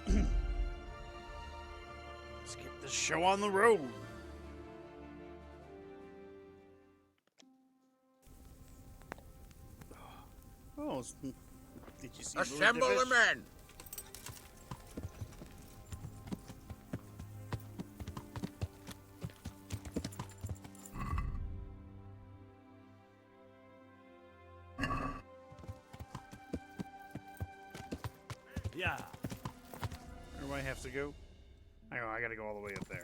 Let's get this show on the road. Oh, did you see? Assemble the men. Yeah. Where do I have to go? Hang on, I gotta go all the way up there.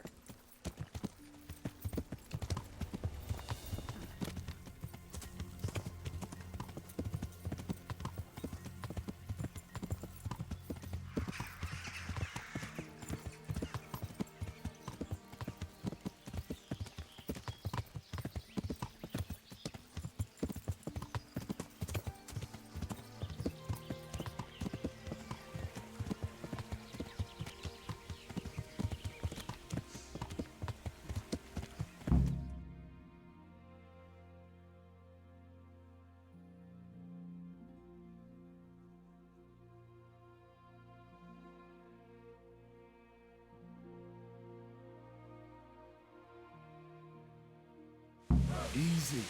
Easy,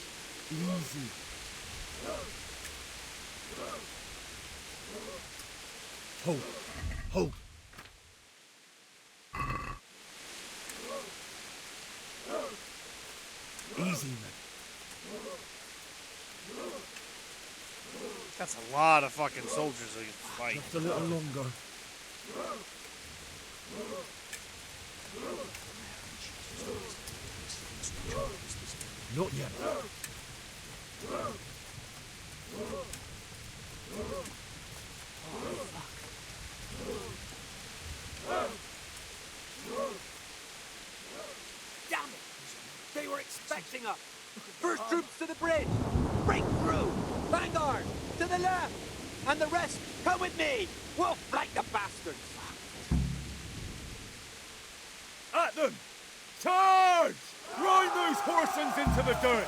easy. Hold, hold. Easy, man. That's a lot of fucking soldiers that you fight. Just a little longer. Not yet. Damn it! They were expecting us! First troops to the bridge! Break through! Vanguard! To the left! And the rest, come with me! We'll flank the bastards! At them! Charge! Grind those horsens into the dirt!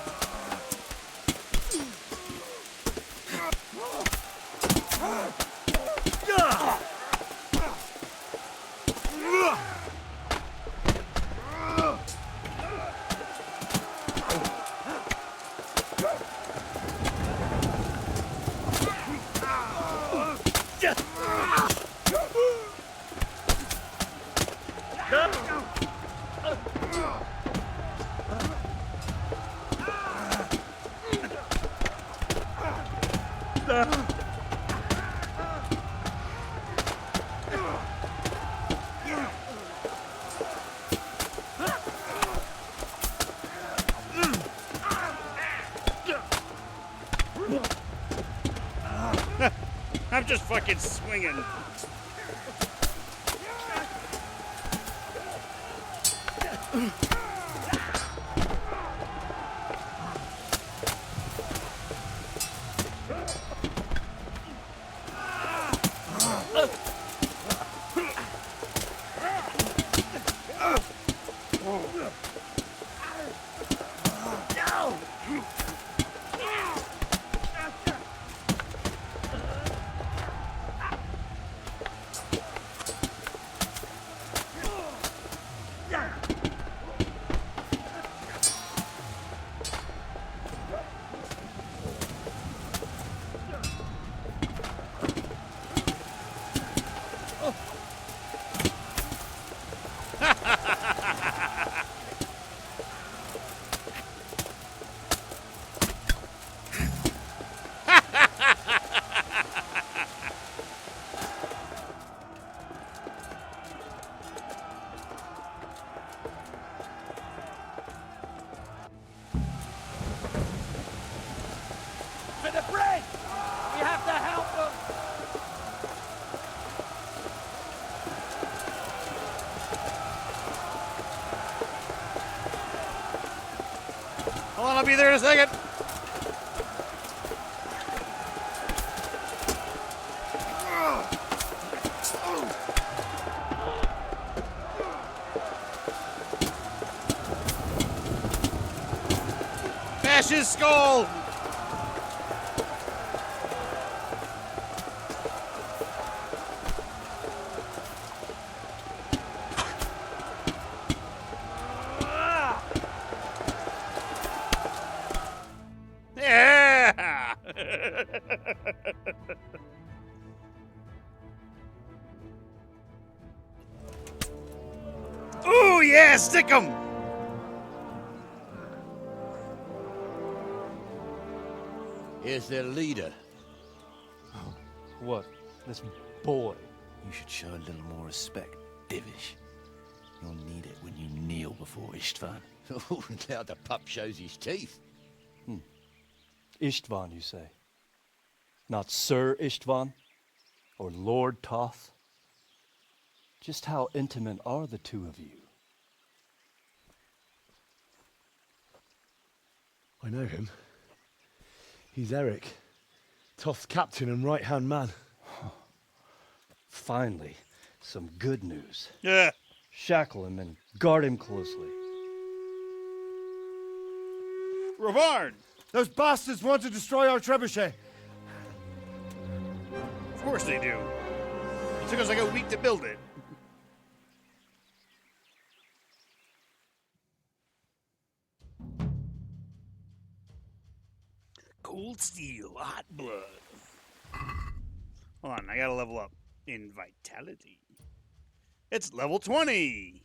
I'm just fucking swinging. To the bridge! We have to help them! Hold on, I'll be there in a second. Bash his skull! stick him! Here's their leader. What? This boy? You should show a little more respect, Divish. You'll need it when you kneel before Istvan. Oh, now the pup shows his teeth. Istvan, you say? Not Sir Istvan? Or Lord Toth? Just how intimate are the two of you? I know him. He's Eric, Toth's captain and right-hand man. Finally, some good news. Yeah. Shackle him and guard him closely. Ravard! Those bastards want to destroy our trebuchet. Of course they do. It took us like a week to build it. Cold steel, hot blood. Hold on, I gotta level up in vitality. It's level 20.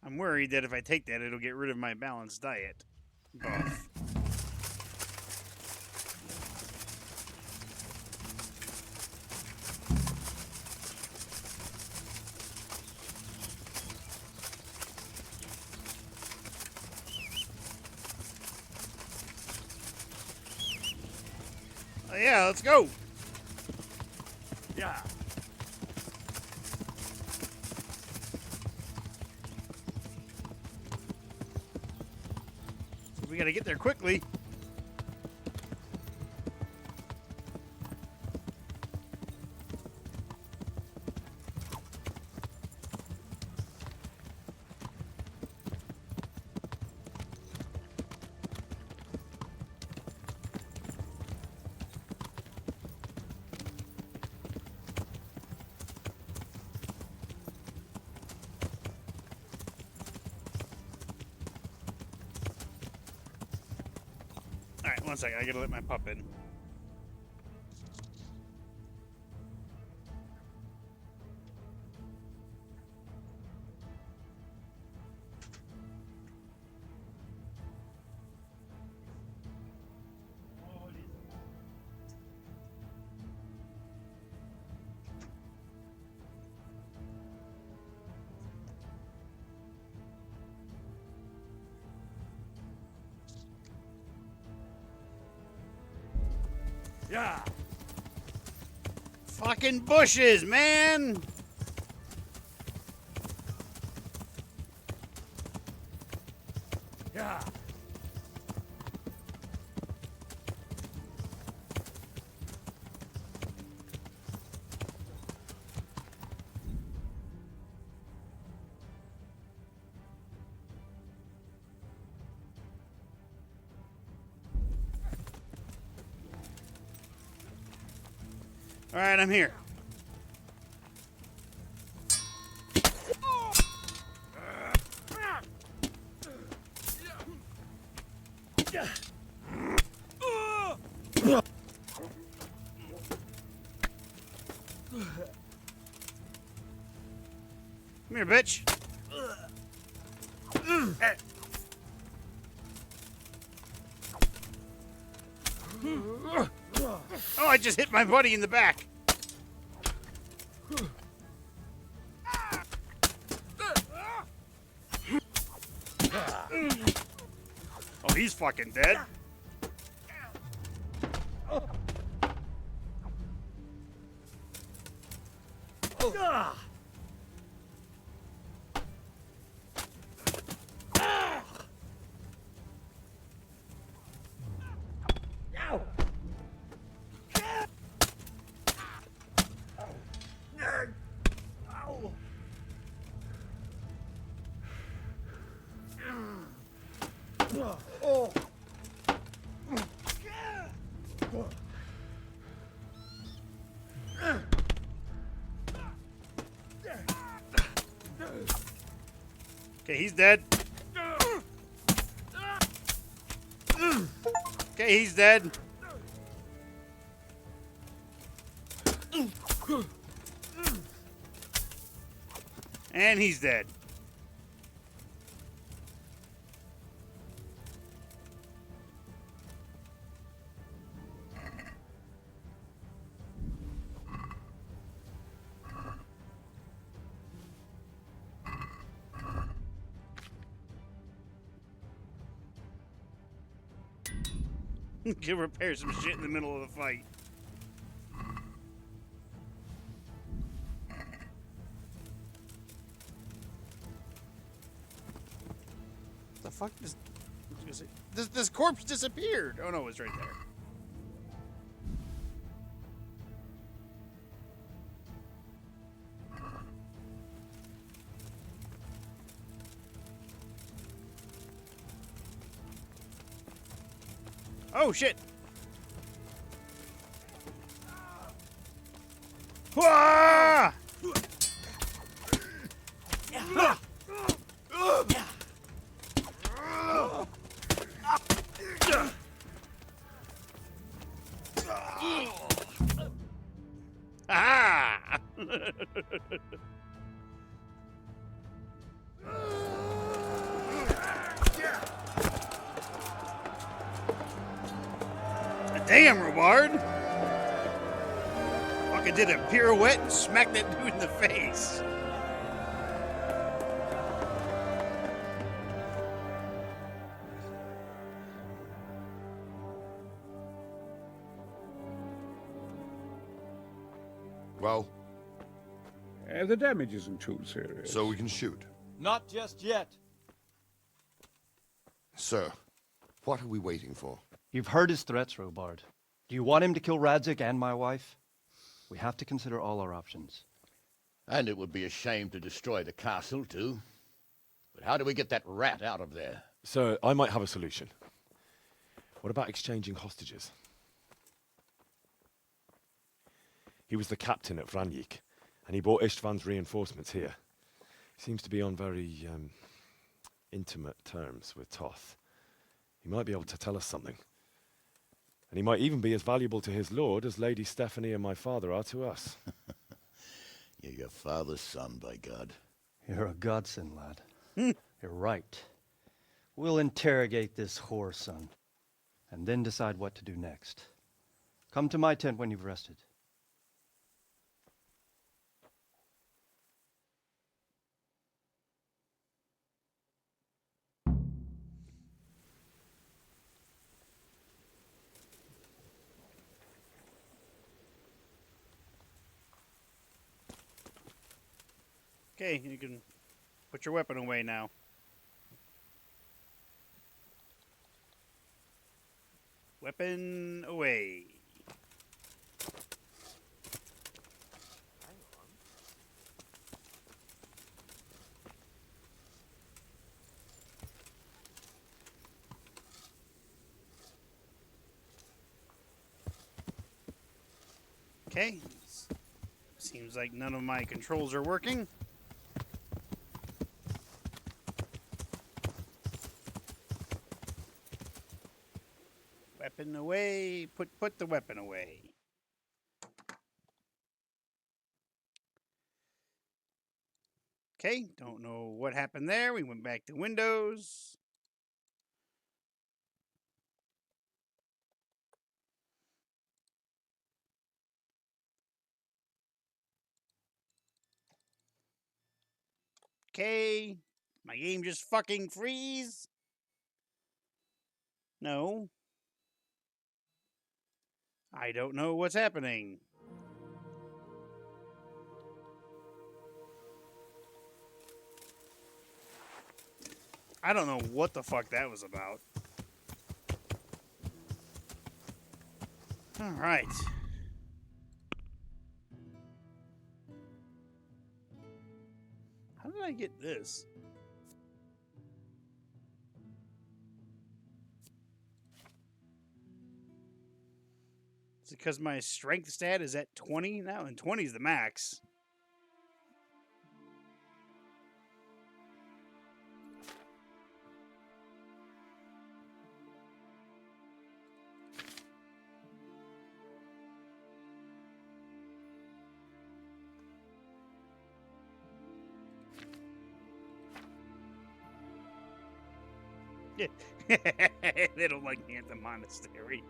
I'm worried that if I take that, it'll get rid of my balanced diet buff. Oh, yeah, let's go. Yeah. We gotta get there quickly. Alright, one second. I gotta let my pup in. Yeah. Fucking bushes, man! Yeah. Alright, I'm here. Come here, bitch. Oh, I just hit my buddy in the back. Oh, he's fucking dead. Okay, he's dead. Okay, he's dead. And he's dead. Can repair some shit in the middle of the fight. The fuck is this corpse disappeared? Oh no, it's right there. Oh shit! Wah! Ah! Damn, Robard! Fucking did a pirouette and smacked that dude in the face. Well, The damage isn't too serious. so we can shoot. Not just yet. Sir, what are we waiting for? You've heard his threats, Robard. Do you want him to kill Radzik and my wife? We have to consider all our options. And it would be a shame to destroy the castle, too. But how do we get that rat out of there? Sir, I might have a solution. What about exchanging hostages? He was the captain at Vranjik, and he brought Istvan's reinforcements here. He seems to be on very, intimate terms with Toth. He might be able to tell us something. And he might even be as valuable to his lord as Lady Stephanie and my father are to us. You're your father's son, by God. You're a godsend, lad. You're right. We'll interrogate this whore son, and then decide what to do next. Come to my tent when you've rested. Okay, you can put your weapon away now. Weapon away. Okay. Seems like none of my controls are working. Weapon away. Put the weapon away. Okay, don't know what happened there. We went back to Windows. Okay. My game just fucking freeze. No. I don't know what's happening. I don't know what the fuck that was about. All right. How did I get this? Is it because my strength stat is at 20 now? And 20 is the max. They don't like me at the monastery.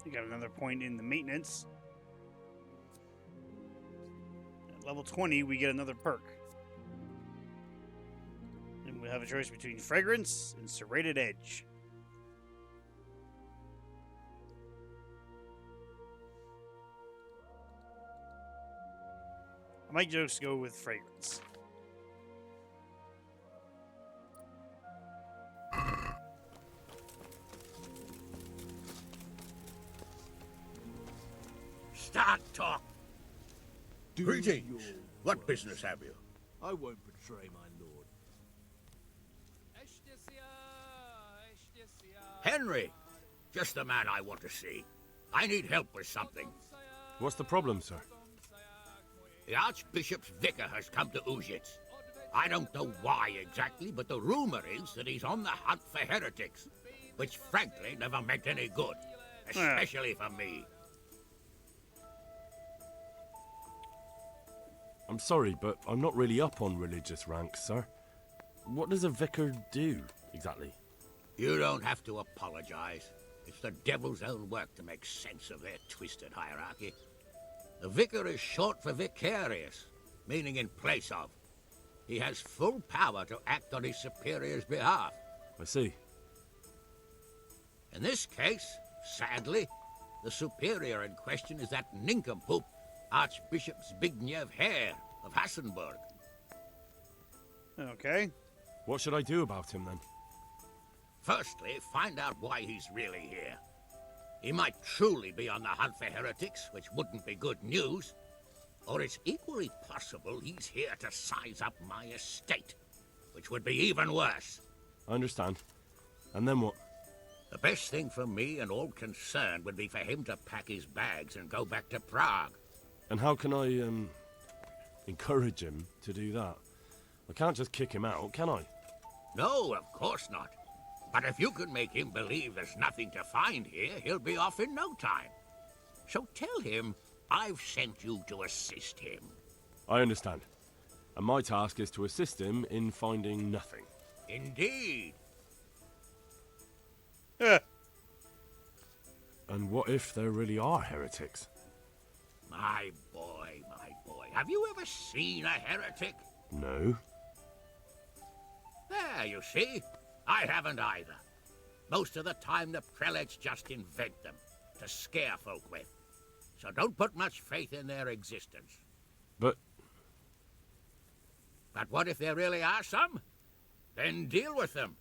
You got another point in the maintenance. At level 20, we get another perk. And we'll have a choice between Fragrance and Serrated Edge. I might just go with Fragrance. Start talk. Greetings. What business have you? I won't betray my lord. Henry. Just the man I want to see. I need help with something. What's the problem, sir? The Archbishop's vicar has come to Uzhitz. I don't know why exactly, but the rumor is that he's on the hunt for heretics, which frankly never meant any good, especially for me. I'm sorry, but I'm not really up on religious ranks, sir. What does a vicar do, exactly? You don't have to apologize. It's the devil's own work to make sense of their twisted hierarchy. The vicar is short for vicarious, meaning in place of. He has full power to act on his superior's behalf. I see. In this case, sadly, the superior in question is that nincompoop, Archbishop Zbigniew Hare of Hassenburg. Okay. What should I do about him, then? Firstly, find out why he's really here. He might truly be on the hunt for heretics, which wouldn't be good news. Or it's equally possible he's here to size up my estate, which would be even worse. I understand. And then what? The best thing for me and all concerned would be for him to pack his bags and go back to Prague. And how can I, encourage him to do that? I can't just kick him out, can I? No, of course not. But if you can make him believe there's nothing to find here, he'll be off in no time. So tell him I've sent you to assist him. I understand. And my task is to assist him in finding nothing. Indeed. And what if there really are heretics? My boy, my boy. Have you ever seen a heretic? No. There, you see. I haven't either. Most of the time, the prelates just invent them to scare folk with. So don't put much faith in their existence. But what if there really are some? Then deal with them.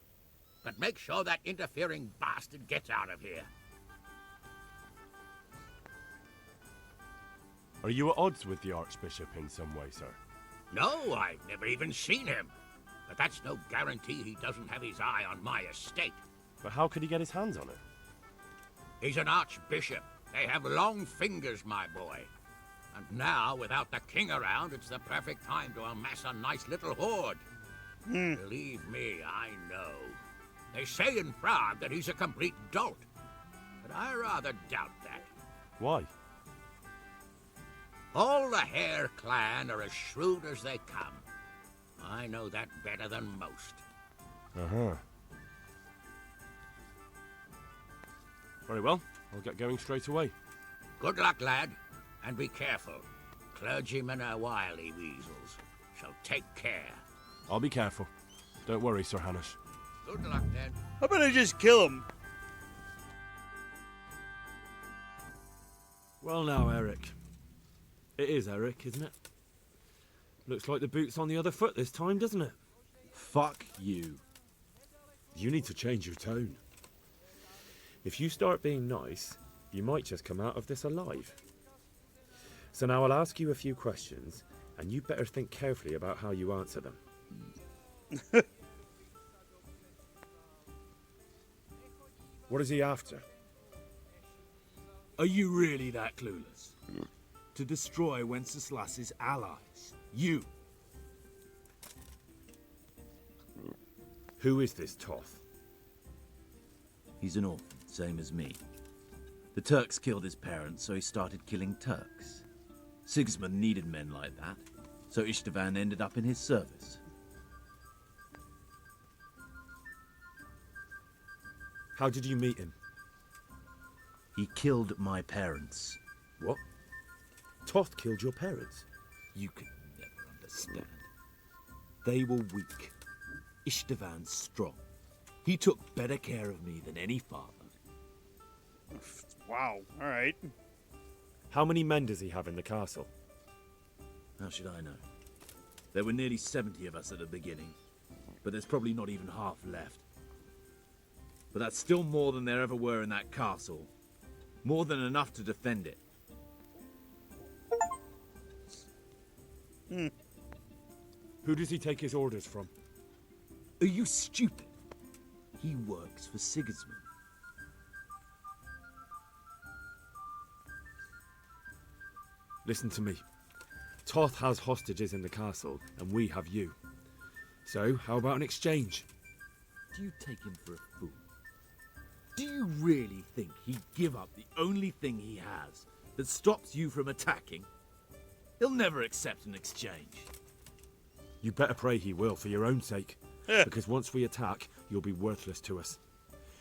But make sure that interfering bastard gets out of here. are you at odds with the Archbishop in some way, sir? No, I've never even seen him. But that's no guarantee he doesn't have his eye on my estate. But how could he get his hands on it? He's an archbishop. They have long fingers, my boy. And now, without the king around, it's the perfect time to amass a nice little hoard. Believe me, I know. They say in Prague that he's a complete dolt, but I rather doubt that. Why? All the Hare clan are as shrewd as they come. I know that better than most. Uh-huh. Very well. I'll get going straight away. Good luck, lad, and be careful. Clergymen are wily weasels, so take care. I'll be careful. Don't worry, Sir Hanush. Good luck, then. How about I just kill him? Well now, Eric. It is Eric, isn't it? Looks like the boot's on the other foot this time, doesn't it? Fuck you. You need to change your tone. If you start being nice, you might just come out of this alive. So now I'll ask you a few questions, and you better think carefully about how you answer them. What is he after? Are you really that clueless? To destroy Wenceslas's allies. You. Who is this Toth? He's an orphan, same as me. The Turks killed his parents, so he started killing Turks. Sigismund needed men like that, so Istvan ended up in his service. How did you meet him? He killed my parents. What? Toth killed your parents? You can never understand. They were weak. Istvan's strong. He took better care of me than any father. Wow, alright. How many men does he have in the castle? How should I know? There were nearly 70 of us at the beginning, but there's probably not even half left. But that's still more than there ever were in that castle. More than enough to defend it. Who does he take his orders from? Are you stupid? He works for Sigismund. Listen to me. Toth has hostages in the castle, and we have you. So, how about an exchange? Do you take him for a fool? Do you really think he'd give up the only thing he has that stops you from attacking? He'll never accept an exchange. You better pray he will, for your own sake. Because once we attack, you'll be worthless to us.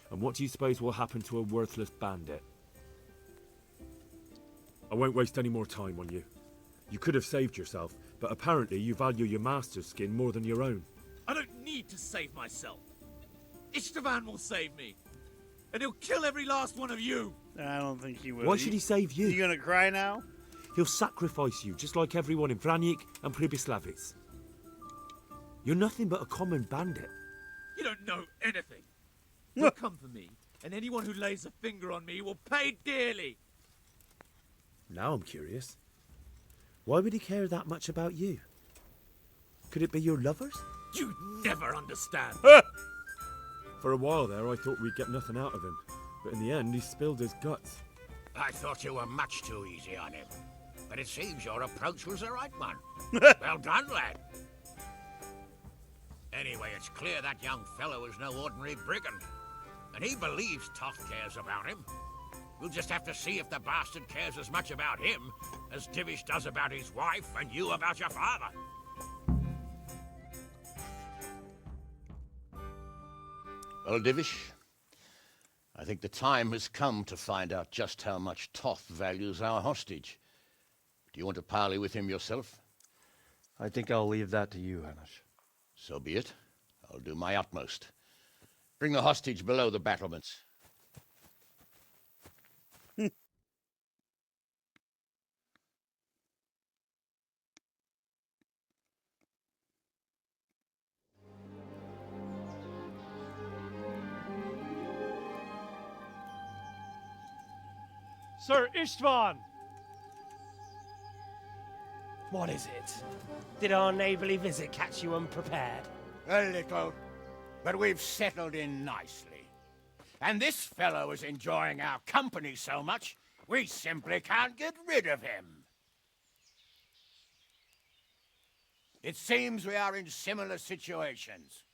And what do you suppose will happen to a worthless bandit? I won't waste any more time on you. You could have saved yourself, but apparently you value your master's skin more than your own. I don't need to save myself. Istvan will save me. And he'll kill every last one of you. I don't think he will. Why should he save you? You gonna cry now? He'll sacrifice you, just like everyone in Vranyik and Pribyslavitz. You're nothing but a common bandit. You don't know anything. He'll come for me, and anyone who lays a finger on me will pay dearly. Now I'm curious. Why would he care that much about you? Could it be your lovers? You never understand. For a while there, I thought we'd get nothing out of him. But in the end, he spilled his guts. I thought you were much too easy on him. But it seems your approach was the right one. Well done, lad. Anyway, it's clear that young fellow is no ordinary brigand. And he believes Toth cares about him. We'll just have to see if the bastard cares as much about him as Divish does about his wife and you about your father. Well, Divish, I think the time has come to find out just how much Toth values our hostage. Do you want to parley with him yourself? I think I'll leave that to you, Hanush. So be it. I'll do my utmost. Bring the hostage below the battlements. Sir Istvan! What is it? Did our neighbourly visit catch you unprepared? A little, but we've settled in nicely. And this fellow is enjoying our company so much, we simply can't get rid of him. It seems we are in similar situations.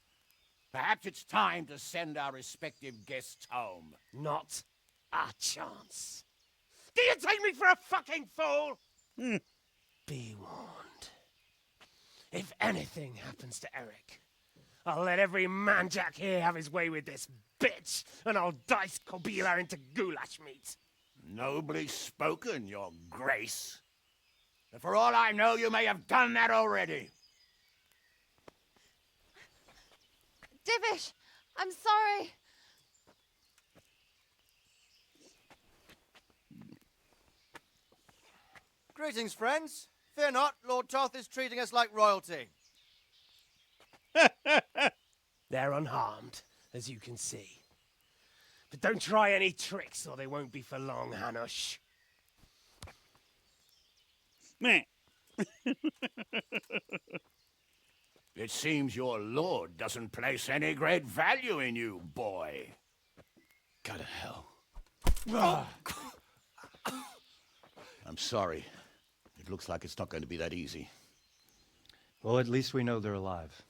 Perhaps it's time to send our respective guests home. Not a chance. Do you take me for a fucking fool? Be warned. If anything happens to Eric, I'll let every manjack here have his way with this bitch, and I'll dice Kobila into goulash meat. Nobly spoken, your grace. But for all I know, you may have done that already. Divish, I'm sorry. Greetings, friends. Fear not, Lord Toth is treating us like royalty. They're unharmed, as you can see. But don't try any tricks, or they won't be for long, Hanush. Meh. It seems your lord doesn't place any great value in you, boy. Go to hell. I'm sorry. It looks like it's not going to be that easy. Well, at least we know they're alive.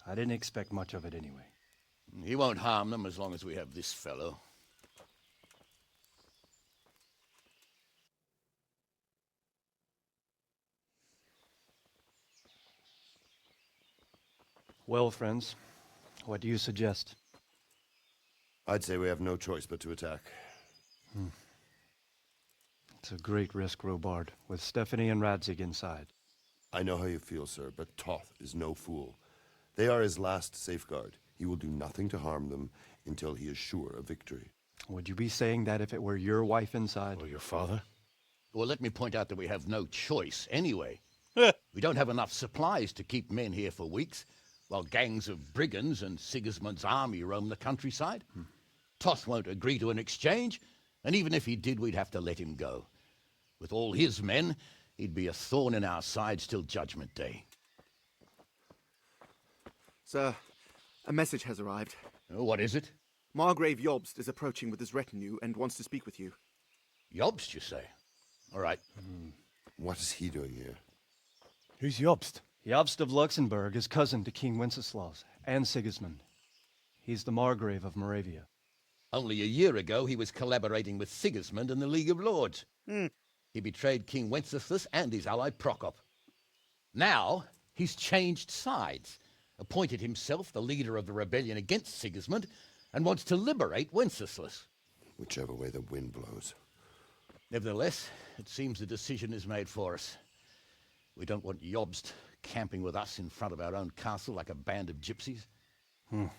I didn't expect much of it anyway. He won't harm them as long as we have this fellow. Well, friends, what do you suggest? I'd say we have no choice but to attack. It's a great risk, Robard, with Stephanie and Radzig inside. I know how you feel, sir, but Toth is no fool. They are his last safeguard. He will do nothing to harm them until he is sure of victory. Would you be saying that if it were your wife inside? Or your father? Well, let me point out that we have no choice anyway. We don't have enough supplies to keep men here for weeks, while gangs of brigands and Sigismund's army roam the countryside. Toth won't agree to an exchange, and even if he did, we'd have to let him go. With all his men, he'd be a thorn in our sides till Judgment Day. Sir, a message has arrived. Oh, what is it? Margrave Jobst is approaching with his retinue and wants to speak with you. Jobst, you say? All right. What is he doing here? Who's Jobst? Jobst of Luxembourg is cousin to King Wenceslaus and Sigismund. He's the Margrave of Moravia. Only a year ago, he was collaborating with Sigismund and the League of Lords. He betrayed King Wenceslas and his ally Prokop. Now, he's changed sides, appointed himself the leader of the rebellion against Sigismund, and wants to liberate Wenceslas. Whichever way the wind blows. Nevertheless, it seems the decision is made for us. We don't want Jobst camping with us in front of our own castle like a band of gypsies. I'm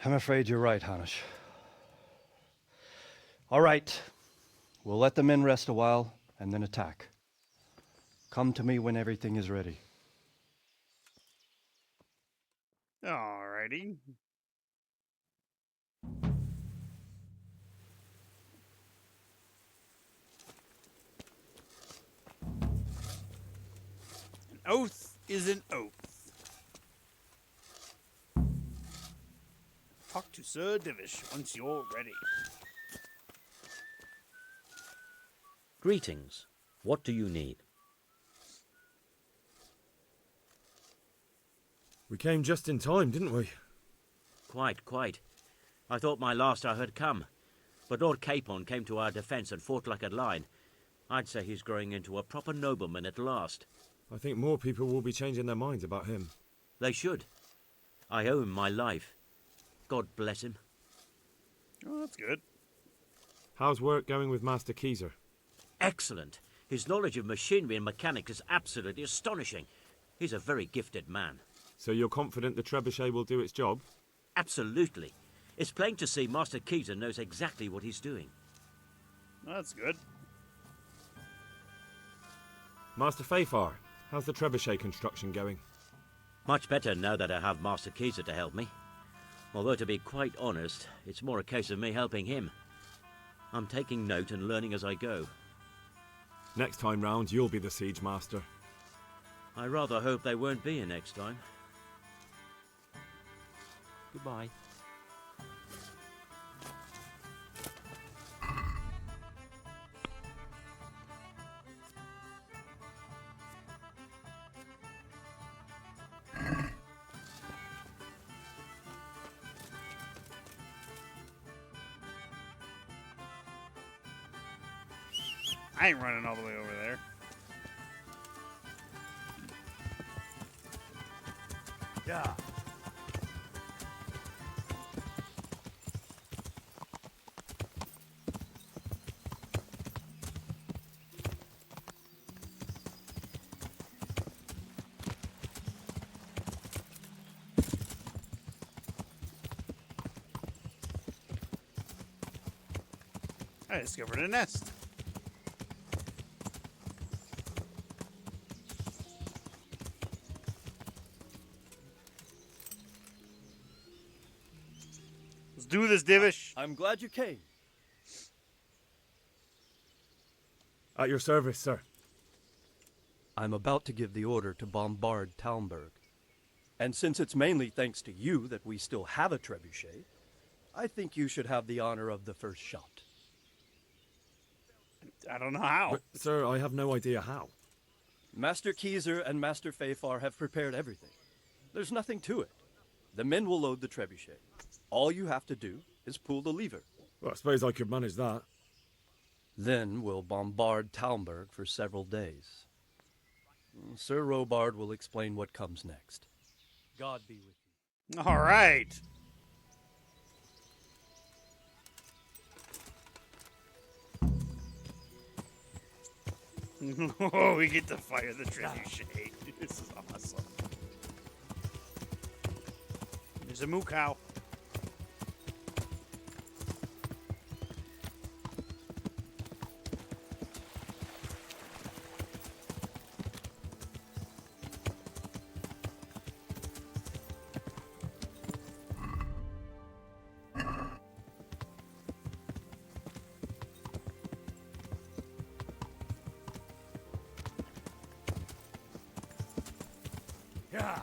afraid you're right, Hanush. All right. We'll let the men rest a while, and then attack. Come to me when everything is ready. Alrighty. An oath is an oath. Talk to Sir Divish once you're ready. Greetings. What do you need? We came just in time, didn't we? Quite. I thought my last hour had come. But Lord Capon came to our defence and fought like a lion. I'd say he's growing into a proper nobleman at last. I think more people will be changing their minds about him. They should. I owe him my life. God bless him. Oh, that's good. How's work going with Master Keyser? Excellent. His knowledge of machinery and mechanics is absolutely astonishing. He's a very gifted man. So you're confident the trebuchet will do its job? Absolutely. It's plain to see Master Keyser knows exactly what he's doing. That's good. Master Fafar, how's the trebuchet construction going? Much better now that I have Master Keyser to help me. Although, to be quite honest, it's more a case of me helping him. I'm taking note and learning as I go. Next time round, you'll be the siege master. I rather hope they won't be here next time. Goodbye. I ain't running all the way over there. Yeah. I discovered a nest. Let's do this, Divish. I'm glad you came. At your service, sir. I'm about to give the order to bombard Talmberg. And since it's mainly thanks to you that we still have a trebuchet, I think you should have the honor of the first shot. I don't know how. But, sir, I have no idea how. Master Keyser and Master Fafar have prepared everything. There's nothing to it. The men will load the trebuchet. All you have to do is pull the lever. Well, I suppose I could manage that. Then we'll bombard Talmberg for several days. Sir Robard will explain what comes next. God be with you. All right. Oh, we get to fire the trebuchet. This is awesome. There's a moo cow. Yeah.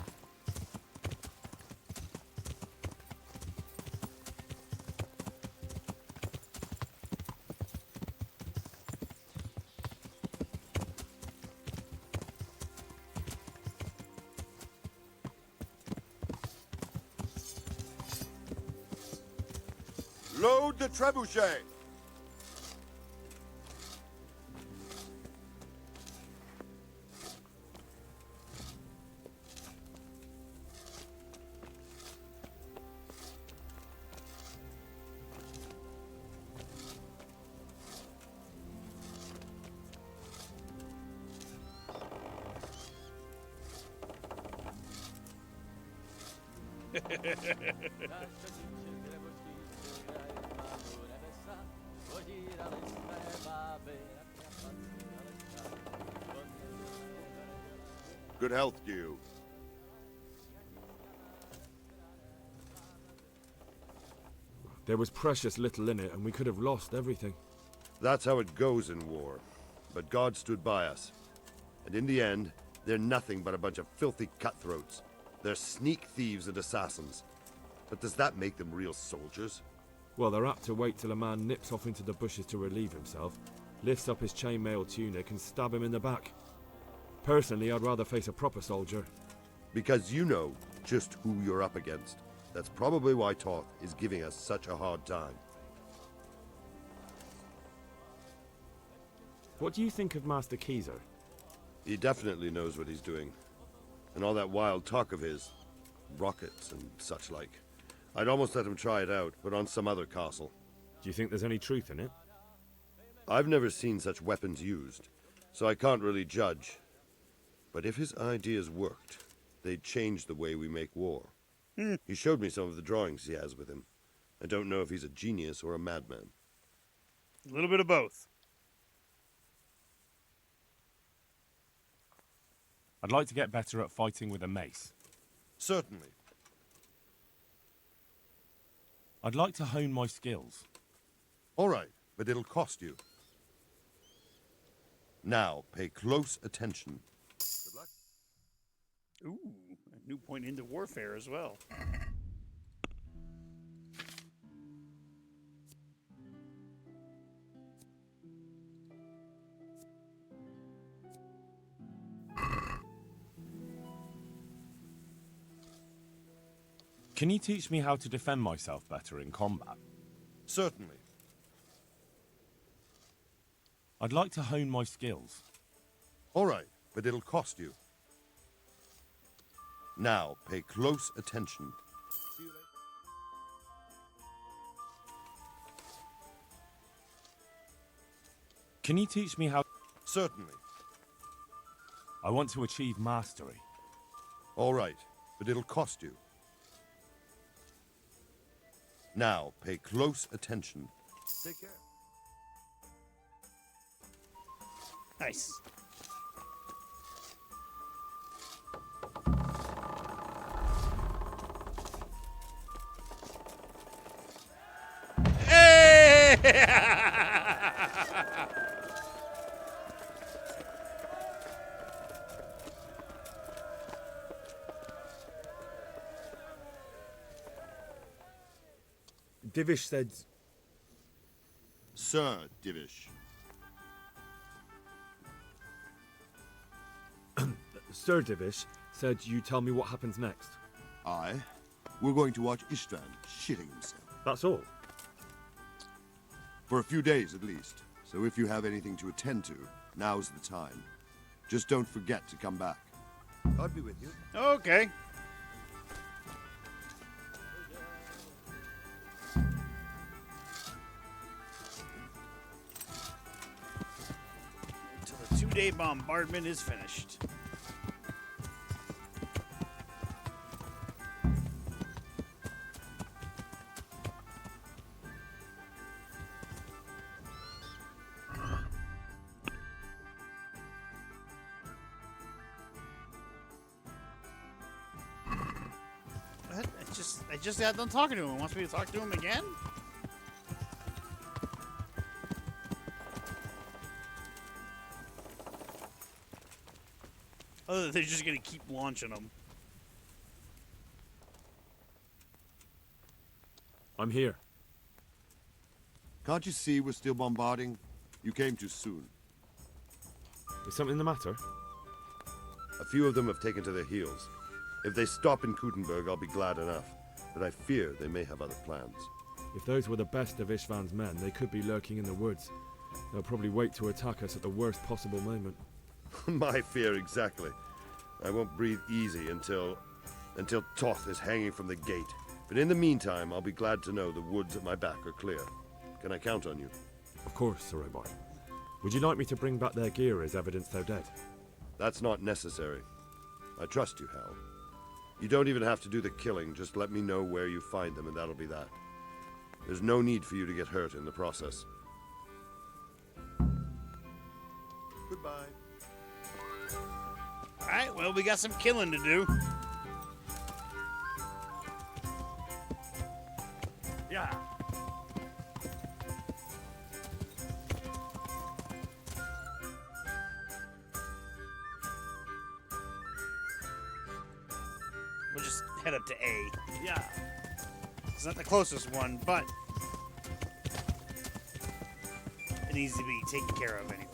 Load the trebuchet! Good health to you. There was precious little in it, and we could have lost everything. That's how it goes in war. But God stood by us. And in the end, they're nothing but a bunch of filthy cutthroats. They're sneak thieves and assassins. But does that make them real soldiers? Well, they're apt to wait till a man nips off into the bushes to relieve himself, lifts up his chainmail tunic and stab him in the back. Personally, I'd rather face a proper soldier. Because you know just who you're up against. That's probably why Toth is giving us such a hard time. What do you think of Master Keyser? He definitely knows what he's doing. And all that wild talk of his, rockets and such like. I'd almost let him try it out, but on some other castle. Do you think there's any truth in it? I've never seen such weapons used, so I can't really judge. But if his ideas worked, they'd change the way we make war. He showed me some of the drawings he has with him. I don't know if he's a genius or a madman. A little bit of both. I'd like to get better at fighting with a mace. Certainly. I'd like to hone my skills. All right, but it'll cost you. Now, pay close attention. Good luck. Ooh, a new point into warfare as well. Can you teach me how to defend myself better in combat? Certainly. I'd like to hone my skills. All right, but it'll cost you. Now, pay close attention. Can you teach me how... Certainly. I want to achieve mastery. All right, but it'll cost you. Now, pay close attention. Take care. Nice. Divish said... Sir Divish. Sir Divish said you tell me what happens next. Aye. We're going to watch Istvan shitting himself. That's all? For a few days at least. So if you have anything to attend to, now's the time. Just don't forget to come back. I'll be with you. Okay. Until the 2-day bombardment is finished. What? I just got done talking to him. Wants me to talk to him again? Oh, they're just gonna keep launching them. I'm here. Can't you see we're still bombarding? You came too soon. Is something the matter? A few of them have taken to their heels. If they stop in Kutenberg, I'll be glad enough. But I fear they may have other plans. If those were the best of Ishvan's men, they could be lurking in the woods. They'll probably wait to attack us at the worst possible moment. My fear exactly. I won't breathe easy until Toth is hanging from the gate. But in the meantime, I'll be glad to know the woods at my back are clear. Can I count on you? Of course, Sir Obar. Would you like me to bring back their gear as evidence they're dead? That's not necessary. I trust you, Hal. You don't even have to do the killing, just let me know where you find them and that'll be that. There's no need for you to get hurt in the process. Goodbye. Alright, well, we got some killing to do. Yeah. We'll just head up to A. Yeah. It's not the closest one, but it needs to be taken care of anyways.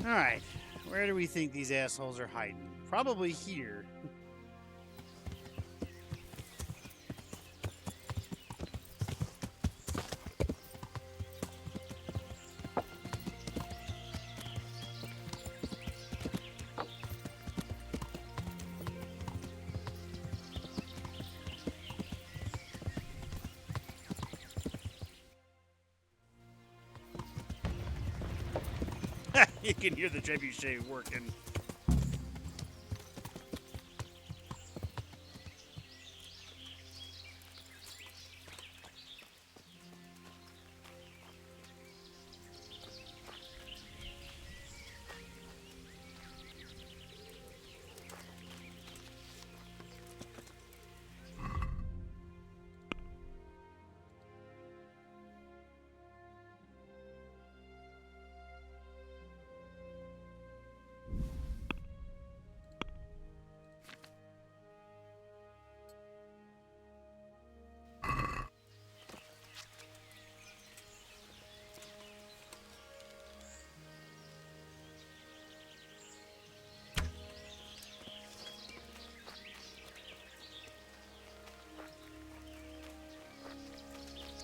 Alright, where do we think these assholes are hiding? Probably here. You can hear the trebuchet working.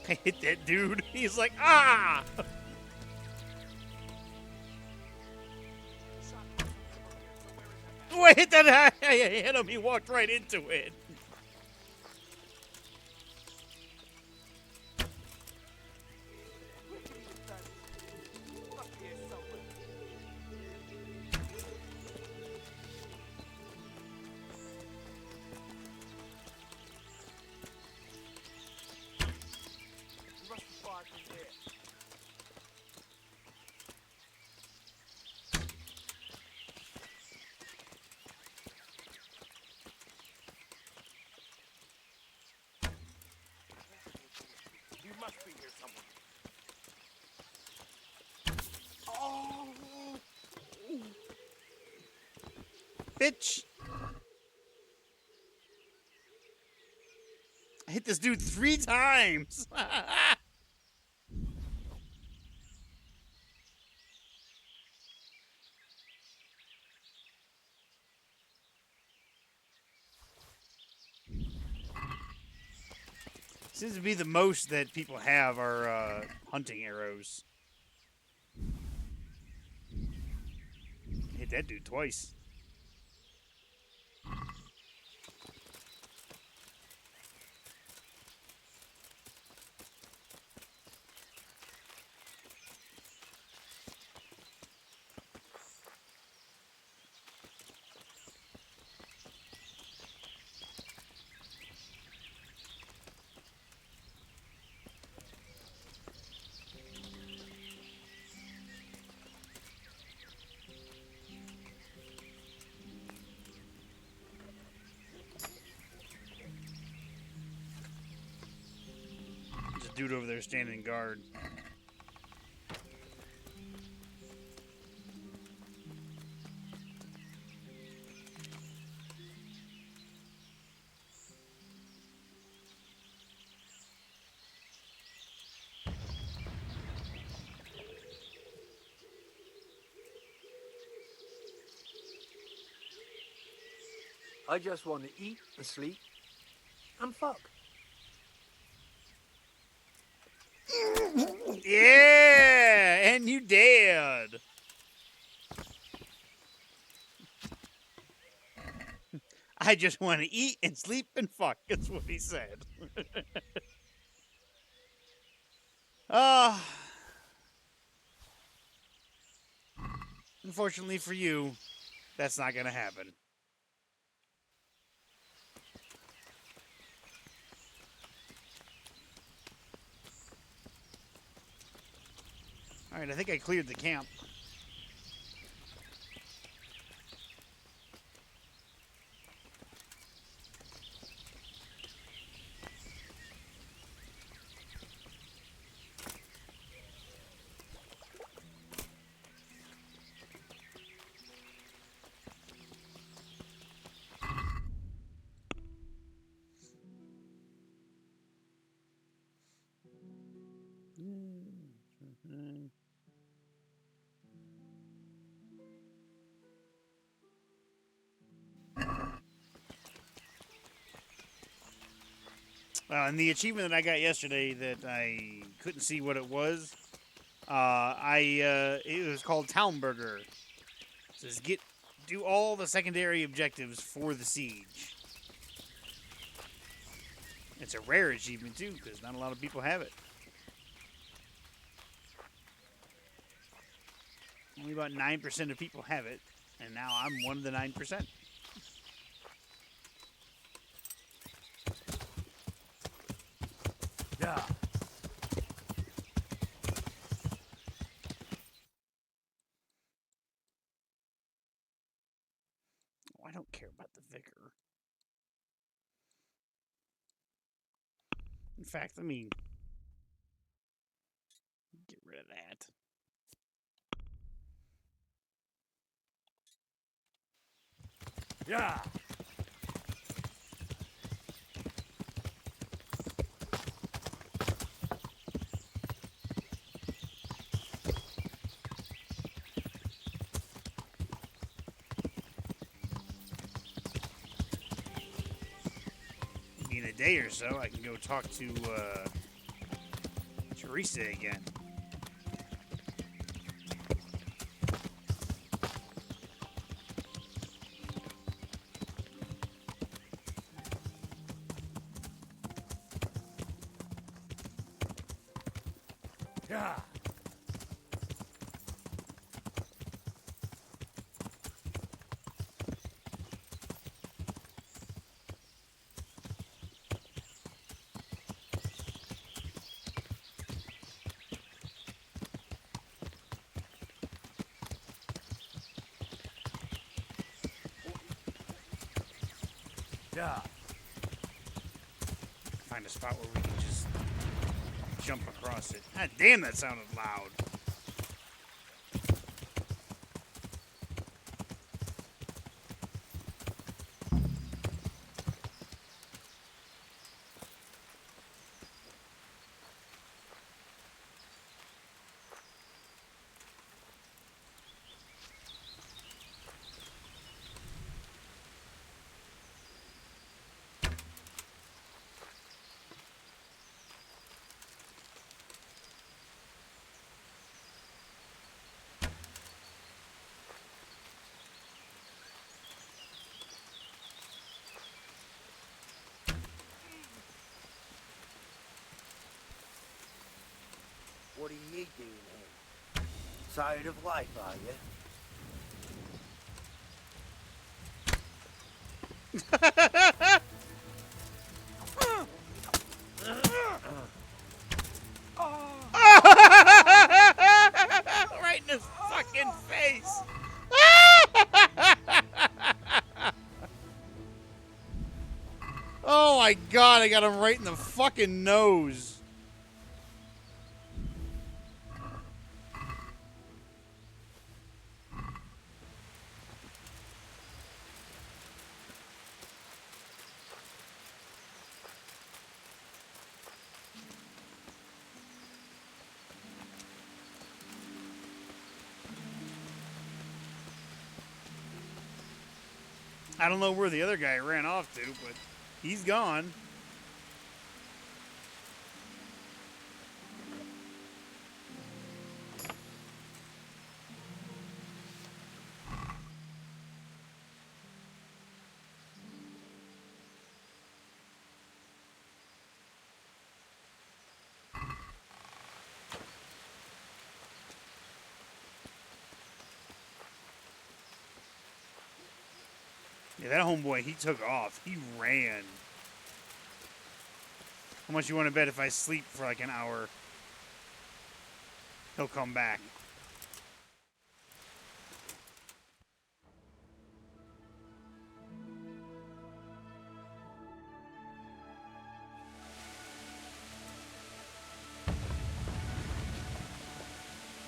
I hit that dude. He's like, ah! Oh, I hit that. I hit him. He walked right into it. You must be here somewhere. Bitch. I hit this dude 3 times. Seems to be the most that people have are hunting arrows. Hit that dude twice. There's a dude over there standing guard. I just want to eat and sleep and fuck. Yeah, and you did. I just want to eat and sleep and fuck. That's what he said. Unfortunately for you, that's not going to happen. All right, I think I cleared the camp. And the achievement that I got yesterday that I couldn't see what it was, it was called Town Burger. It says do all the secondary objectives for the siege. It's a rare achievement too, because not a lot of people have it. Only about 9% of people have it, and now I'm one of the 9%. Yeah. Oh, I don't care about the vicar. In fact, let me get rid of that. Yeah. In a day or so, I can go talk to Teresa again. Yeah. Yeah. Find a spot where we can just jump across it. God damn, that sounded loud. What are ye doing here? Tired of life, are you? Right in his fucking face. Oh my god, I got him right in the fucking nose. I don't know where the other guy ran off to, but he's gone. Yeah, that homeboy, he took off. He ran. How much you want to bet if I sleep for like an hour, he'll come back?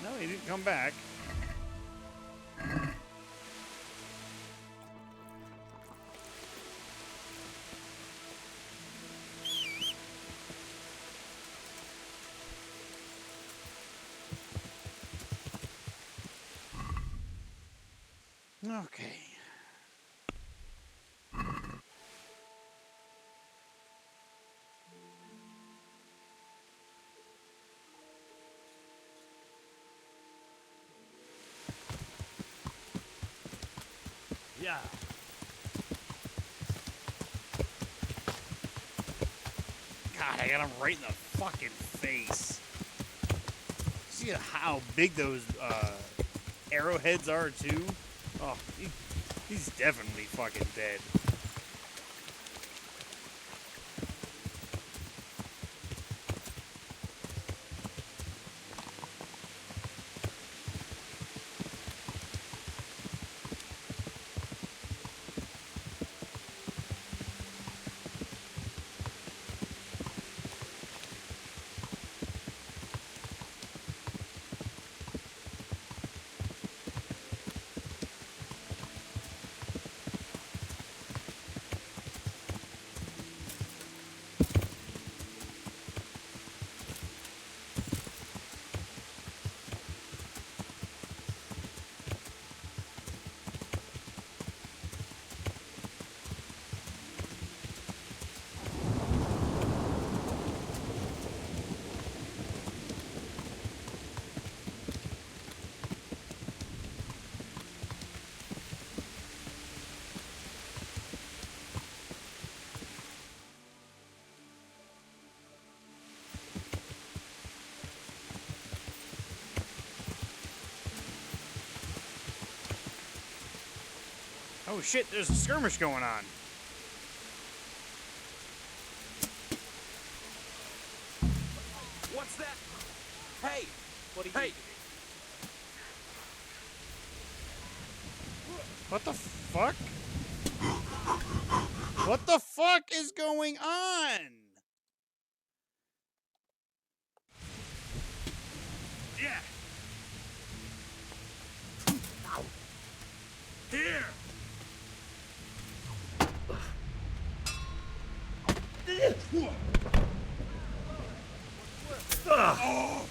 No, he didn't come back. Okay. Yeah. God, I got him right in the fucking face. See how big those arrowheads are, too? Oh, he's definitely fucking dead. Oh shit, there's a skirmish going on. What's that? Hey! What do you Hey! What the fuck? What the fuck is going on? Yeah. Here. Well,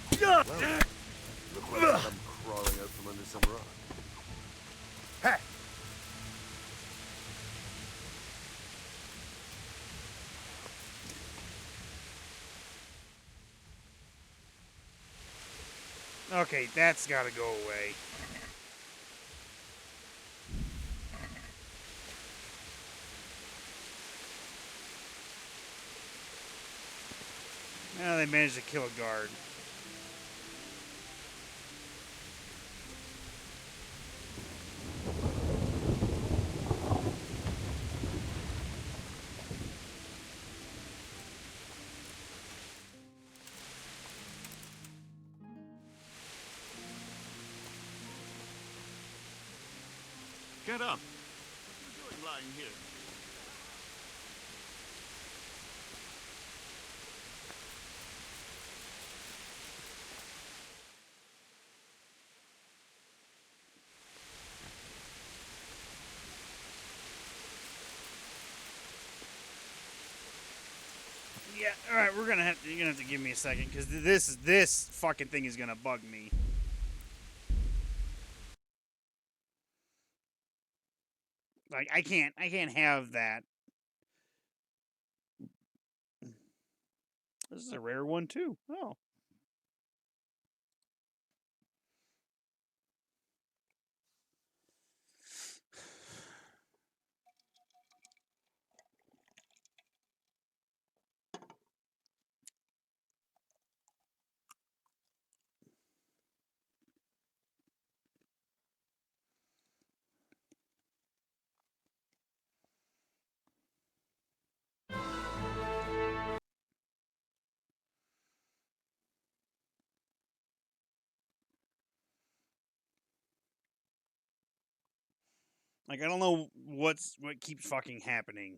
look what I come crawling out from under some rock. Hey. Okay, that's gotta go away. Now they managed to kill a guard. Get up. What are you doing lying here? Yeah, all right, you're gonna have to give me a second because this fucking thing is gonna bug me. Like I can't have that. This is a rare one too. Oh. Like I don't know what keeps fucking happening.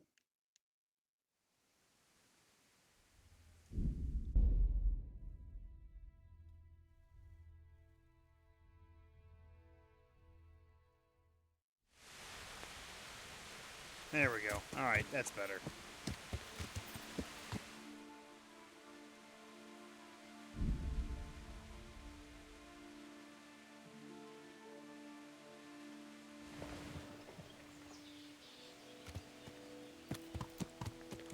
There we go. All right, that's better.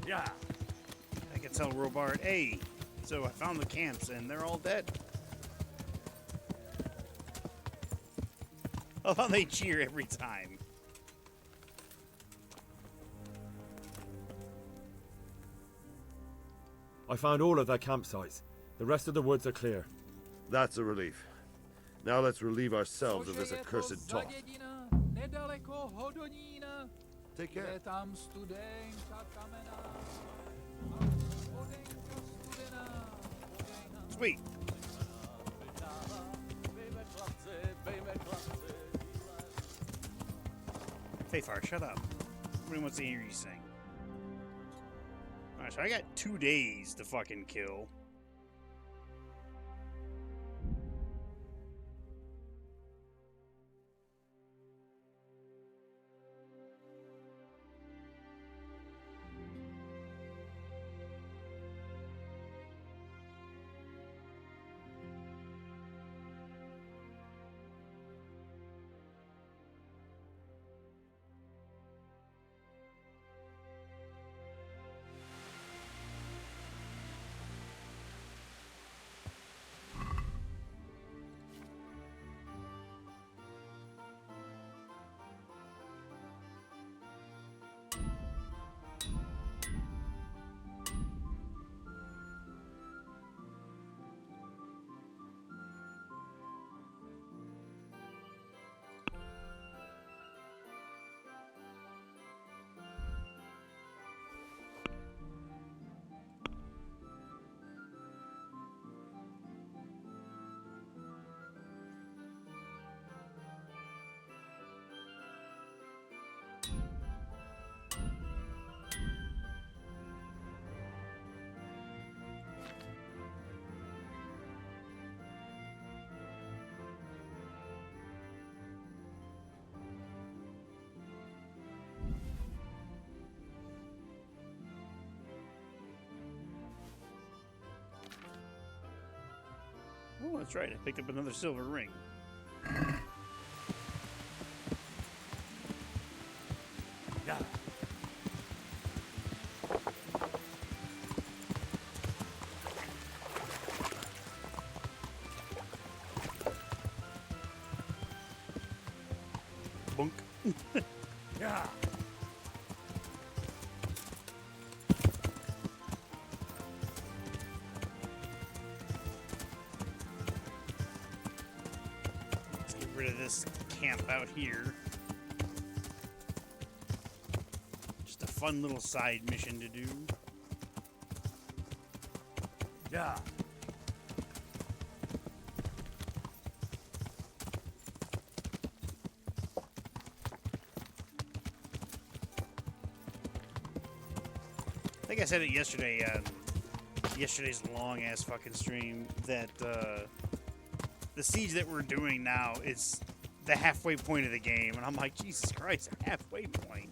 Yeah. I can tell Robart, hey, so I found the camps and they're all dead. Oh, they cheer every time. I found all of their campsites. The rest of the woods are clear. That's a relief. Now let's relieve ourselves of this accursed talk. Take care. Sweet. Fayfar, shut up. Nobody wants to hear you sing. Alright, so I got 2 days to fucking kill. Oh, that's right. I picked up another silver ring. Yeah. Bunk. Yeah. Let's get rid of this camp out here. Just a fun little side mission to do. Yeah. I think I said it yesterday, yesterday's long-ass fucking stream, that the siege that we're doing now is the halfway point of the game. And I'm like, Jesus Christ, a halfway point?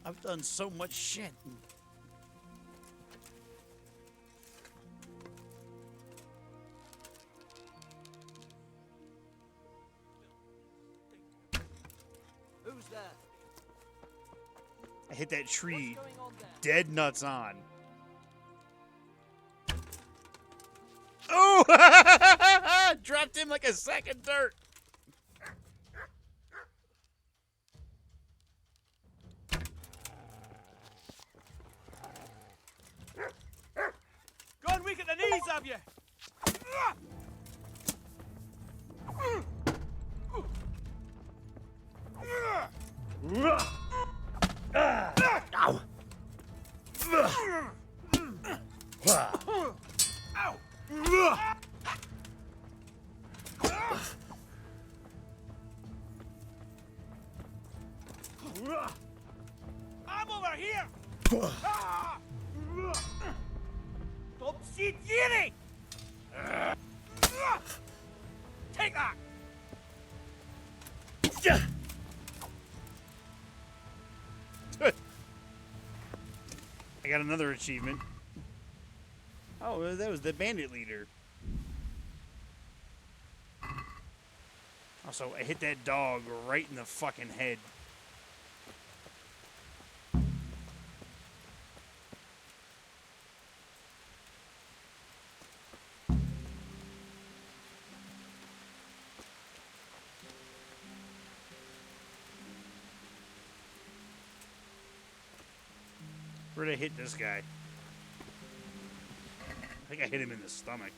I've done so much shit. Who's there? I hit that tree dead nuts on. Oh! Dropped him like a sack of dirt. Go and weaken the knees of you! Ow! I'm over here! Don't see Jiri! Take that! I got another achievement. Oh, that was the bandit leader. Also, I hit that dog right in the fucking head. Where'd I hit this guy? I think I hit him in the stomach.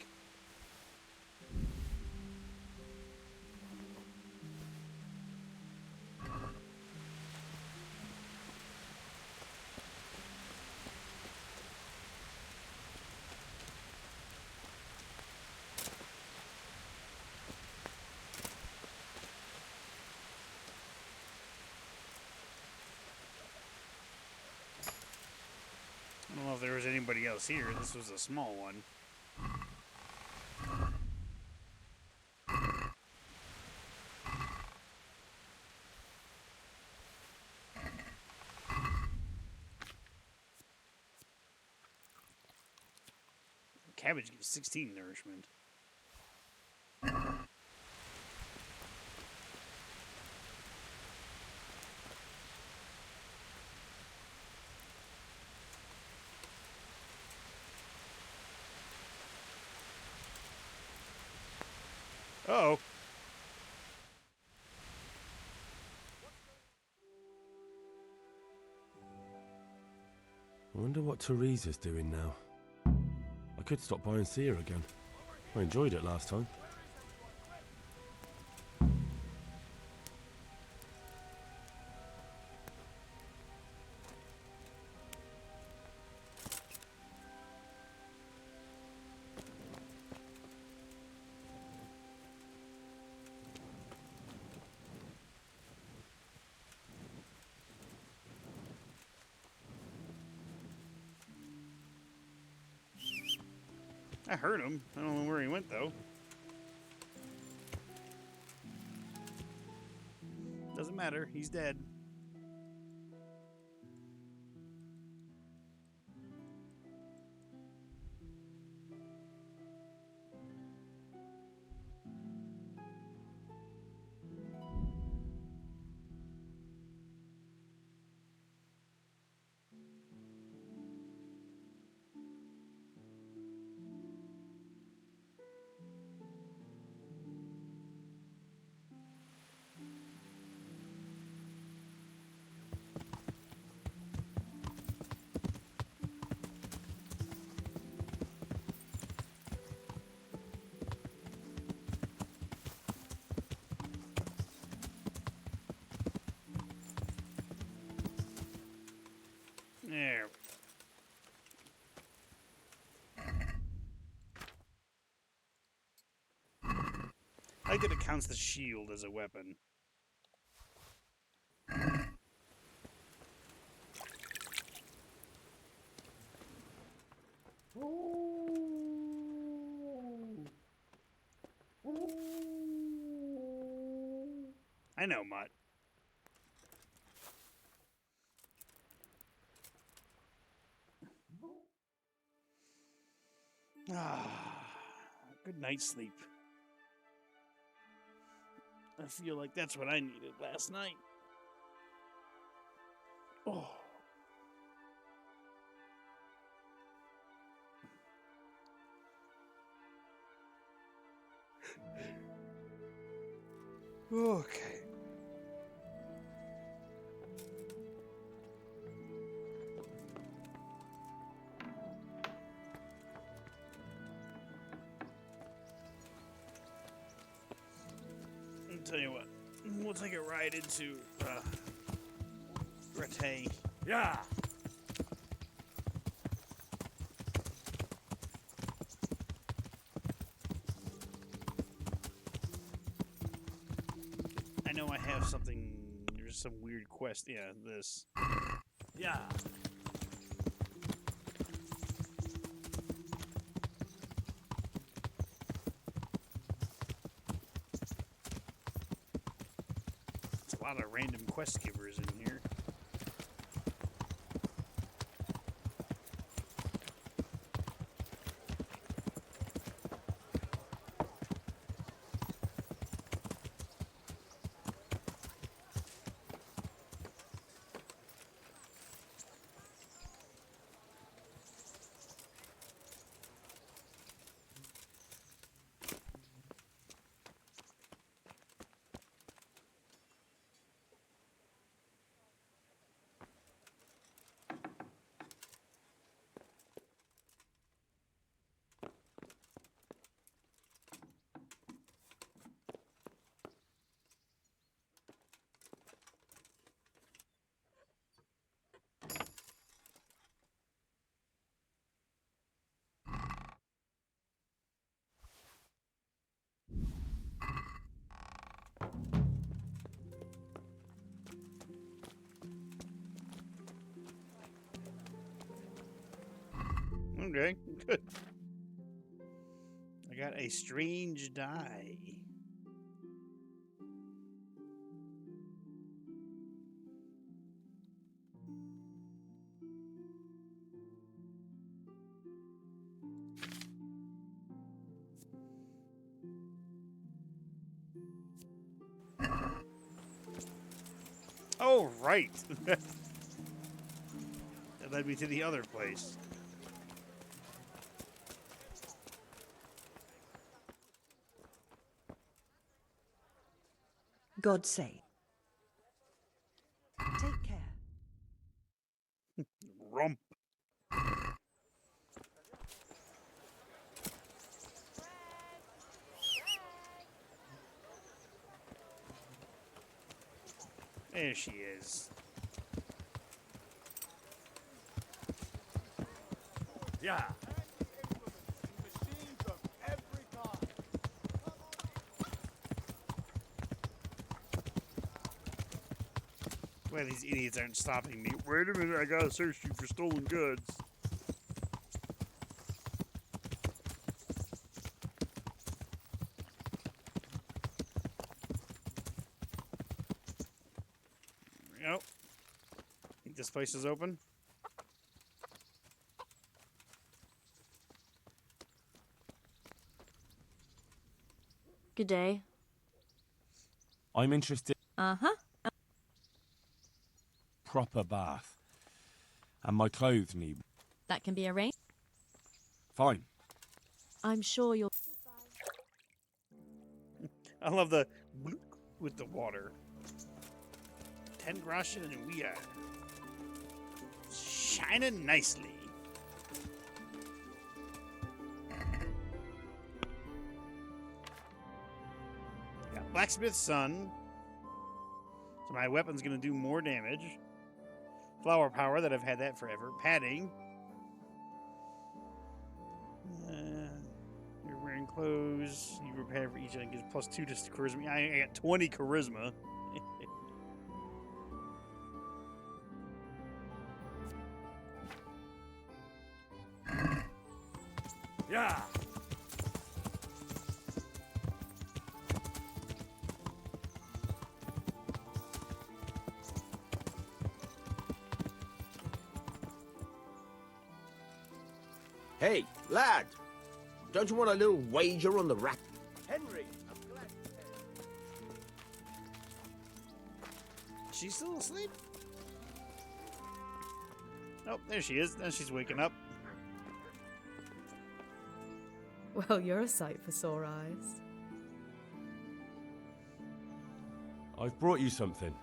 I don't know if there was anybody else here. This was a small one. Cabbage gives 16 nourishment. Uh-oh. I wonder what Teresa's doing now. I could stop by and see her again. I enjoyed it last time. I heard him. I don't know where he went, though. Doesn't matter. He's dead. There. I like that it counts the shield as a weapon. I know, Mutt. Good night's sleep. I feel like that's what I needed last night. Oh. Okay. I'll tell you what. We'll take a ride into Brete. Yeah. I know I have something. There's some weird quest. Yeah, this. Yeah. It's a lot of random quest givers in here. Okay, good. I got a strange die. Oh, right. That led me to the other place. God save. Take care. Rump. There she is. Yeah. Well, these idiots aren't stopping me. Wait a minute, I gotta search you for stolen goods. There we go. Think this place is open? Good day. I'm interested. Uh-huh. Proper bath. And my clothes need. That can be arranged. Fine. I'm sure you'll... I love the bloop with the water. 10 groschen and we are shining nicely. Got Blacksmith's Son. So my weapon's gonna do more damage. Flower power, that I've had that forever. Padding. You're wearing clothes. You repair for each, and it gives +2 to charisma. I got 20 charisma. Yeah. Hey, lad! Don't you want a little wager on the rat? Henry, I'm glad. She's still asleep? Oh, there she is. Now she's waking up. Well, you're a sight for sore eyes. I've brought you something.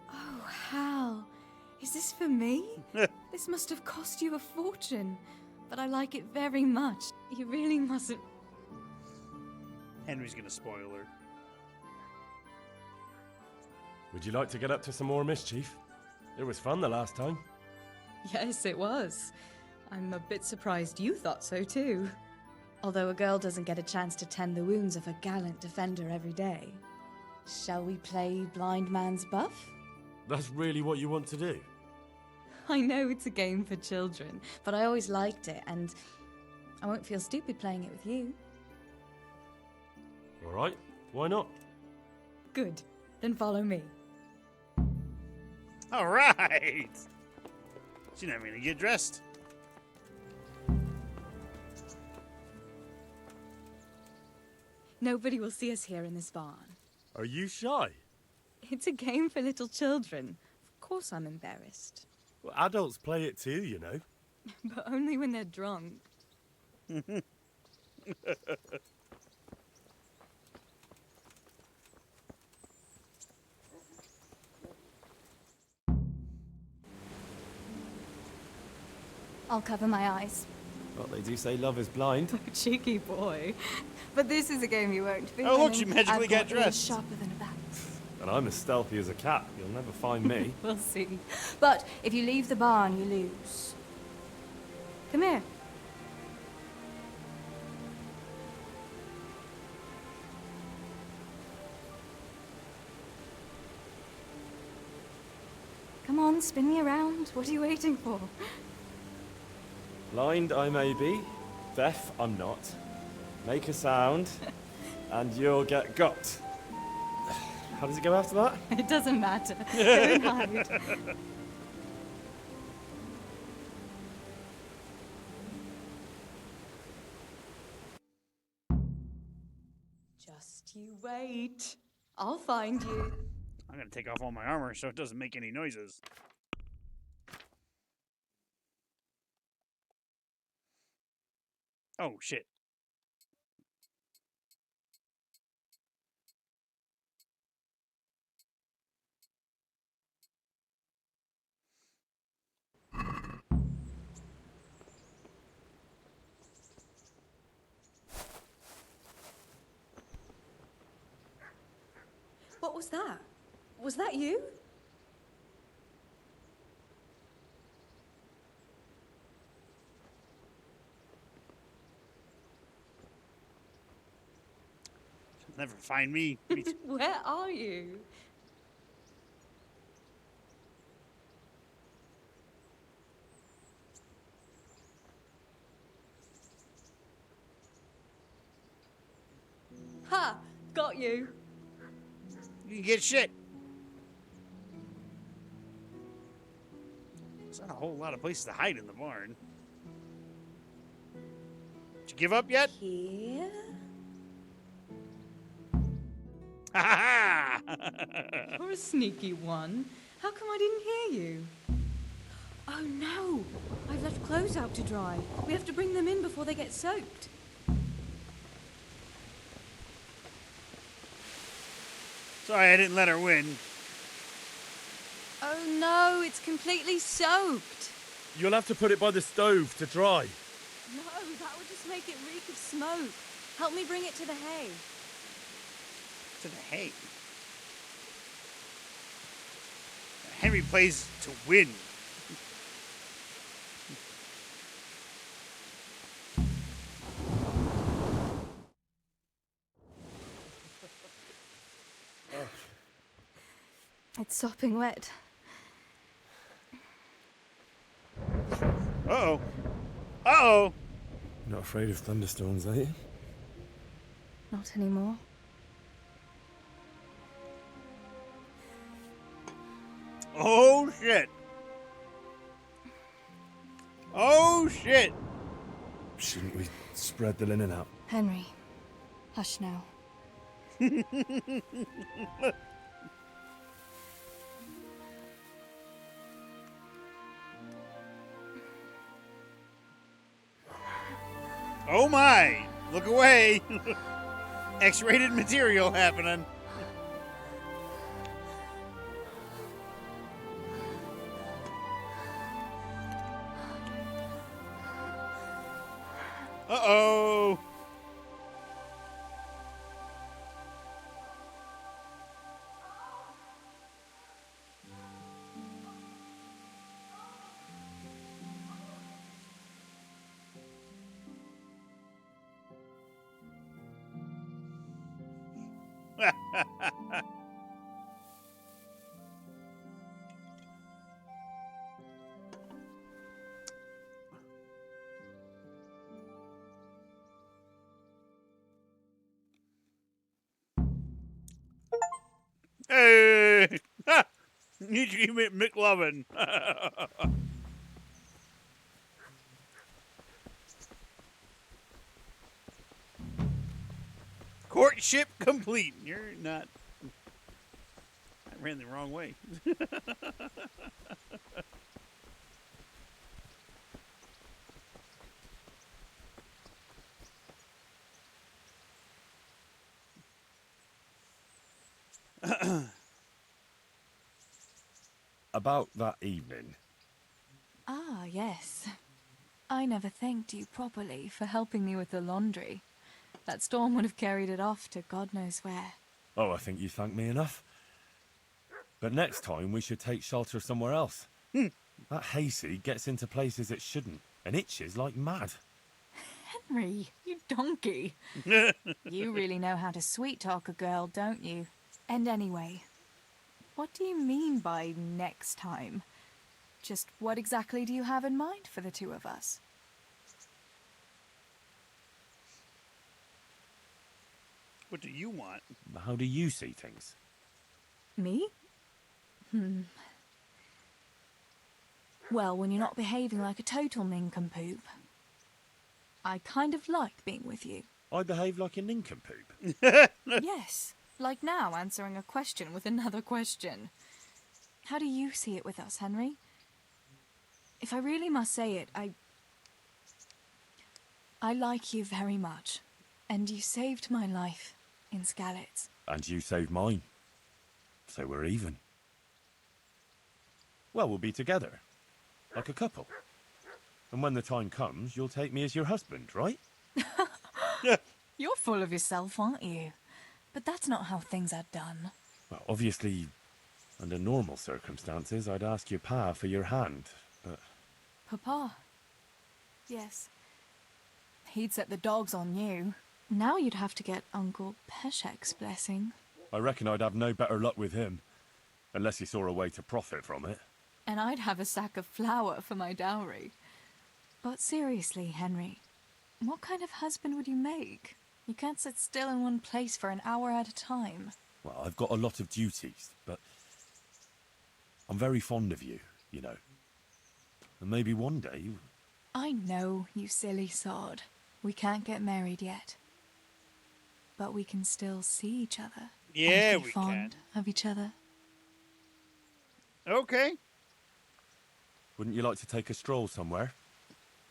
Oh, Hal. Is this for me? This must have cost you a fortune. But I like it very much. You really mustn't... Henry's gonna spoil her. Would you like to get up to some more mischief? It was fun the last time. Yes, it was. I'm a bit surprised you thought so too. Although a girl doesn't get a chance to tend the wounds of a gallant defender every day. Shall we play blind man's buff? That's really what you want to do? I know it's a game for children, but I always liked it, and I won't feel stupid playing it with you. All right, why not? Good. Then follow me. All right. She's not gonna get dressed. Nobody will see us here in this barn. Are you shy? It's a game for little children. Of course I'm embarrassed. Well, adults play it too, you know. But only when they're drunk. I'll cover my eyes. Well, they do say love is blind. Cheeky boy. But this is a game you won't be Oh, look, winning. she magically I've got got ears dressed. sharper than a bat. And I'm as stealthy as a cat. You'll never find me. We'll see. But if you leave the barn, you lose. Come here. Come on, spin me around. What are you waiting for? Blind I may be, deaf I'm not. Make a sound, and you'll get got. How does it go after that? It doesn't matter. Go and hide. Just you wait. I'll find you. I'm gonna take off all my armor so it doesn't make any noises. Oh, shit. What was that? Was that you? She'll never find me. Where are you? Ha! Got you. You can get shit. There's not a whole lot of places to hide in the barn. Did you give up yet? Here? Ha ha ha! You're a sneaky one. How come I didn't hear you? Oh no! I've left clothes out to dry. We have to bring them in before they get soaked. Sorry, I didn't let her win. Oh no, it's completely soaked. You'll have to put it by the stove to dry. No, that would just make it reek of smoke. Help me bring it to the hay. To the hay. Henry plays to win. It's sopping wet. Uh-oh. Uh-oh. Not afraid of thunderstorms, are you? Not anymore. Oh, shit. Oh, shit. Shouldn't we spread the linen out? Henry, hush now. Oh my! Look away! X-rated material happening. Uh-oh! Hey! Need to keep it McLovin. Courtship complete. You're not. I ran the wrong way. About that evening. Ah, yes. I never thanked you properly for helping me with the laundry. That storm would have carried it off to God knows where. Oh, I think you thanked me enough. But next time we should take shelter somewhere else. That hayseed gets into places it shouldn't and itches like mad. Henry, you donkey. You really know how to sweet-talk a girl, don't you? And anyway, what do you mean by next time? Just what exactly do you have in mind for the two of us? What do you want? How do you see things? Me? Well, when you're not behaving like a total nincompoop. I kind of like being with you. I behave like a nincompoop. Yes, like now answering a question with another question. How do you see it with us, Henry? If I really must say it, I like you very much. And you saved my life in Skalitz. And you saved mine. So we're even. Well, we'll be together. Like a couple. And when the time comes, you'll take me as your husband, right? You're full of yourself, aren't you? But that's not how things are done. Well, obviously, under normal circumstances, I'd ask your pa for your hand, but... Papa? Yes. He'd set the dogs on you. Now you'd have to get Uncle Peshek's blessing. I reckon I'd have no better luck with him. Unless he saw a way to profit from it. And I'd have a sack of flour for my dowry. But seriously, Henry, what kind of husband would you make? You can't sit still in one place for an hour at a time. Well, I've got a lot of duties, but... I'm very fond of you, you know. And maybe one day... I know, you silly sod. We can't get married yet. But we can still see each other. Yeah, and be we fond of each other. Okay. Wouldn't you like to take a stroll somewhere?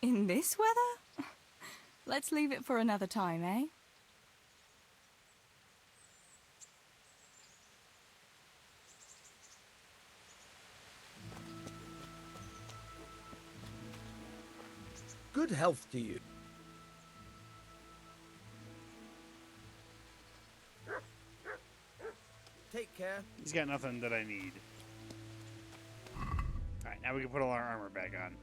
In this weather? Let's leave it for another time, eh? Good health to you. Take care. He's got nothing that I need. Alright, now we can put all our armor back on.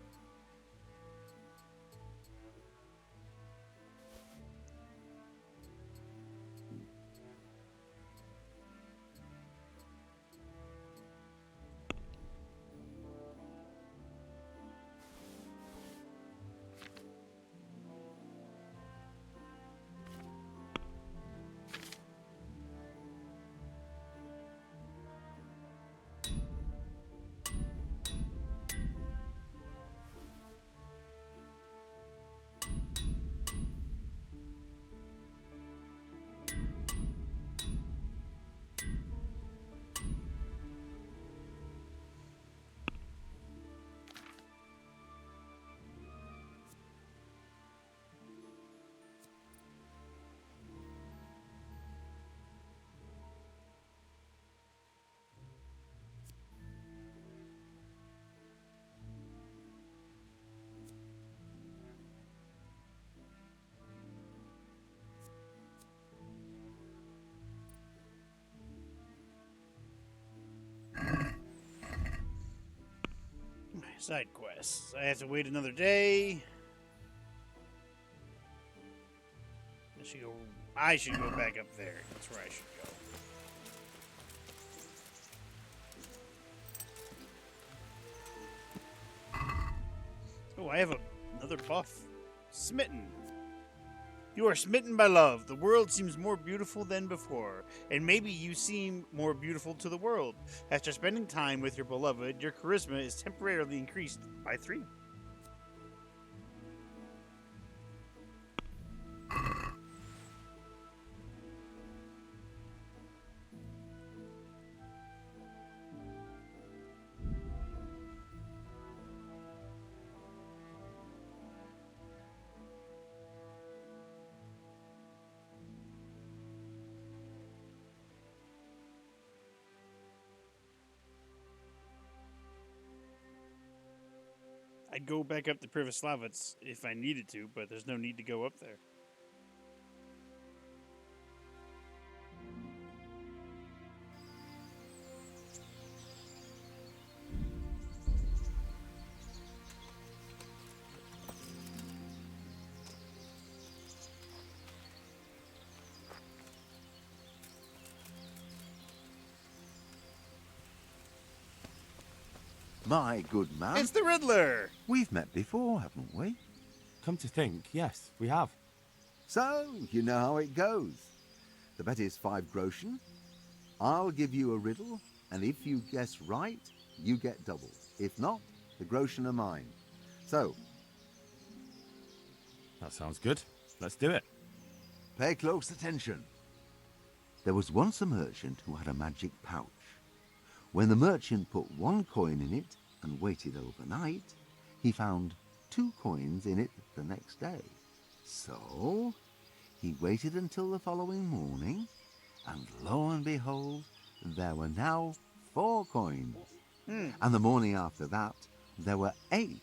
Side quests. I have to wait another day. I should go back up there. That's where I should go. Oh, I have another buff. Smitten. You are smitten by love. The world seems more beautiful than before, and maybe you seem more beautiful to the world. After spending time with your beloved, your charisma is temporarily increased by 3. I'd go back up to Privoslavets if I needed to, but there's no need to go up there. My good man. It's the Riddler! We've met before, haven't we? Come to think, yes, we have. So, you know how it goes. The bet is 5 groschen. I'll give you a riddle, and if you guess right, you get double. If not, the groschen are mine. So... That sounds good. Let's do it. Pay close attention. There was once a merchant who had a magic pouch. When the merchant put 1 coin in it and waited overnight, he found 2 coins in it the next day. So he waited until the following morning, and lo and behold, there were now 4 coins. And the morning after that, there were 8,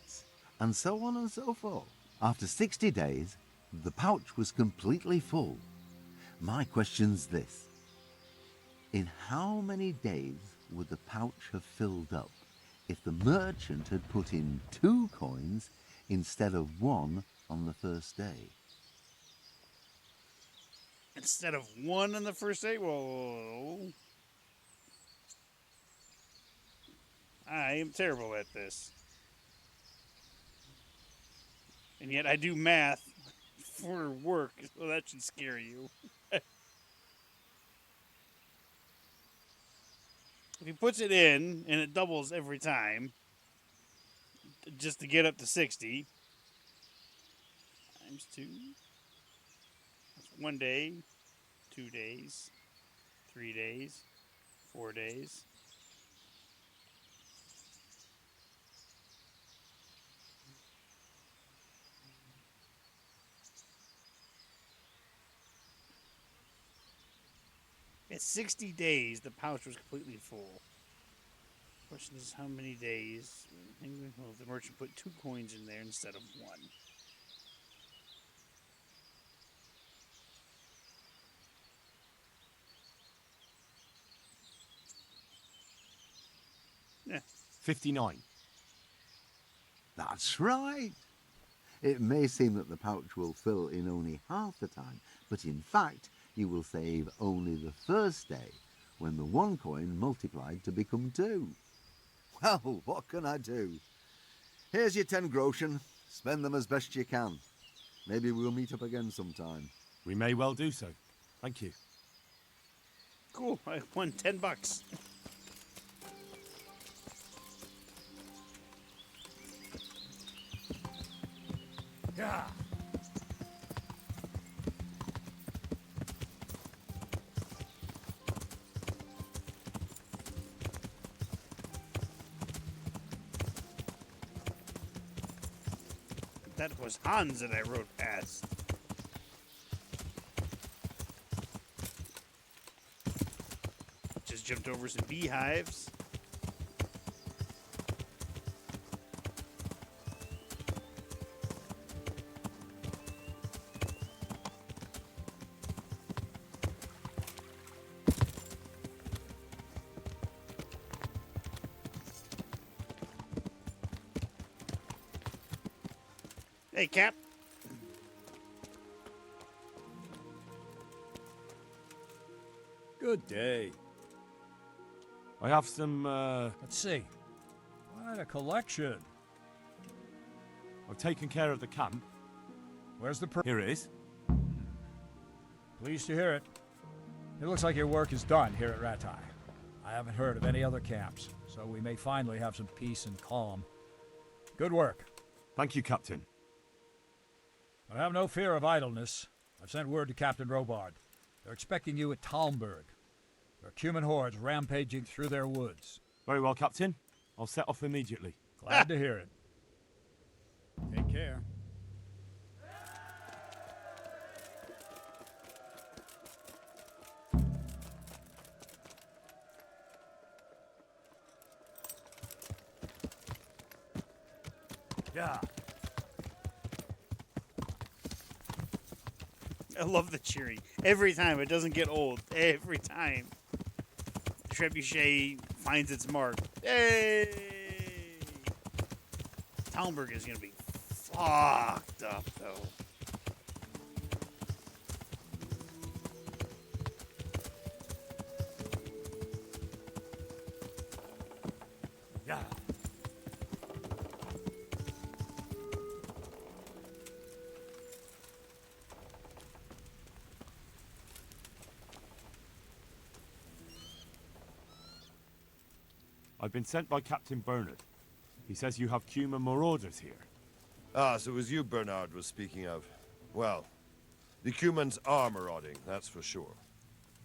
and so on and so forth. After 60 days, the pouch was completely full. My question's this. In how many days would the pouch have filled up if the merchant had put in 2 coins instead of 1 on the first day? Instead of 1 on the first day? Well, I am terrible at this. And yet I do math for work, so that should scare you. If he puts it in, and it doubles every time, just to get up to 60, times 2, that's 1 day, 2 days, 3 days, 4 days. At 60 days, the pouch was completely full. The question is how many days? Well, the merchant put 2 coins in there instead of 1. 59. That's right. It may seem that the pouch will fill in only half the time, but in fact, you will save only the first day, when the 1 coin multiplied to become 2. Well, what can I do? Here's your 10 groschen. Spend them as best you can. Maybe we'll meet up again sometime. We may well do so. Thank you. Cool. I won $10. Yeah. That was Hans that I rode past. Just jumped over some beehives. Hey, Cap. Good day. I have some, Let's see. Quite a collection. I've taken care of the camp. Where's the Here it is. Pleased to hear it. It looks like your work is done here at Ratai. I haven't heard of any other camps, so we may finally have some peace and calm. Good work. Thank you, Captain. But have no fear of idleness. I've sent word to Captain Robard. They're expecting you at Talmberg. There are Cuman hordes rampaging through their woods. Very well, Captain. I'll set off immediately. Glad to hear it. Take care. Yeah. I love the cheering. Every time. It doesn't get old. Every time. Trebuchet finds its mark. Hey! Talmberg is going to be fucked up, though. Yeah. I've been sent by Captain Bernard. He says you have Cuman marauders here. Ah, so it was you Bernard was speaking of. Well, the Cumans are marauding, that's for sure.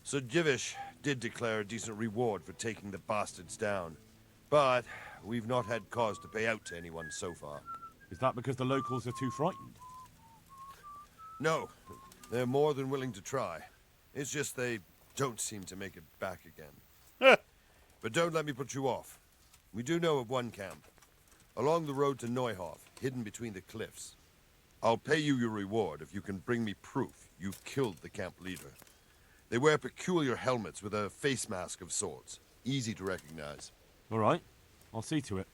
So Divish did declare a decent reward for taking the bastards down. But we've not had cause to pay out to anyone so far. Is that because the locals are too frightened? No, they're more than willing to try. It's just they don't seem to make it back again. But don't let me put you off. We do know of one camp. Along the road to Neuhof, hidden between the cliffs. I'll pay you your reward if you can bring me proof you've killed the camp leader. They wear peculiar helmets with a face mask of sorts. Easy to recognize. All right. I'll see to it.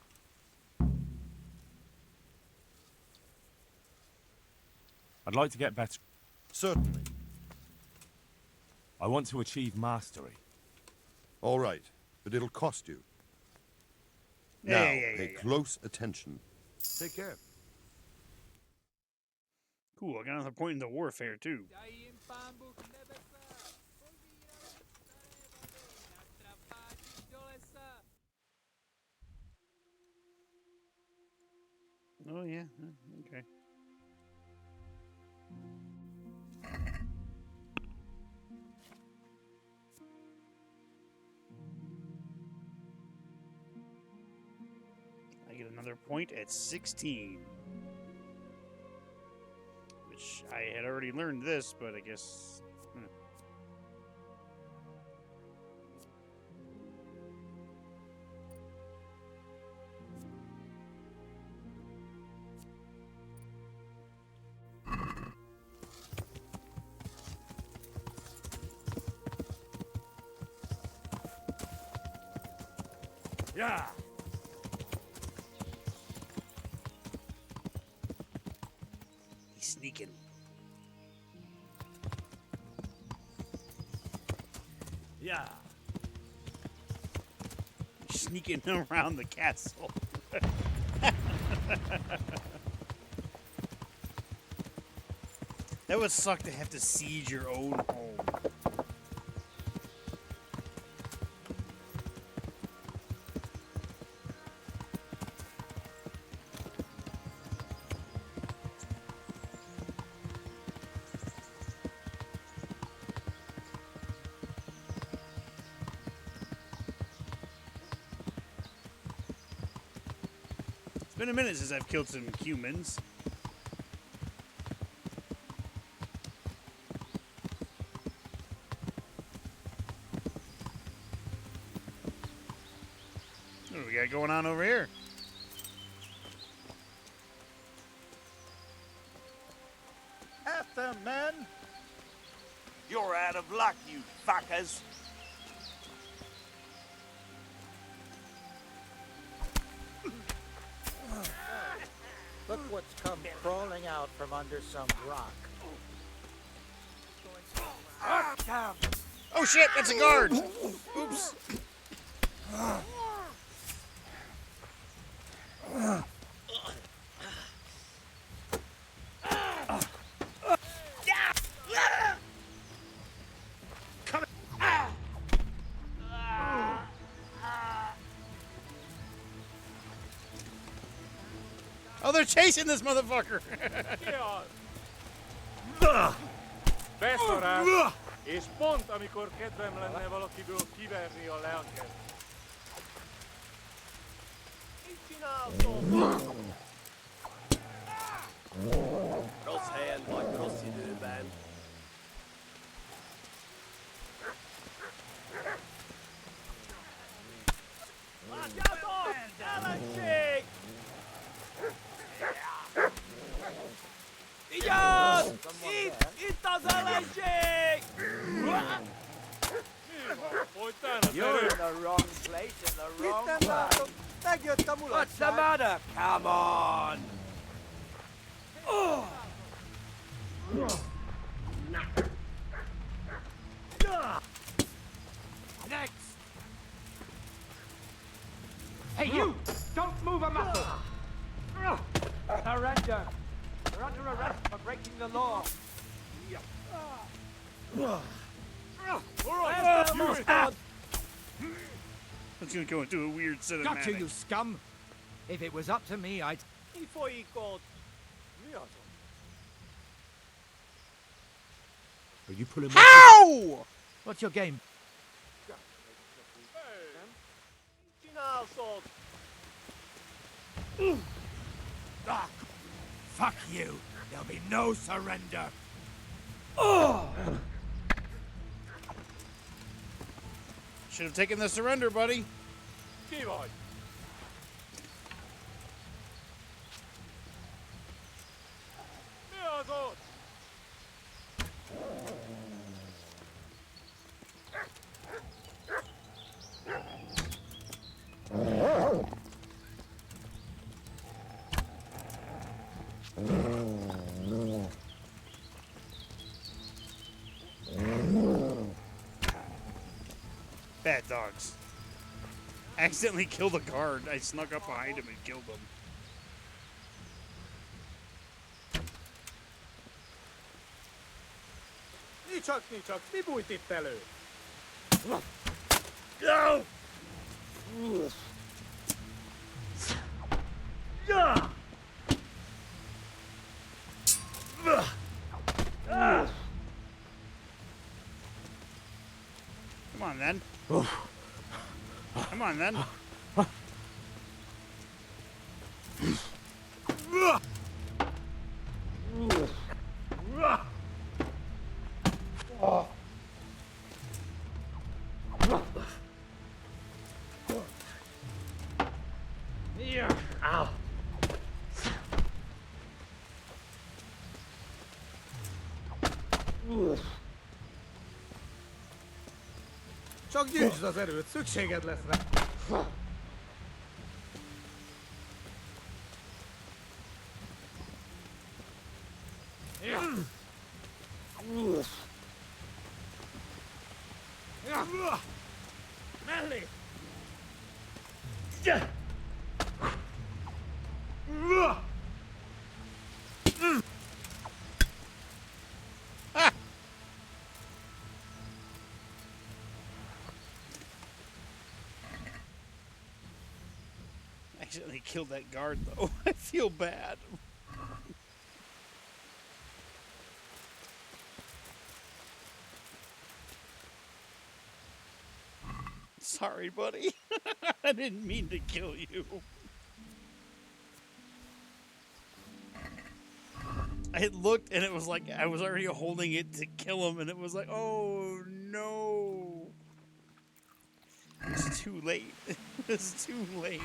I'd like to get better. Certainly. I want to achieve mastery. All right, but it'll cost you. Yeah, Now, yeah, pay close attention. Take care. Cool, I got another point in the warfare, too. Oh, yeah, okay. I get another point at 16. Which I had already learned this, but I guess... Yeah. sneaking. Yeah. Sneaking around the castle. That would suck to have to siege your own home. It's been a minute since I've killed some humans. What do we got going on over here? After, men! You're out of luck, you fuckers! Look what's come crawling out from under some rock. Oh shit, that's a guard! Oops. Oh, they're chasing this motherfucker! Vesorás, és pont amikor kedvem lenne valakiből kiverni a lelket. Mit csináltok? Rossz helyen vagy, rossz időben. Látjátok! Ellenség! Vigyázz! Itt az ellenség! You're in the wrong place in the wrong time. What's the matter? Come on! Next! Hey, you! Don't move a muscle! Surrender! You're under arrest for breaking the law. It's gonna go into a weird cinematic. Gotcha, you scum! If it was up to me, I'd... Before you called. Are you pulling How? What's your game? Ah, fuck you! There'll be no surrender! Should have taken the surrender, buddy. Kivaj! Mi az ott? Bad dogs. Accidentally killed a guard. I snuck up behind him and killed him. Nicsak, mi bújt itt elő? Go! Come on, then. Come on, then. Ow. Csak gyűjtsd az erőt, szükséged lesz rá. Manly! Accidentally killed that guard, though. I feel bad. Sorry, buddy. I didn't mean to kill you. I had looked, and it was like I was already holding it to kill him, and it was like, oh, no. It's too late. It's too late.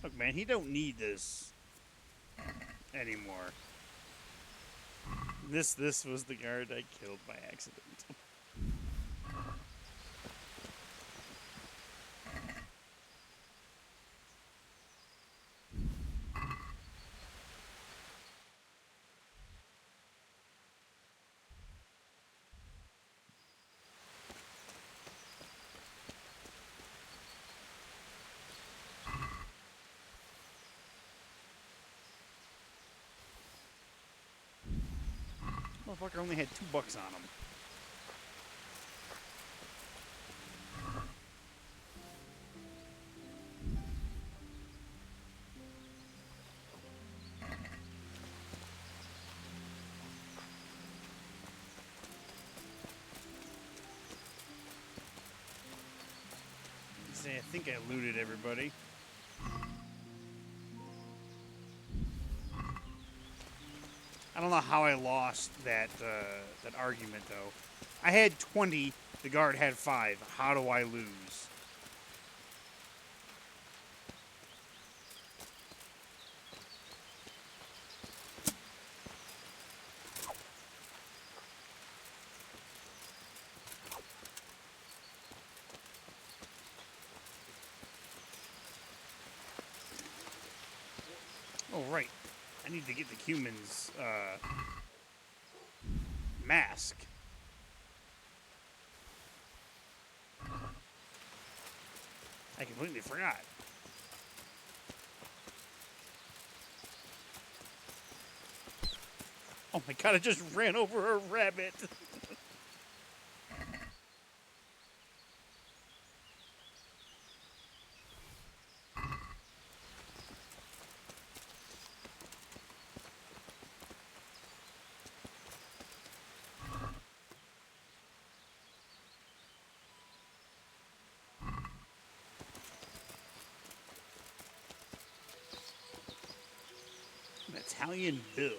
Look, man, he don't need this anymore. This was the guard I killed by accident. Motherfucker only had $2 on him. I think I looted everybody. I don't know how I lost that that argument though. I had 20. The guard had 5. How do I lose? Oh, right. I need to get the human's mask. I completely forgot. Oh my god, I just ran over a rabbit. An Italian Bill.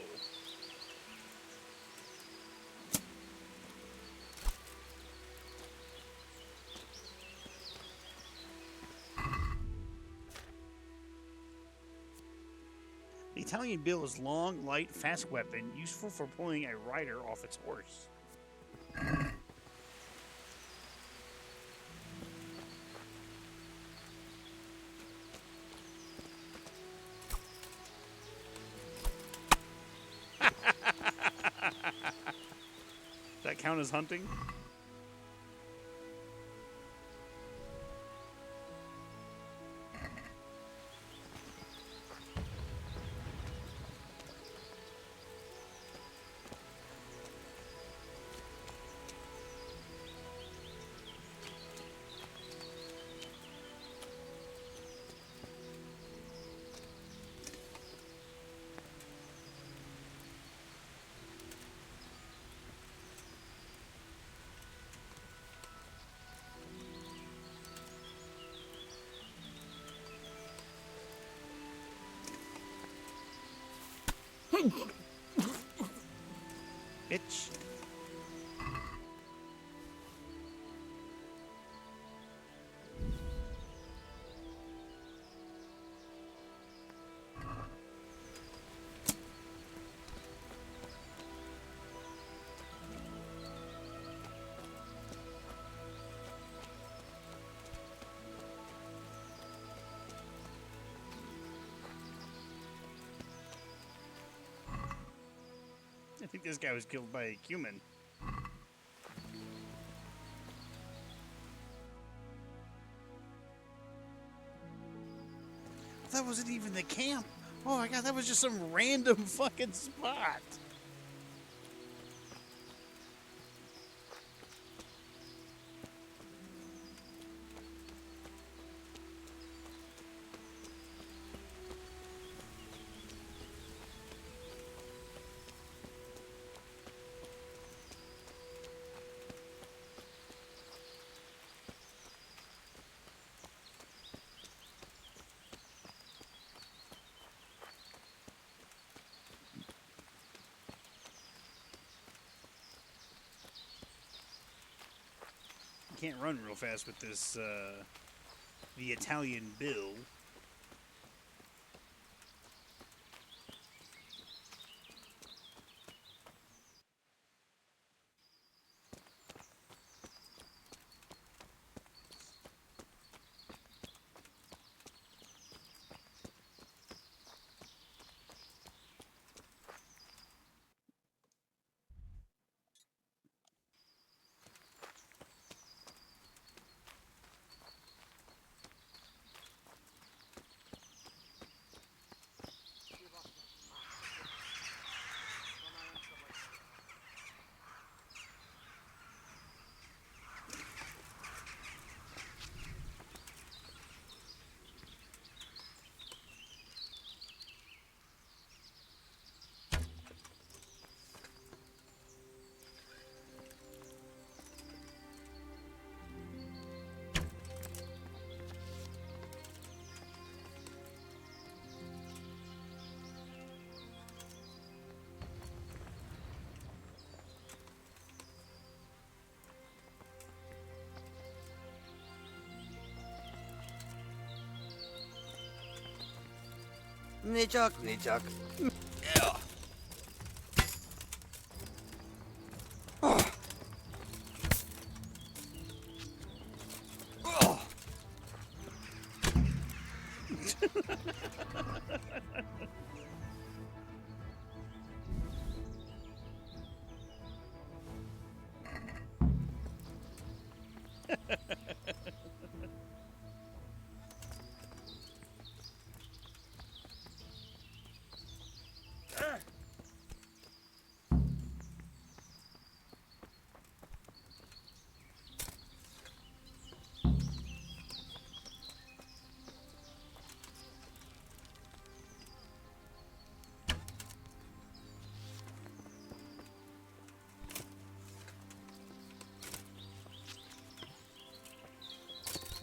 The Italian Bill is long, light, fast weapon, useful for pulling a rider off its horse. Does that count as hunting? Bitch. I think this guy was killed by a human. That wasn't even the camp. Oh my god, that was just some random fucking spot. Can't run real fast with this, the Italian Bill. Niczak, niczak.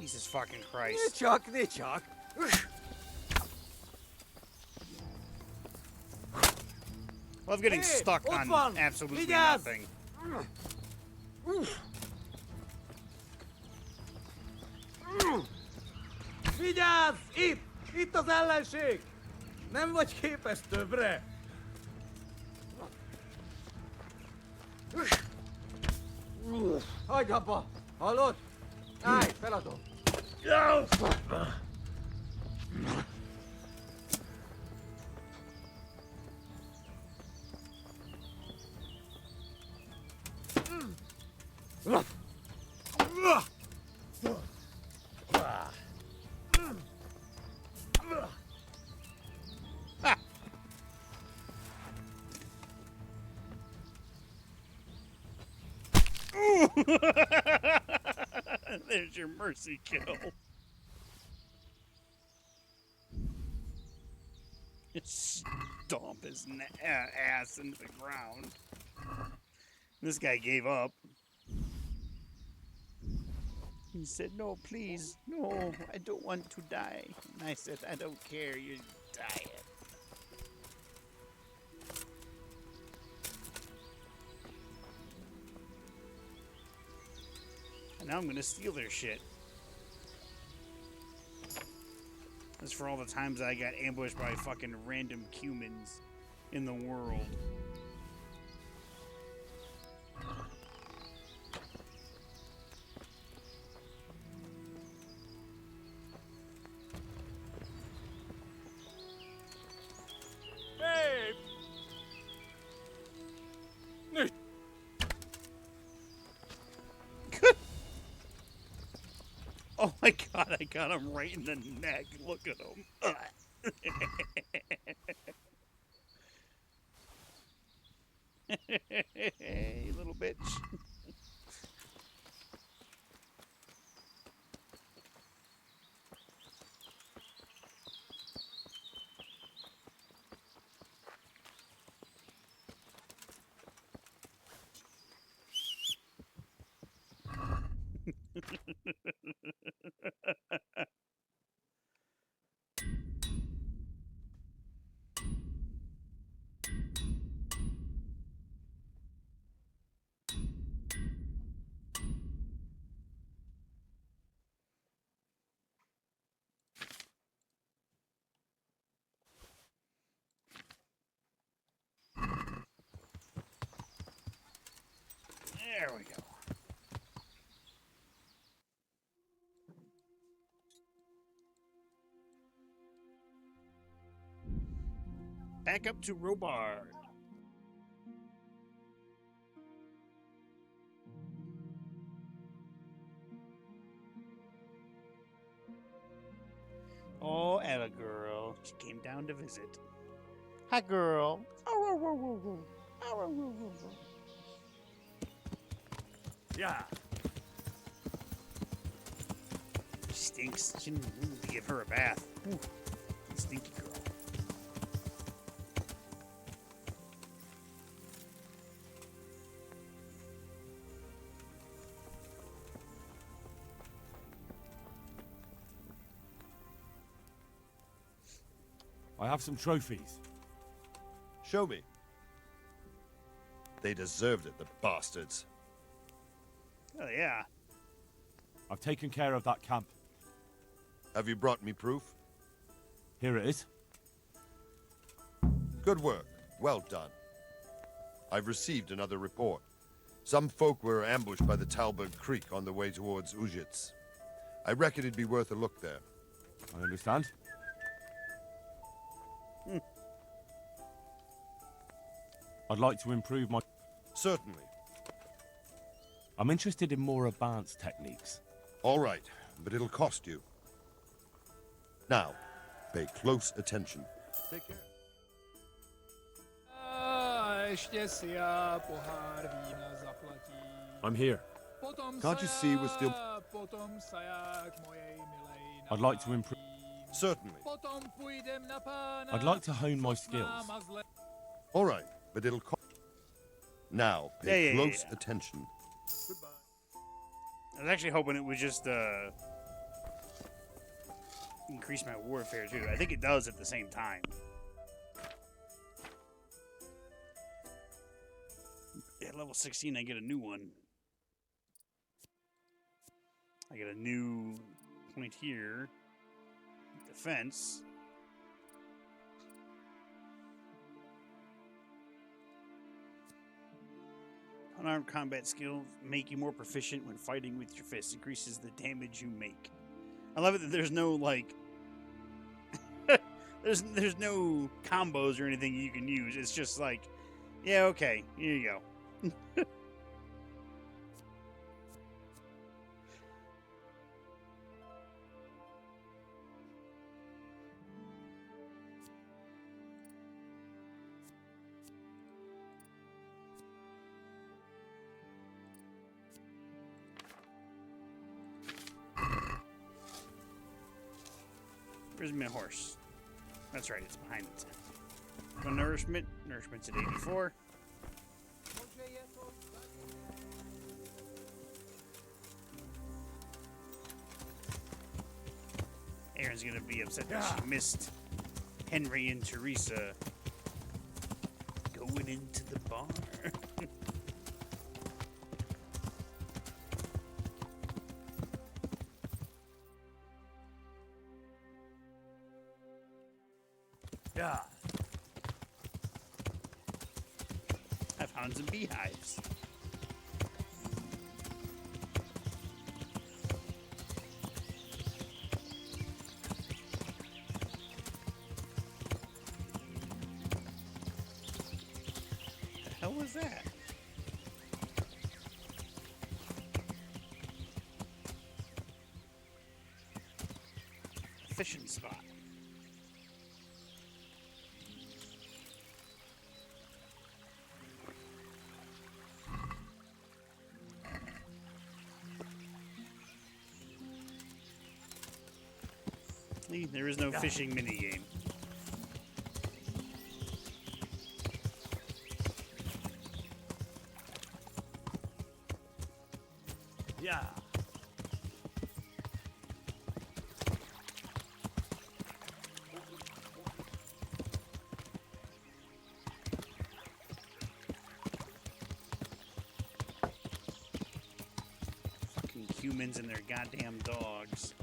Jesus fucking Christ. Niczak, niczak. Love getting Hey, stuck old on one, absolutely Lidia! nothing. Vigyázz! Itt! Itt az ellenség! Nem vagy képes többre! Hagyd abba! Hallod? Állj, feladom! There's your mercy kill. Just stomp his ass into the ground. This guy gave up. He said, "No, please, no, I don't want to die." And I said, "I don't care, you're dying." Now I'm gonna steal their shit. That's for all the times I got ambushed by fucking random humans in the world. Hey! Oh my god, I got him right in the neck. Look at him. Hey, little bitch. There we go. Back up to Robard. Oh, Ella girl. She came down to visit. Hi, girl. Yeah. She stinks. She need to give her a bath. Ooh, stinky girl. I have some trophies. Show me. They deserved it, the bastards. Oh, yeah. I've taken care of that camp. Have you brought me proof? Here it is. Good work. Well done. I've received another report. Some folk were ambushed by the Talberg Creek on the way towards Ujits. I reckon it'd be worth a look there. I understand. I'd like to improve my... Certainly. I'm interested in more advanced techniques. All right, but it'll cost you. Now, pay close attention. Take care. I'm here. Can't you see we're still... I'd like to improve... Certainly. I'd like to hone my skills. All right, but it'll cost... Now, pay Yeah. close attention. Goodbye. I was actually hoping it would just increase my warfare too. I think it does at the same time. At level 16, I get a new one. I get a new point here. Defense. Unarmed combat skills make you more proficient when fighting with your fists. Increases the damage you make. I love it that there's no like there's no combos or anything you can use. It's just like, yeah, okay, here you go. Where's my horse? That's right, it's behind the tent. Go nourishment. Nourishment's at 84. Aaron's gonna be upset that she missed Henry and Teresa going into the bar. Yeah. I found some beehives. The hell was that? A fishing spot. There is no fishing minigame. Yeah. Fucking humans and their goddamn dogs.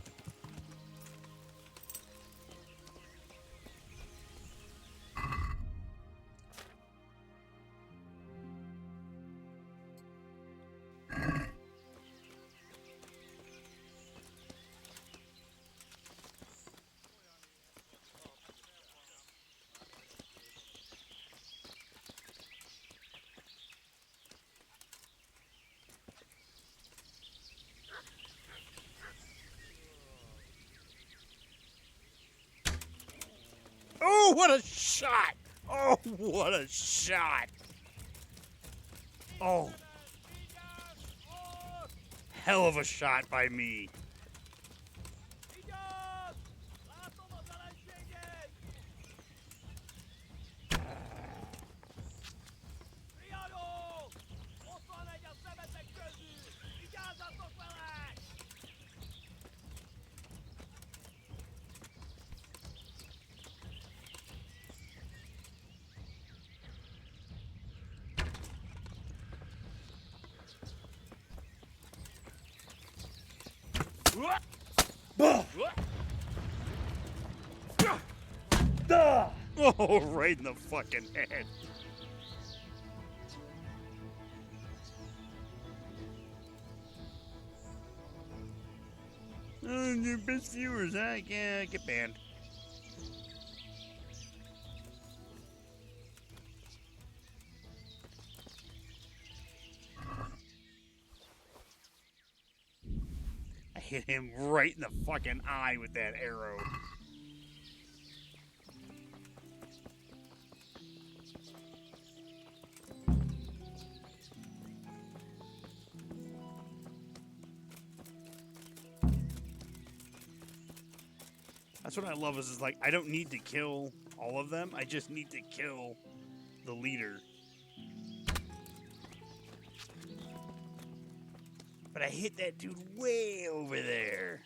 Oh, what a shot! Oh, what a shot! Oh. Hell of a shot by me. Oh, right in the fucking head. Your best viewers, huh? Yeah, get banned. I hit him right in the fucking eye with that arrow. That's what I love is like, I don't need to kill all of them. I just need to kill the leader. But I hit that dude way over there.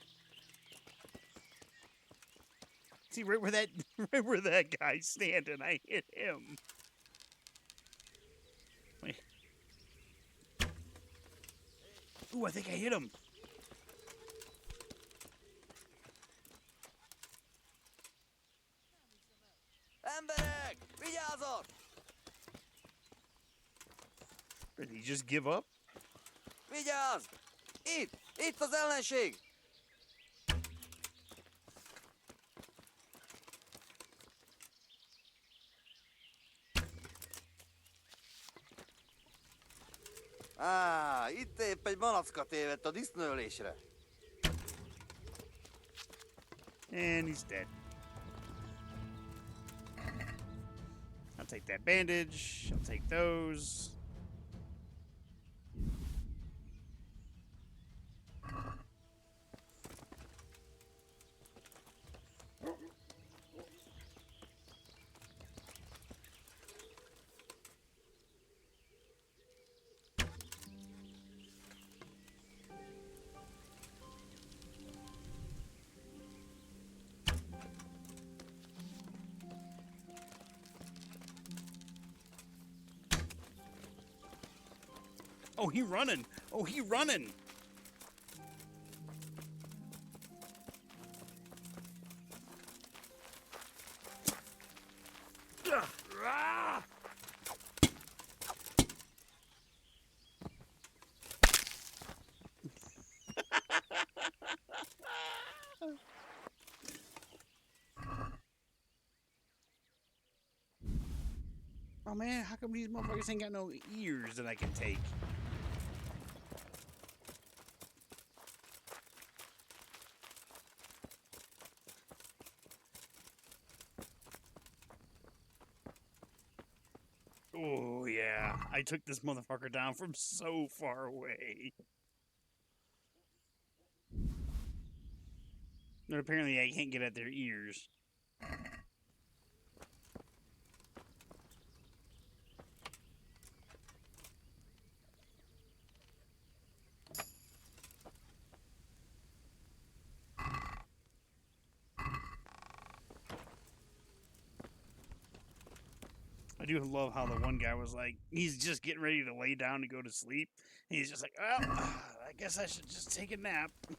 See, right where that guy's standing, I hit him. Wait. Ooh, I think I hit him. Emberek! Vigyázat! Did he just give up? Vigyázz! Itt az ellenség! Itt épp egy malacka tévedt a disznőlésre. And he's dead. I'll take that bandage. I'll take those. Oh, he running. Oh, he running. Oh man, how come these motherfuckers ain't got no ears that I can take? Oh yeah, I took this motherfucker down from so far away. And apparently I can't get at their ears. I do love how the one guy was like, he's just getting ready to lay down to go to sleep. And he's just like, well, I guess I should just take a nap. I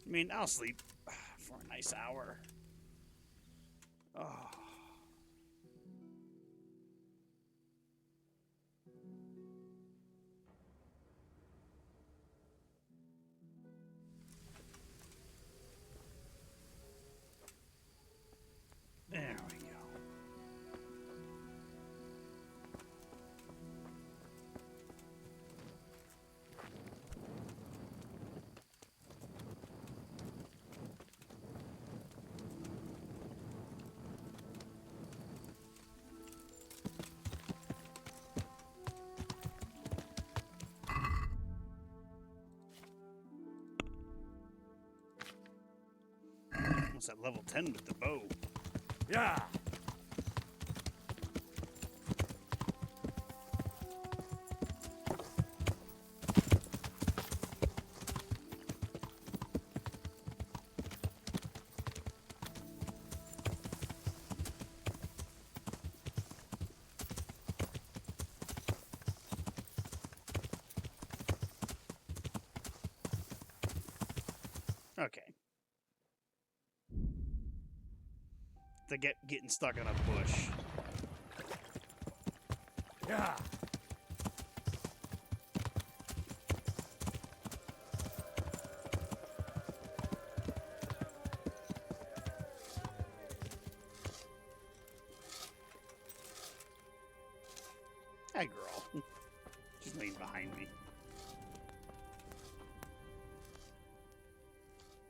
mean, I'll sleep for a nice hour. Oh. There we go. Almost at level 10 with the bow. Yeah. Okay. Getting stuck in a bush. Yeah. Hi, girl. She's laying behind me.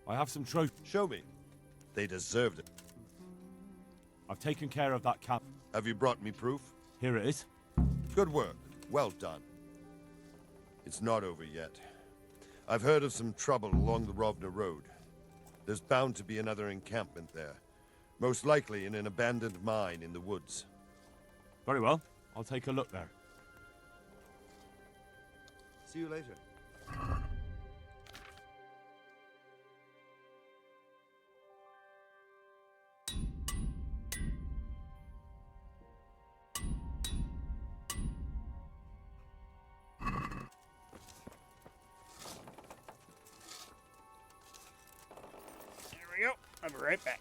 I have some trophies. Show me. They deserved it. I've taken care of that camp. Have you brought me proof? Here it is. Good work. Well done. It's not over yet. I've heard of some trouble along the Rovna Road. There's bound to be another encampment there. Most likely in an abandoned mine in the woods. Very well. I'll take a look there. See you later. There we go. I'll be right back.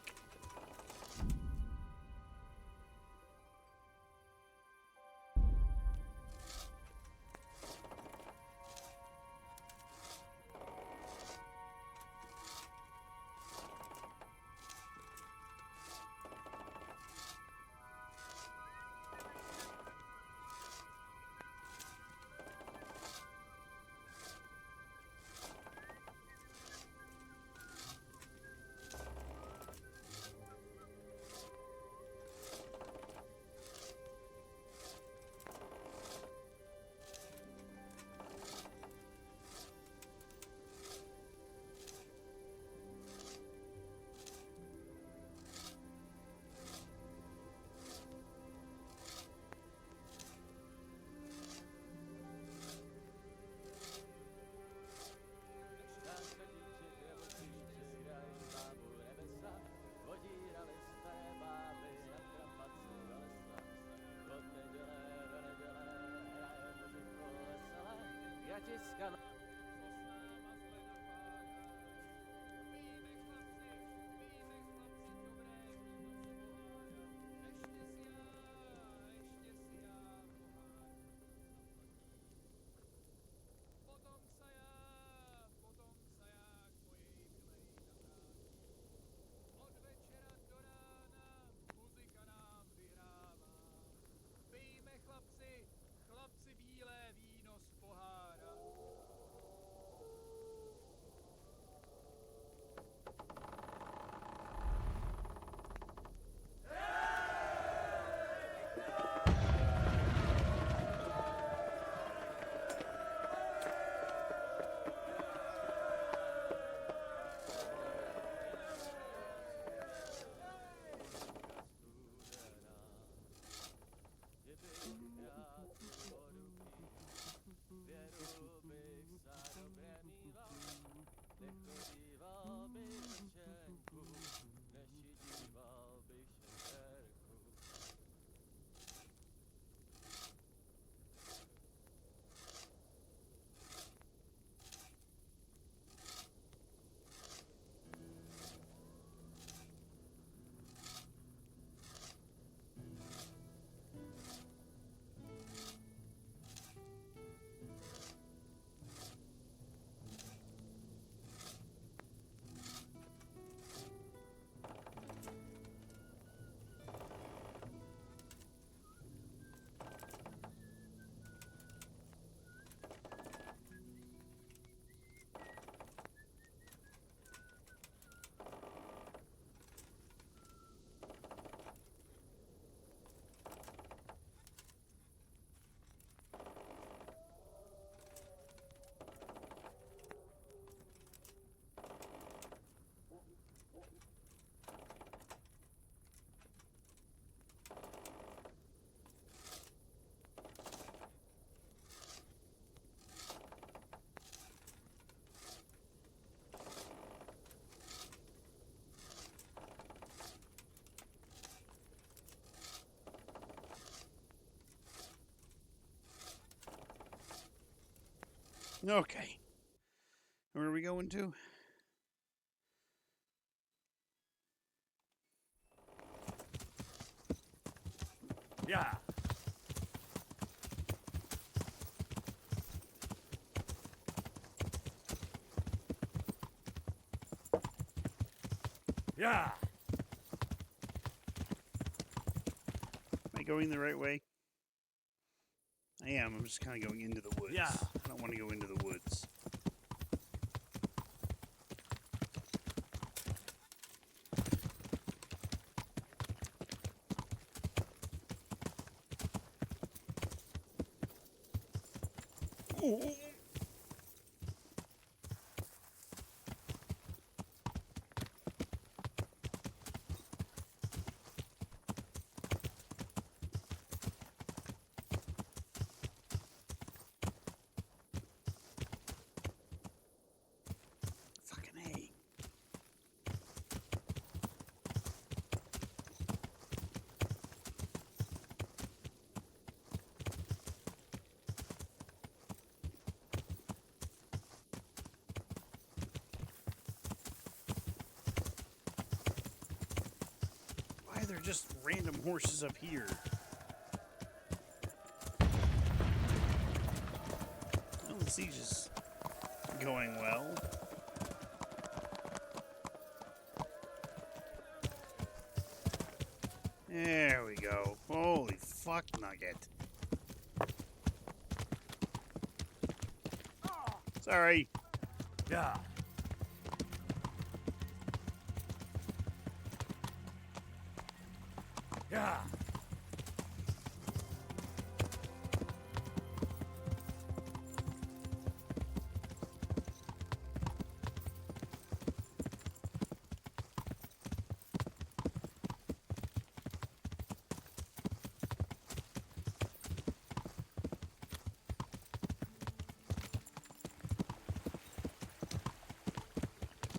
Okay. Where are we going to? Yeah. Yeah. Am I going the right way? I am. I'm just kind of going into the woods. Yeah. I don't want to go into the woods. Ooh. Fucking A. Why are there just random horses up here? Well, the siege is going well. There we go. Holy fuck nugget. Sorry. Yeah. Yeah.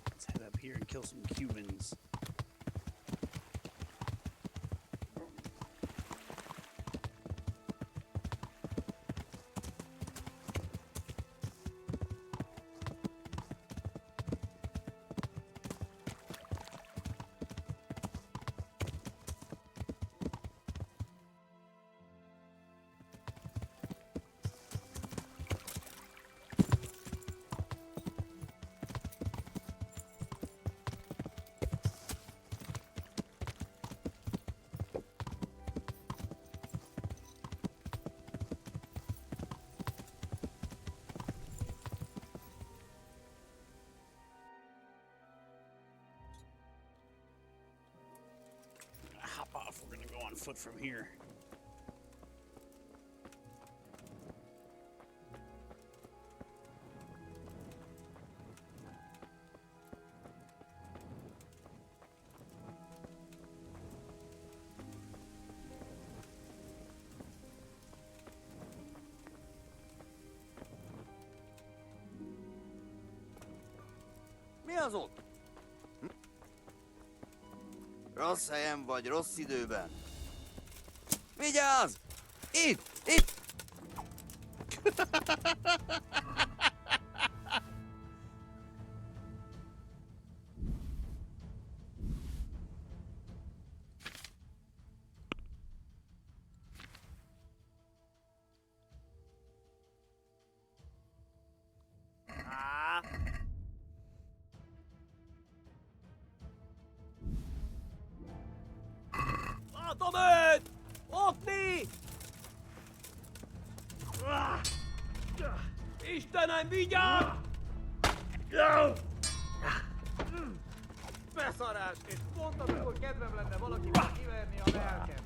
Let's head up here and kill some Cubans. Hop off. We're gonna go on foot from here. Mi az ott? Rossz helyen vagy, rossz időben. Vigyázz! Itt! Itt! Látom őt! Ott mi! Istenem, vigyázz! Beszarás! És pont amikor kedvem lenne valakivel kiverni a lelkem.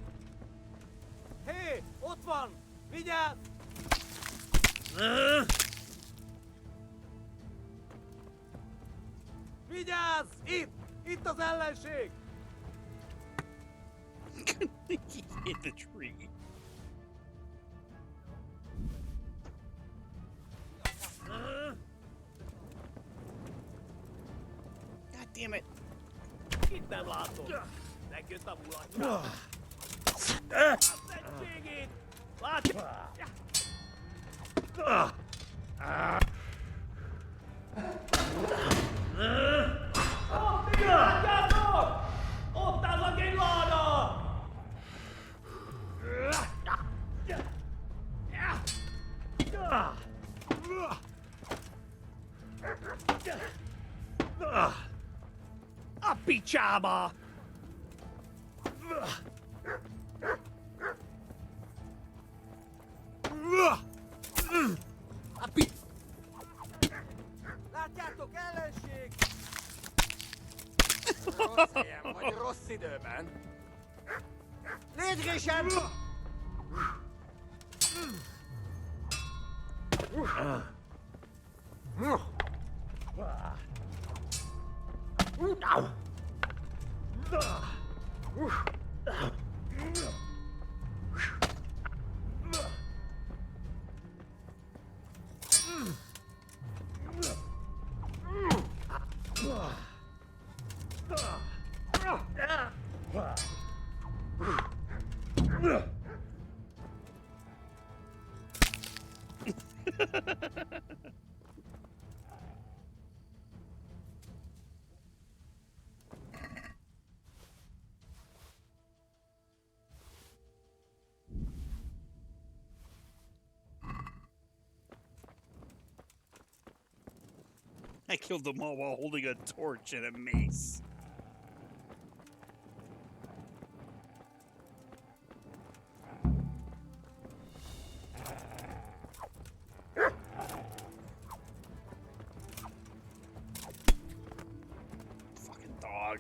Hé! Ott van! Vigyázz! Vigyázz! Itt! Itt az ellenség! He hit the tree. God damn it. Itt nem látom. Megjött a mulatja. A szentségét! Látja! Apichaba! Látjátok, ellenség! Rossz helyen vagy, rossz időben. Légy résem! I killed them all while holding a torch and a mace. Fucking dog.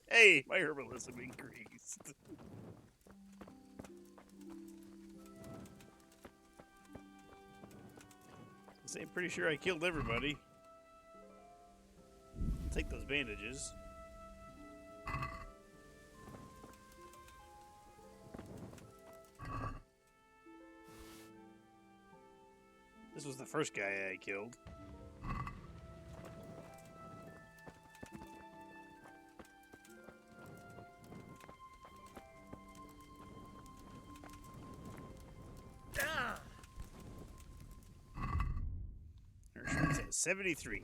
Hey, my herbalism increased. I'm pretty sure I killed everybody. I'll take those bandages. This was the first guy I killed. Hershey's at 73.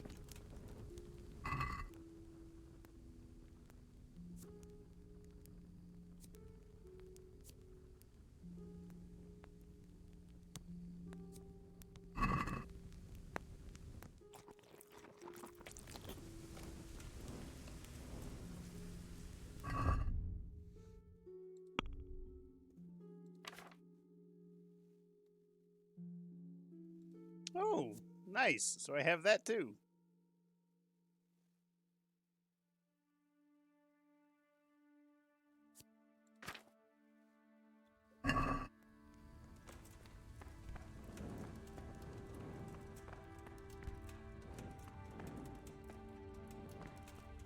Oh, nice. So I have that too.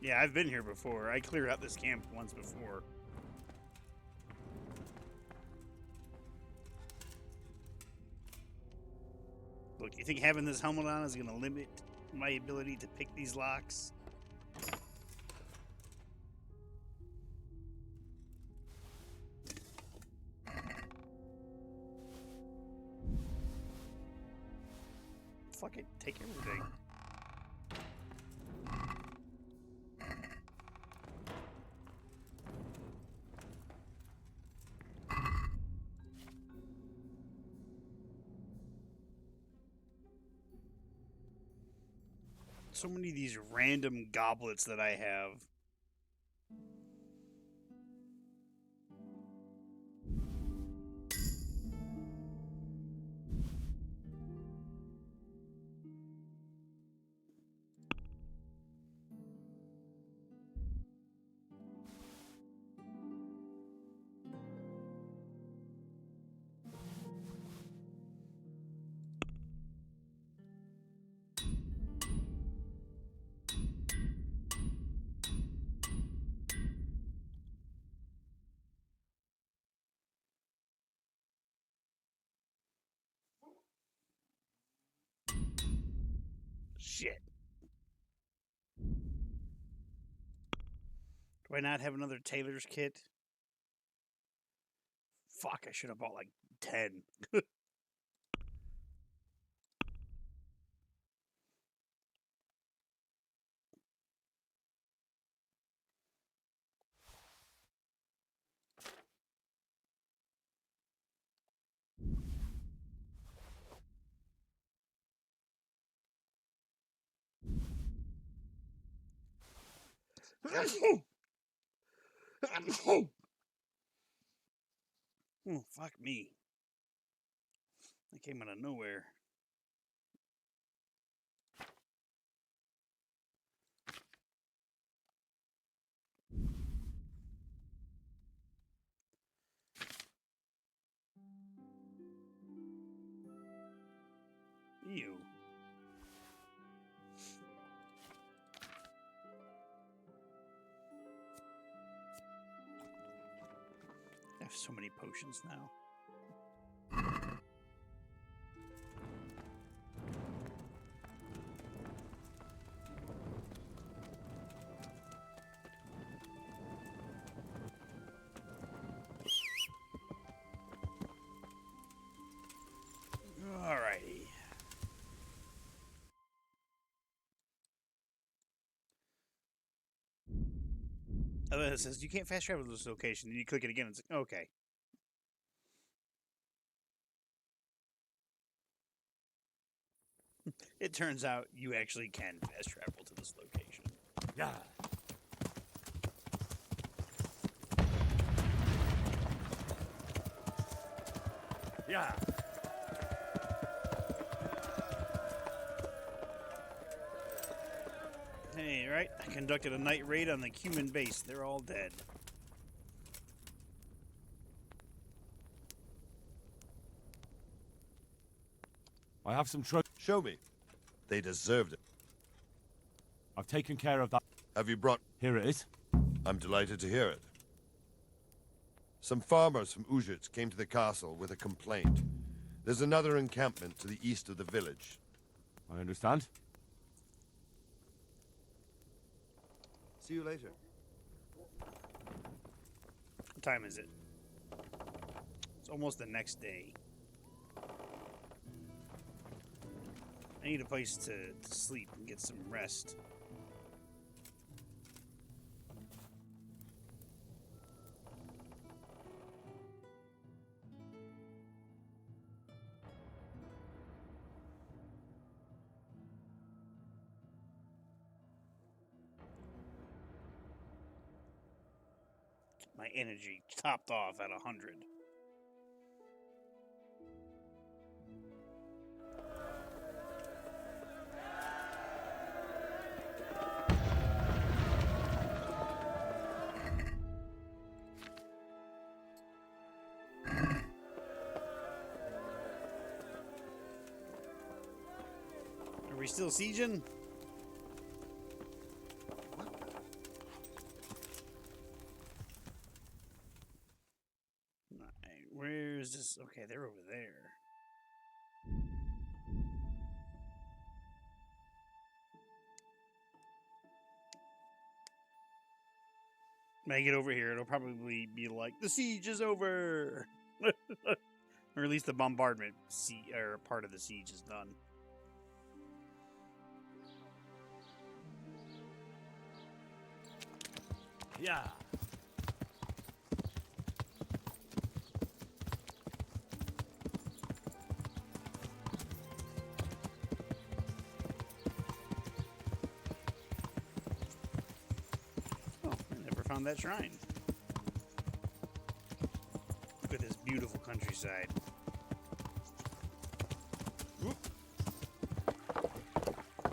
Yeah, I've been here before. I cleared out this camp once before. Look, you think having this helmet on is going to limit my ability to pick these locks? Fuck it, take everything. So many of these random goblets that I have. I not have another tailor's kit? Fuck, I should have bought like 10. Oh, fuck me. That came out of nowhere. Ew. I have so many potions now. Alrighty. Oh, it says you can't fast travel to this location. And you click it again. It's like, okay. It turns out you actually can fast travel to this location. Yeah. Yeah. Hey, right? I conducted a night raid on the Cuman base. They're all dead. I have some trophies. Show me. They deserved it. I've taken care of that. Have you brought... Here it is. I'm delighted to hear it. Some farmers from Ujits came to the castle with a complaint. There's another encampment to the east of the village. I understand. See you later. What time is it? It's almost the next day. I need a place to sleep and get some rest. My energy topped off at 100. Are we still sieging? Where is this? Okay, they're over there. When I get over here, it'll probably be like, the siege is over! Or at least the bombardment or part of the siege is done. Yeah. Oh, I never found that shrine. Look at this beautiful countryside. Whoop.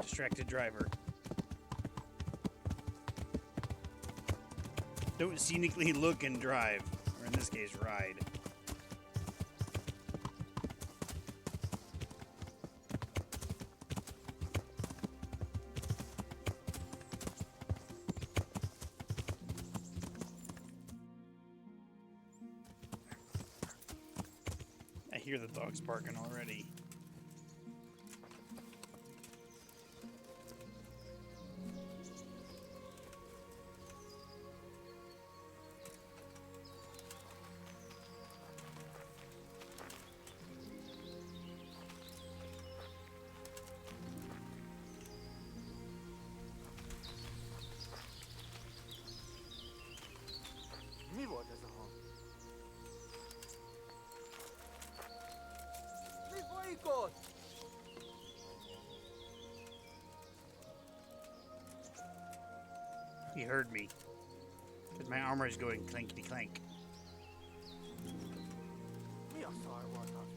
Distracted driver. Don't scenically look and drive, or in this case, ride. I hear the dogs barking already. folyikot! He heard me. Because my armor is going clankety clank. Mi a szar volt az?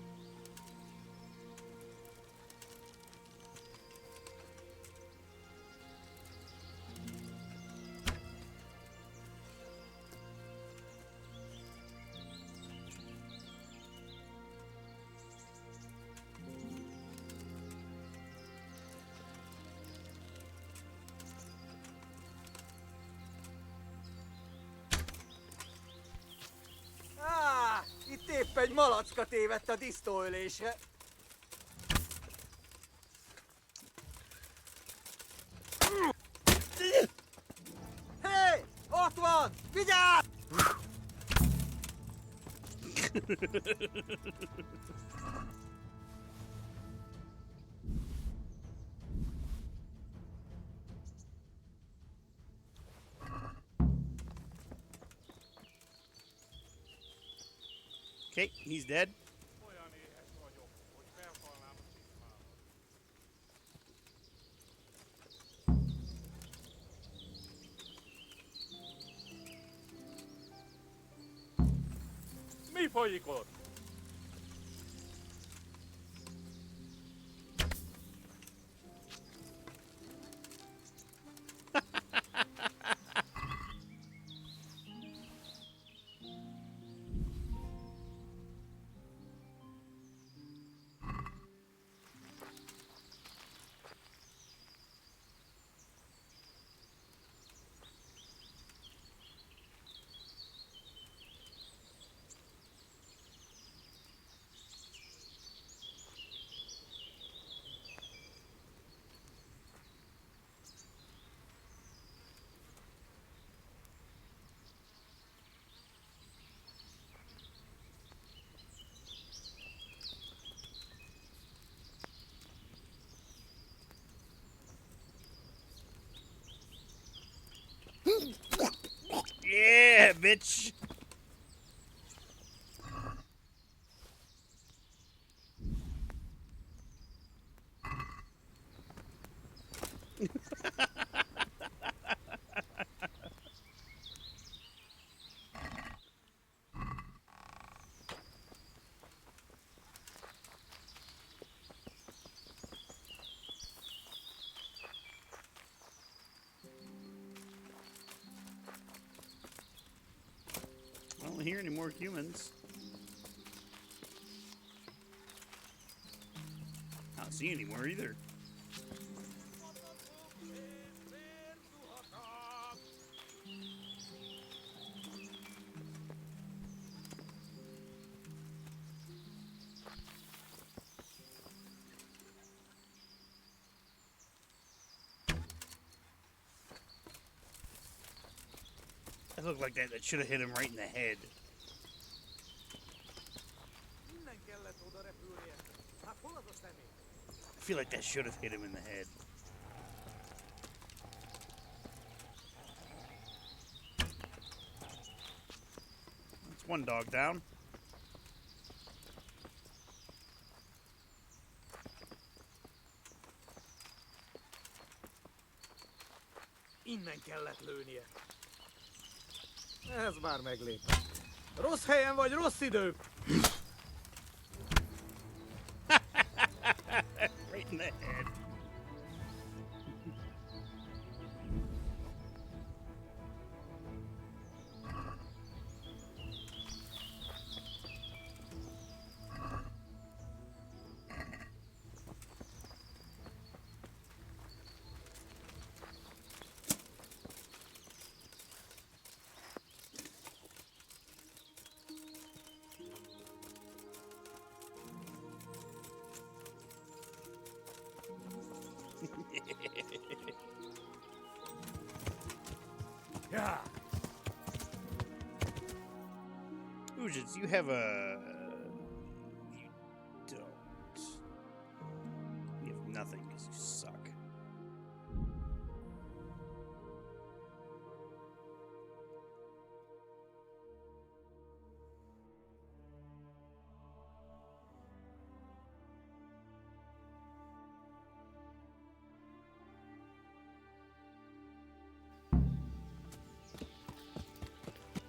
Itt épp egy malacka tévedt a disztóölésre. Hé! Ott van! Vigyázz! Okay, he's dead. Mi folyik ott? Yeah, bitch. I don't hear any more humans. I don't see any more either. That looked like that should have hit him right in the head. I feel like that should have hit him in the head. That's one dog down. Innen kellett lőnie. Ez már meglépett. Rossz helyen vagy, rossz idő! Right in the head. Yeah. Oojins, you have a... You don't. You have nothing because you suck.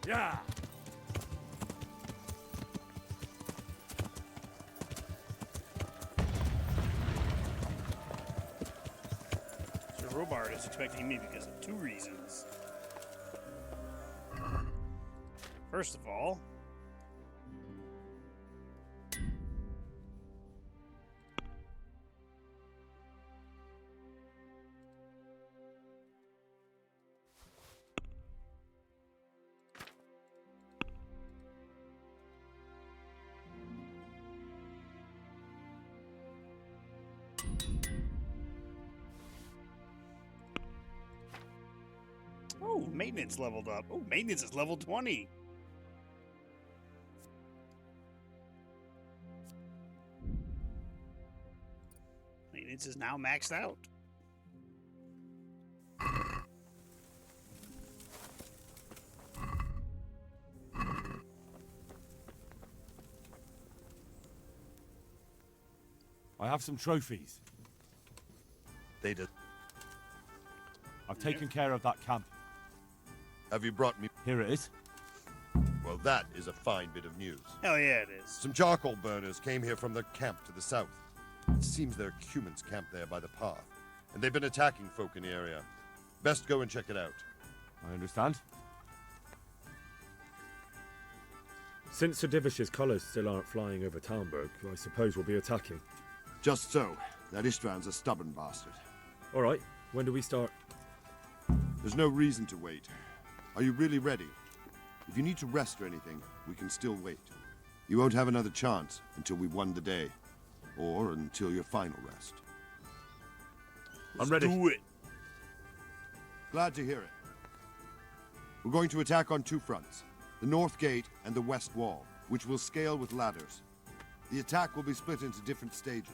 Yeah. Sir Robard is expecting me because of two reasons. First of all, oh, maintenance leveled up. Oh, maintenance is level 20. Maintenance is now maxed out. I have some trophies. They did. I've taken care of that camp. Have you brought me? Here it is. Well, that is a fine bit of news. Hell yeah, it is. Some charcoal burners came here from their camp to the south. It seems there are humans camped there by the path, and they've been attacking folk in the area. Best go and check it out. I understand. Since Sir Divish's colours still aren't flying over Talmberg, I suppose we'll be attacking. Just so. That Ishtvan's a stubborn bastard. All right. When do we start? There's no reason to wait. Are you really ready? If you need to rest or anything, we can still wait. You won't have another chance until we've won the day. Or until your final rest. I'm ready. Do it. Glad to hear it. We're going to attack on two fronts. The north gate and the west wall, which will scale with ladders. The attack will be split into different stages.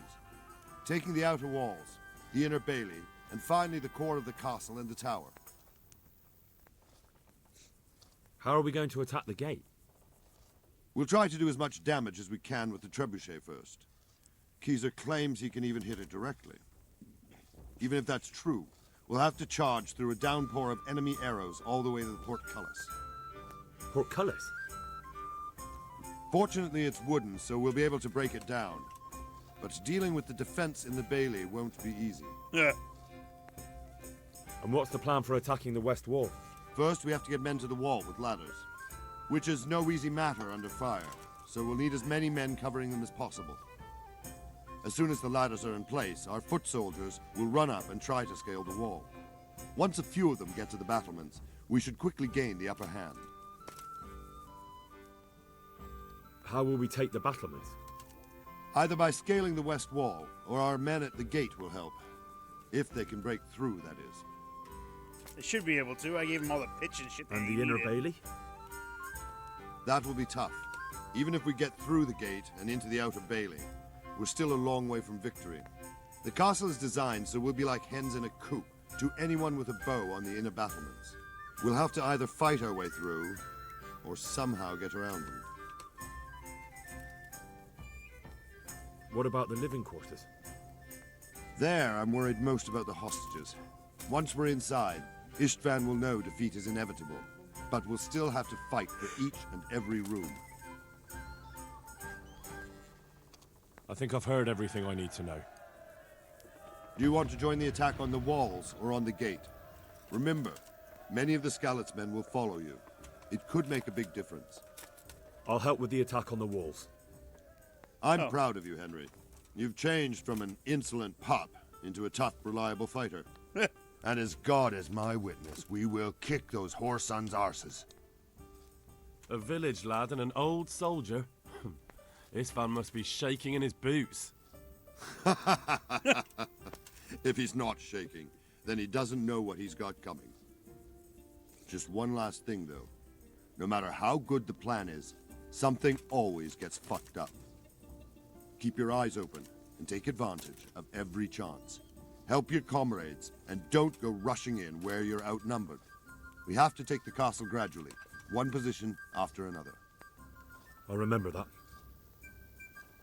Taking the outer walls, the inner bailey, and finally the core of the castle and the tower. How are we going to attack the gate? We'll try to do as much damage as we can with the trebuchet first. Keezer claims he can even hit it directly. Even if that's true, we'll have to charge through a downpour of enemy arrows all the way to the portcullis. Portcullis? Fortunately, it's wooden, so we'll be able to break it down. But dealing with the defense in the bailey won't be easy. Yeah. And what's the plan for attacking the west wall? First, we have to get men to the wall with ladders, which is no easy matter under fire, so we'll need as many men covering them as possible. As soon as the ladders are in place, our foot soldiers will run up and try to scale the wall. Once a few of them get to the battlements, we should quickly gain the upper hand. How will we take the battlements? Either by scaling the west wall, or our men at the gate will help. If they can break through, that is. They should be able to. I gave them all the pitch and shit. And the inner bailey? That will be tough. Even if we get through the gate and into the outer bailey, we're still a long way from victory. The castle is designed so we'll be like hens in a coop to anyone with a bow on the inner battlements. We'll have to either fight our way through, or somehow get around them. What about the living quarters? There, I'm worried most about the hostages. Once we're inside, Ishtvan will know defeat is inevitable, but we'll still have to fight for each and every room. I think I've heard everything I need to know. Do you want to join the attack on the walls or on the gate? Remember, many of the Skalitz men will follow you. It could make a big difference. I'll help with the attack on the walls. I'm proud of you, Henry. You've changed from an insolent pup into a tough, reliable fighter. And as God is my witness, we will kick those whore sons' arses. A village lad and an old soldier? This fan must be shaking in his boots. If he's not shaking, then he doesn't know what he's got coming. Just one last thing, though. No matter how good the plan is, something always gets fucked up. Keep your eyes open and take advantage of every chance. Help your comrades, and don't go rushing in where you're outnumbered. We have to take the castle gradually, one position after another. I'll remember that.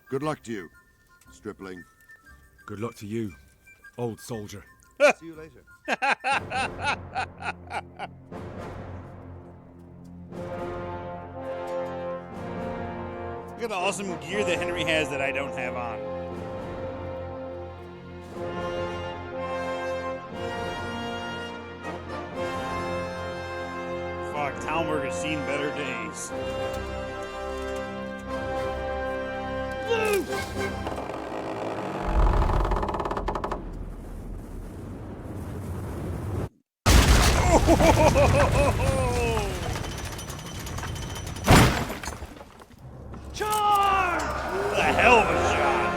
Good luck to you, stripling. Good luck to you, old soldier. See you later. Look at the awesome gear that Henry has that I don't have on. Fuck, Talmberg has seen better days. Charge! The hell of a shot.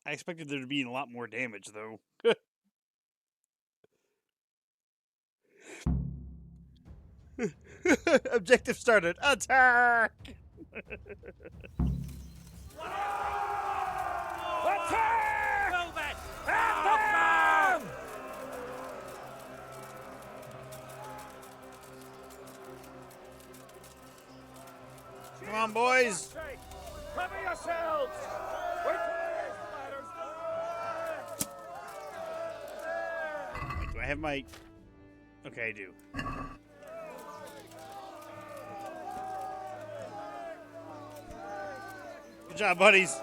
I expected there to be a lot more damage, though. Objective started. Attack! Attack! Move it! At them! Come on, boys. Cover yourselves! Wait Wait, do I have my... Okay, I do. Good job, buddies.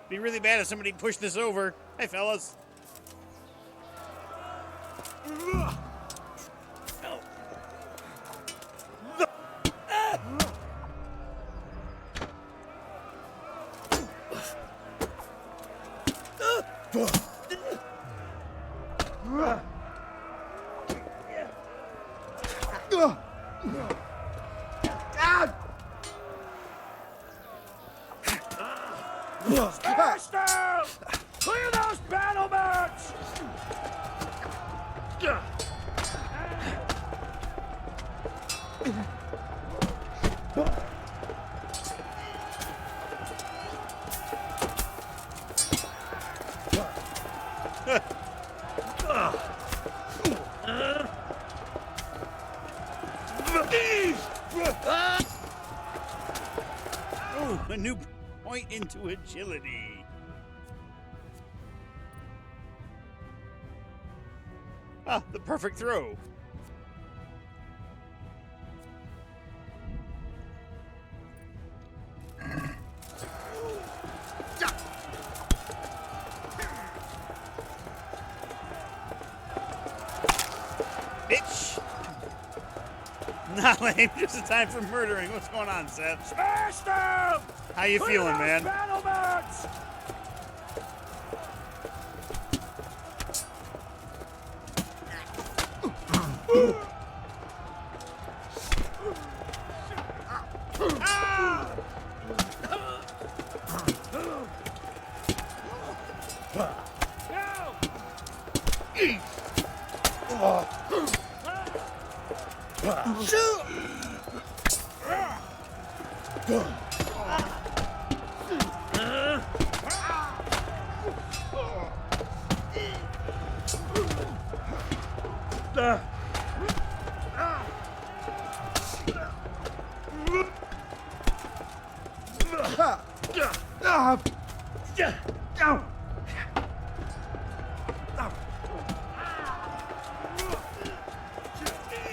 Be really bad if somebody pushed this over. Hey, fellas. Smash them! Clear those battlements! Ooh, a new point into agility. Ah, the perfect throw. Bitch! Not lame, just a time for murdering. What's going on, Seth? Smash them! How you Clear feeling, those man? battlements!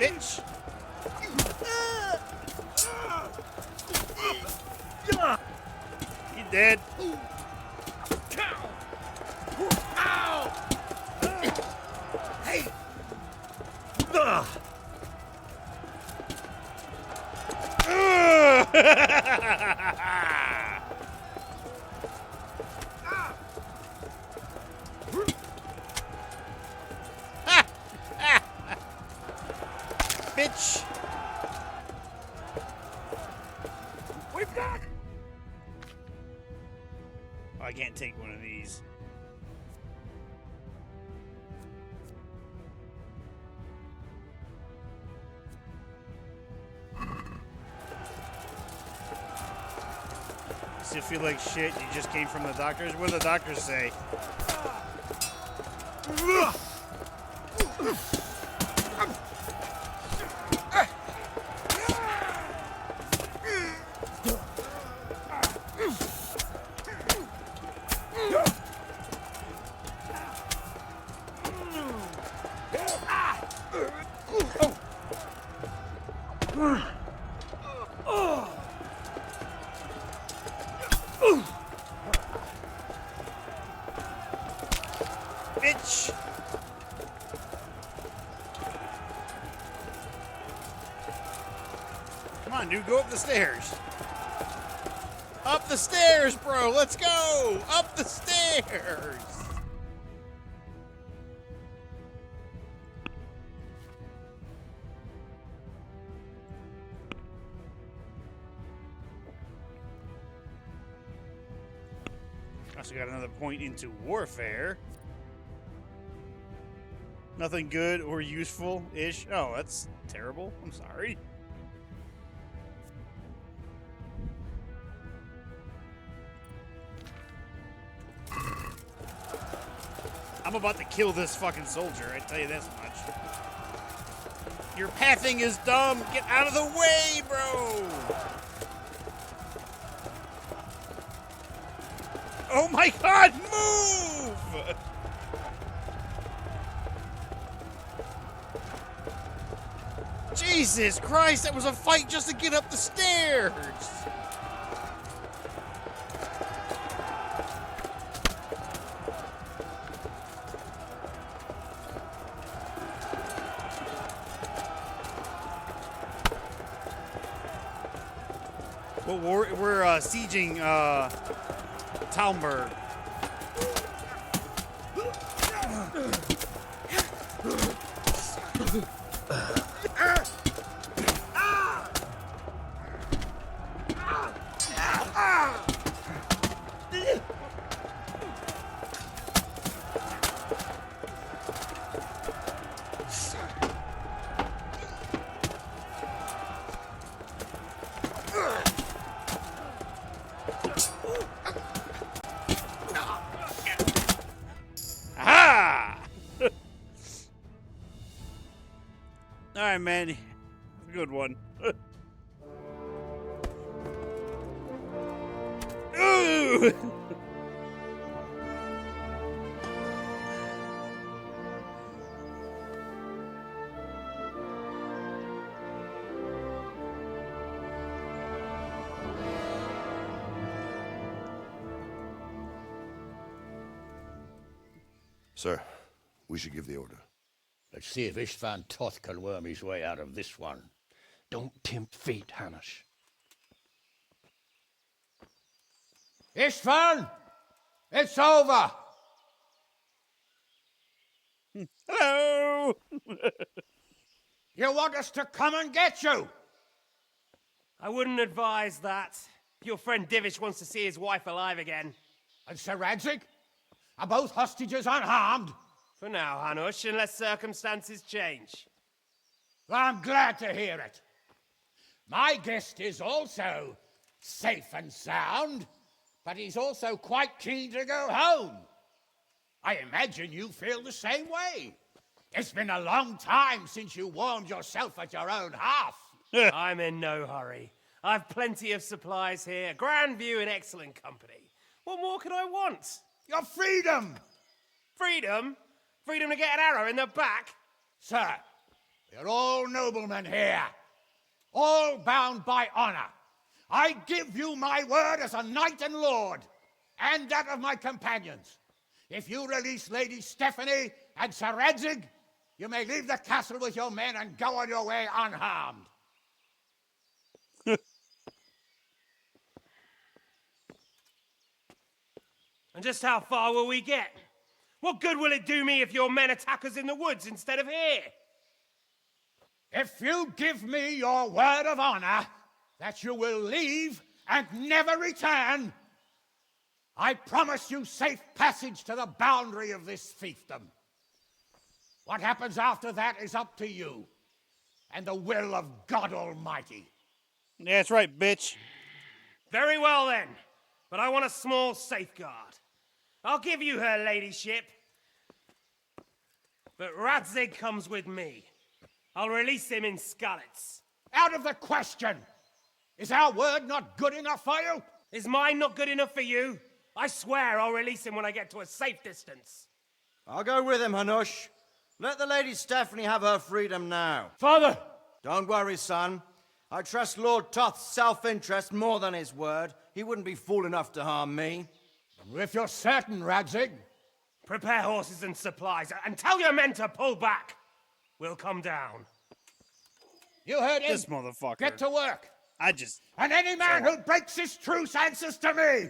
Bitch! You dead? Hey! Bitch! We've got... Oh, I can't take one of these. Still feel like shit. You just came from the doctors. What do the doctors say? Bitch! Come on, dude, go up the stairs. Up the stairs, bro! Let's go! Up the stairs! Also got another point into warfare. Nothing good or useful-ish. Oh, that's terrible. I'm sorry. I'm about to kill this fucking soldier, I tell you this much. Your pathing is dumb. Get out of the way, bro! Oh my god, move! Jesus Christ, that was a fight just to get up the stairs! Well, we're sieging Talmberg. Alright, man. Good one. Ooh! Sir, we should give the order. Let's see if Istvan Toth can worm his way out of this one. Don't tempt fate, Hanash. Istvan! It's over! Hello! You want us to come and get you? I wouldn't advise that. Your friend Divish wants to see his wife alive again. And Sir Radzig? Are both hostages unharmed? For now, Hanush, unless circumstances change. I'm glad to hear it. My guest is also safe and sound, but he's also quite keen to go home. I imagine you feel the same way. It's been a long time since you warmed yourself at your own hearth. I'm in no hurry. I've plenty of supplies here, grand view and excellent company. What more could I want? Your freedom! Freedom? Freedom to get an arrow in the back? Sir, we're all noblemen here, all bound by honor. I give you my word as a knight and lord, and that of my companions. If you release Lady Stephanie and Sir Radzig, you may leave the castle with your men and go on your way unharmed. And just how far will we get? What good will it do me if your men attack us in the woods instead of here? If you give me your word of honor that you will leave and never return, I promise you safe passage to the boundary of this fiefdom. What happens after that is up to you and the will of God Almighty. That's right, bitch. Very well then. but I want a small safeguard. I'll give you her ladyship. But Radzig comes with me. I'll release him in Skalitz. Out of the question! Is our word not good enough for you? Is mine not good enough for you? I swear I'll release him when I get to a safe distance. I'll go with him, Hanush. Let the Lady Stephanie have her freedom now. Father! Don't worry, son. I trust Lord Toth's self-interest more than his word. He wouldn't be fool enough to harm me. If you're certain, Radzig. Prepare horses and supplies, and tell your men to pull back. We'll come down. You heard him. This motherfucker. Get to work. And any man who breaks his truce answers to me.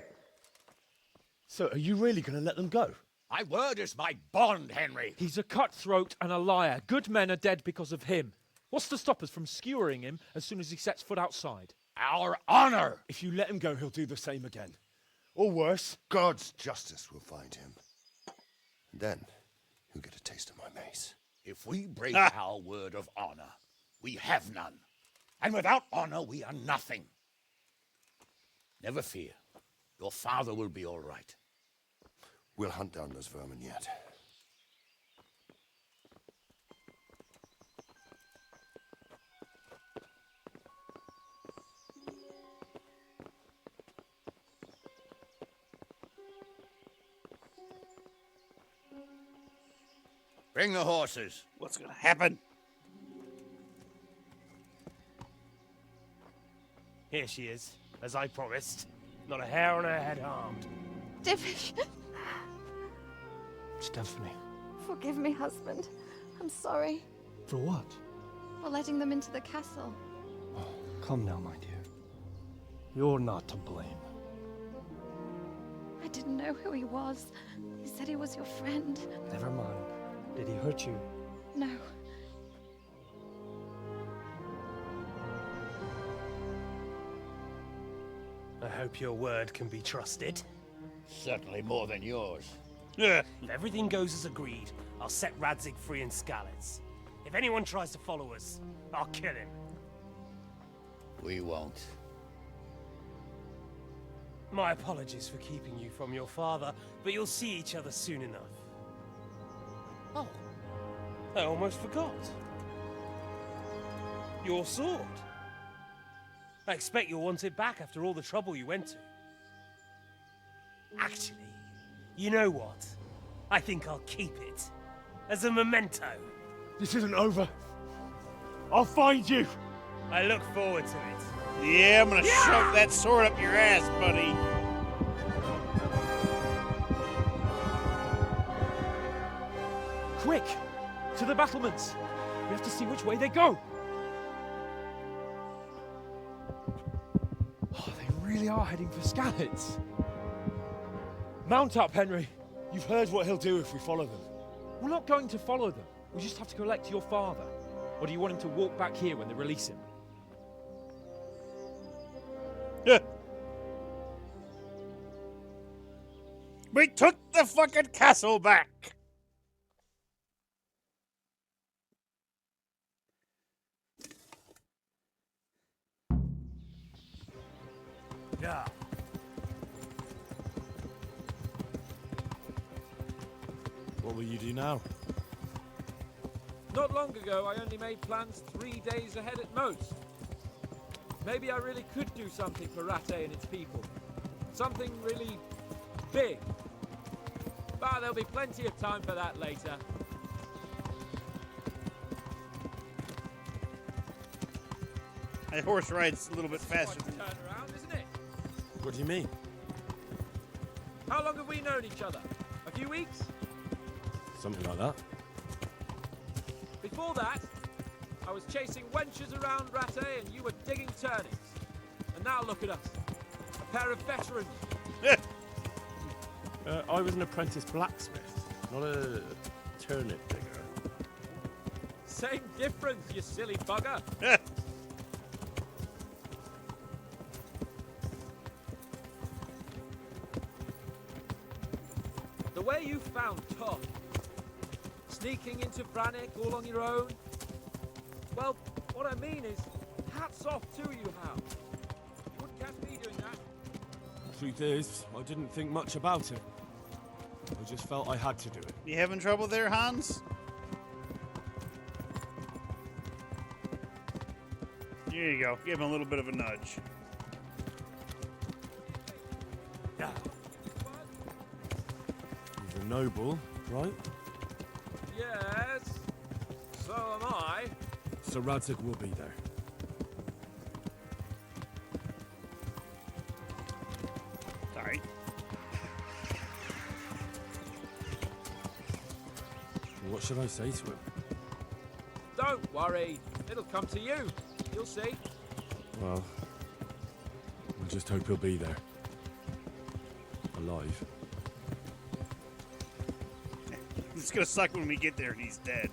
So, are you really going to let them go? My word is my bond, Henry. He's a cutthroat and a liar. Good men are dead because of him. What's to stop us from skewering him as soon as he sets foot outside? Our honor! If you let him go, he'll do the same again. Or worse. God's justice will find him. And then, he'll get a taste of my mace. If we break our word of honor, we have none. And without honor, we are nothing. Never fear. Your father will be all right. We'll hunt down those vermin yet. Bring the horses. What's gonna happen? Here she is, as I promised. Not a hair on her head harmed. Divish! Stephanie. Forgive me, husband. I'm sorry For what? for letting them into the castle. Come now, my dear. You're not to blame. I didn't know who he was. He said he was your friend. Never mind. Did he hurt you? No. I hope your word can be trusted. Certainly more than yours. If everything goes as agreed, I'll set Radzig free in Skalitz. If anyone tries to follow us, I'll kill him. We won't. My apologies for keeping you from your father, but you'll see each other soon enough. Oh, I almost forgot. Your sword. I expect you'll want it back after all the trouble you went to. Actually, you know what? I think I'll keep it. As a memento. This isn't over. I'll find you. I look forward to it. Yeah, I'm gonna shove that sword up your ass, buddy. Quick! To the battlements! We have to see which way they go! Oh, they really are heading for Skalitz. Mount up, Henry. You've heard what he'll do if we follow them. We're not going to follow them. We just have to collect your father. Or do you want him to walk back here when they release him? We took the fucking castle back. Yeah. What will you do now? Not long ago, I only made plans 3 days ahead at most. Maybe I really could do something for Rattay and its people. Something really big. But there'll be plenty of time for that later. That horse rides a little bit faster. Turn around, isn't it? What do you mean? How long have we known each other? A few weeks? Something like that. Before that, I was chasing wenches around Rattay and you were digging turnings. And now look at us. A pair of veterans. I was an apprentice blacksmith, not a turnip digger. Same difference, you silly bugger. The way you found Todd, sneaking into Brannick all on your own, well, what I mean is, hats off to you, Hal. You wouldn't catch me doing that. Truth is, I didn't think much about it. I just felt I had to do it. You having trouble there, Hans? There you go. Give him a little bit of a nudge. Yeah. He's a noble, right? Yes. So am I. Sir Radzig will be there. Sorry. What should I say to him? Don't worry. It'll come to you. You'll see. Well, I just hope he'll be there. Alive. It's gonna suck when we get there and he's dead.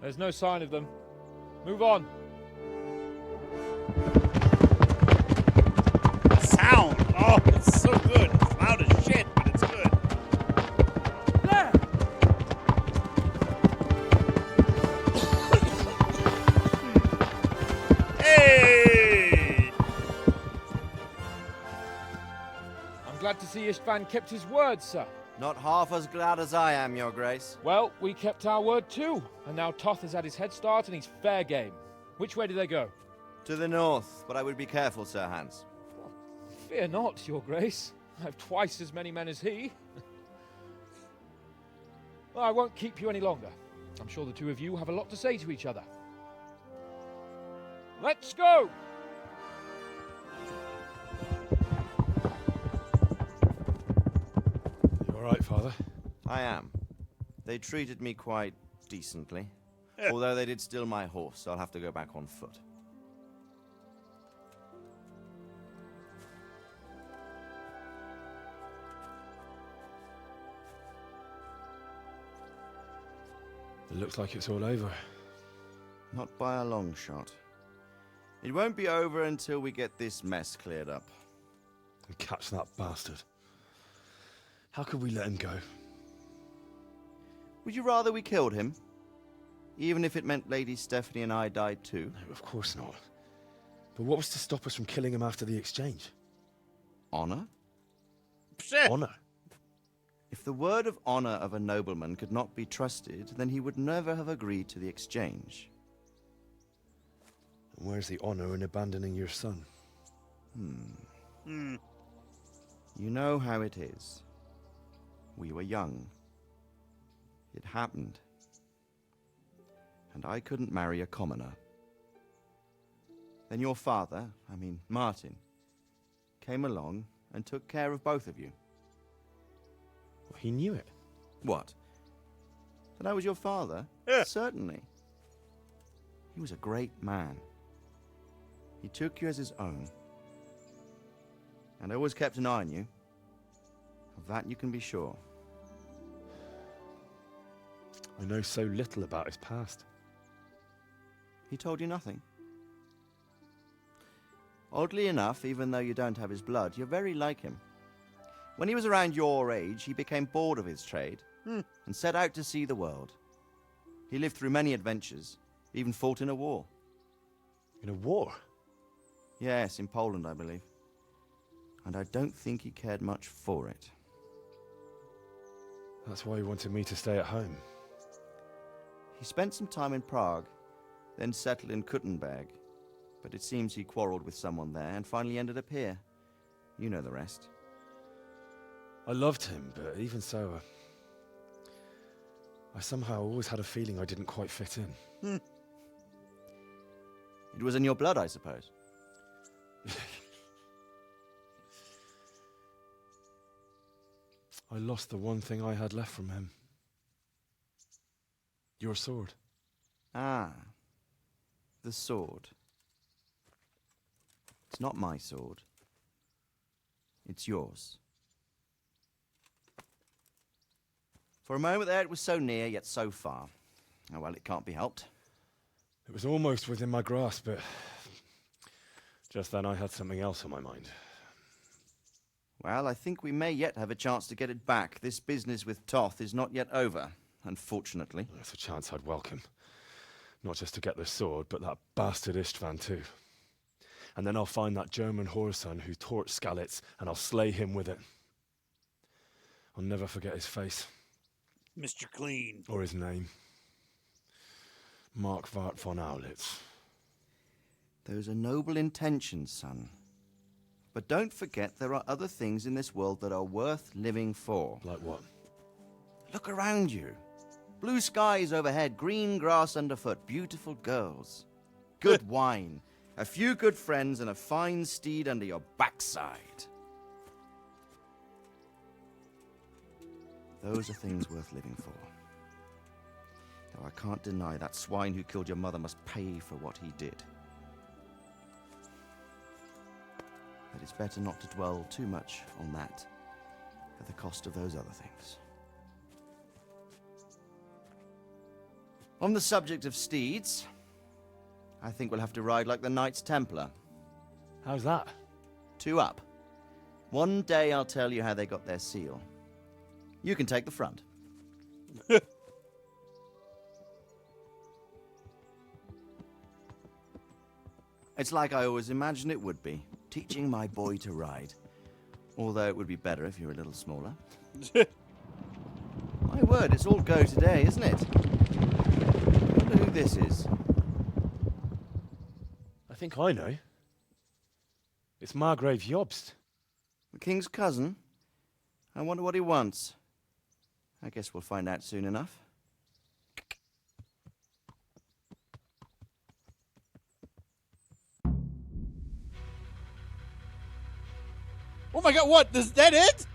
There's no sign of them. Move on. Sound! Oh, it's so good. It's loud as shit, but it's good. There! Hey! I'm glad to see Istvan kept his word, sir. Not half as glad as I am, Your Grace. Well, we kept our word too. And now Toth has had his head start and he's fair game. Which way do they go? To the north, but I would be careful, Sir Hans. Fear not, Your Grace. I have twice as many men as he. Well, I won't keep you any longer. I'm sure the two of you have a lot to say to each other. Let's go! You alright, Father? I am. They treated me quite decently. Although they did steal my horse, so I'll have to go back on foot. It looks like it's all over. Not by a long shot. It won't be over until we get this mess cleared up. And catch that bastard. How could we let him go? Would you rather we killed him? Even if it meant Lady Stephanie and I died too? No, of course not. But what was to stop us from killing him after the exchange? Honor? Honor? If the word of honor of a nobleman could not be trusted, then he would never have agreed to the exchange. And where's the honor in abandoning your son? You know how it is. We were young. It happened. And I couldn't marry a commoner. Then your father, Martin, came along and took care of both of you. Well, he knew it. What? That I was your father? Certainly. He was a great man. He took you as his own. And always kept an eye on you. Of that you can be sure. I know so little about his past. He told you nothing? Oddly enough, even though you don't have his blood, you're very like him. When he was around your age, he became bored of his trade and set out to see the world. He lived through many adventures, even fought in a war. In a war? Yes, in Poland, I believe. And I don't think he cared much for it. That's why he wanted me to stay at home. He spent some time in Prague, then settled in Kuttenberg. But it seems he quarreled with someone there and finally ended up here. You know the rest. I loved him, but even so, I somehow always had a feeling I didn't quite fit in. It was in your blood, I suppose. I lost the one thing I had left from him. Your sword. Ah. The sword. It's not my sword. It's yours. For a moment there, it was so near, yet so far. Oh, well, it can't be helped. It was almost within my grasp, but just then I had something else on my mind. Well, I think we may yet have a chance to get it back. This business with Toth is not yet over, unfortunately. That's a chance I'd welcome. Not just to get the sword, but that bastard Istvan too. And then I'll find that German whoreson who torched Skalitz, and I'll slay him with it. I'll never forget his face. Mr. Clean. Or his name. Mark Vart von Aulitz. Those are noble intentions, son. But don't forget there are other things in this world that are worth living for. Like what? Look around you. Blue skies overhead, green grass underfoot, beautiful girls. Good wine, a few good friends, and a fine steed under your backside. Those are things worth living for. Though I can't deny that swine who killed your mother must pay for what he did. But it's better not to dwell too much on that at the cost of those other things. On the subject of steeds, I think we'll have to ride like the Knights Templar. How's that? 2 up. One day I'll tell you how they got their seal. You can take the front. It's like I always imagined it would be, teaching my boy to ride. Although it would be better if you were a little smaller. My word, it's all go today, isn't it? I wonder who this is. I think I know. It's Margrave Jobst. The king's cousin? I wonder what he wants. I guess we'll find out soon enough. Oh my god, what? Is that it?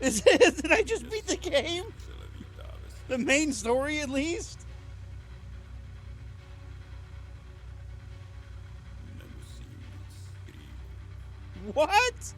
Is it? Did I just beat the game? The main story, at least? What?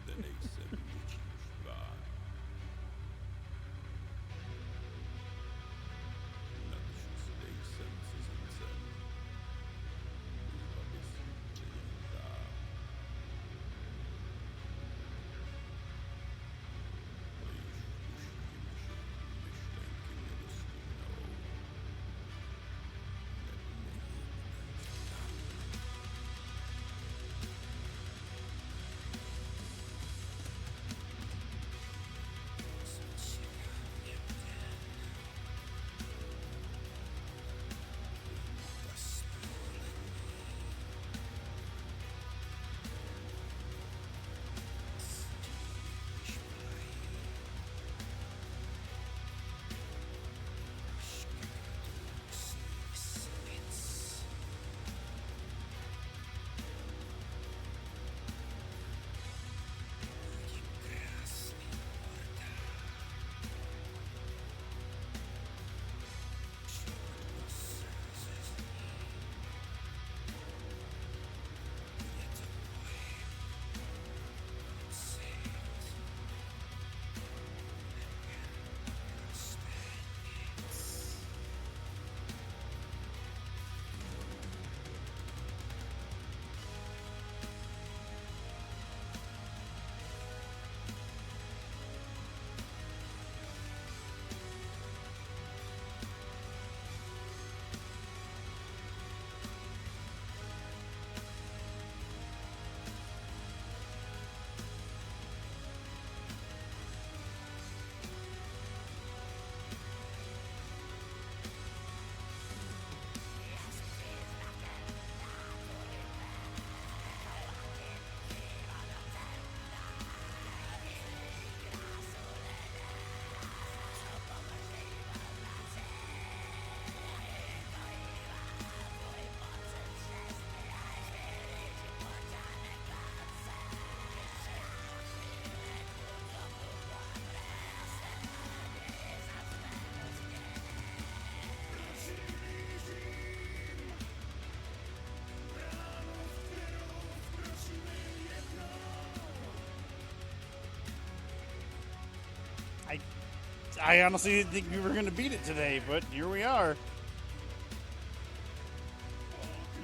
I honestly didn't think we were going to beat it today, but here we are.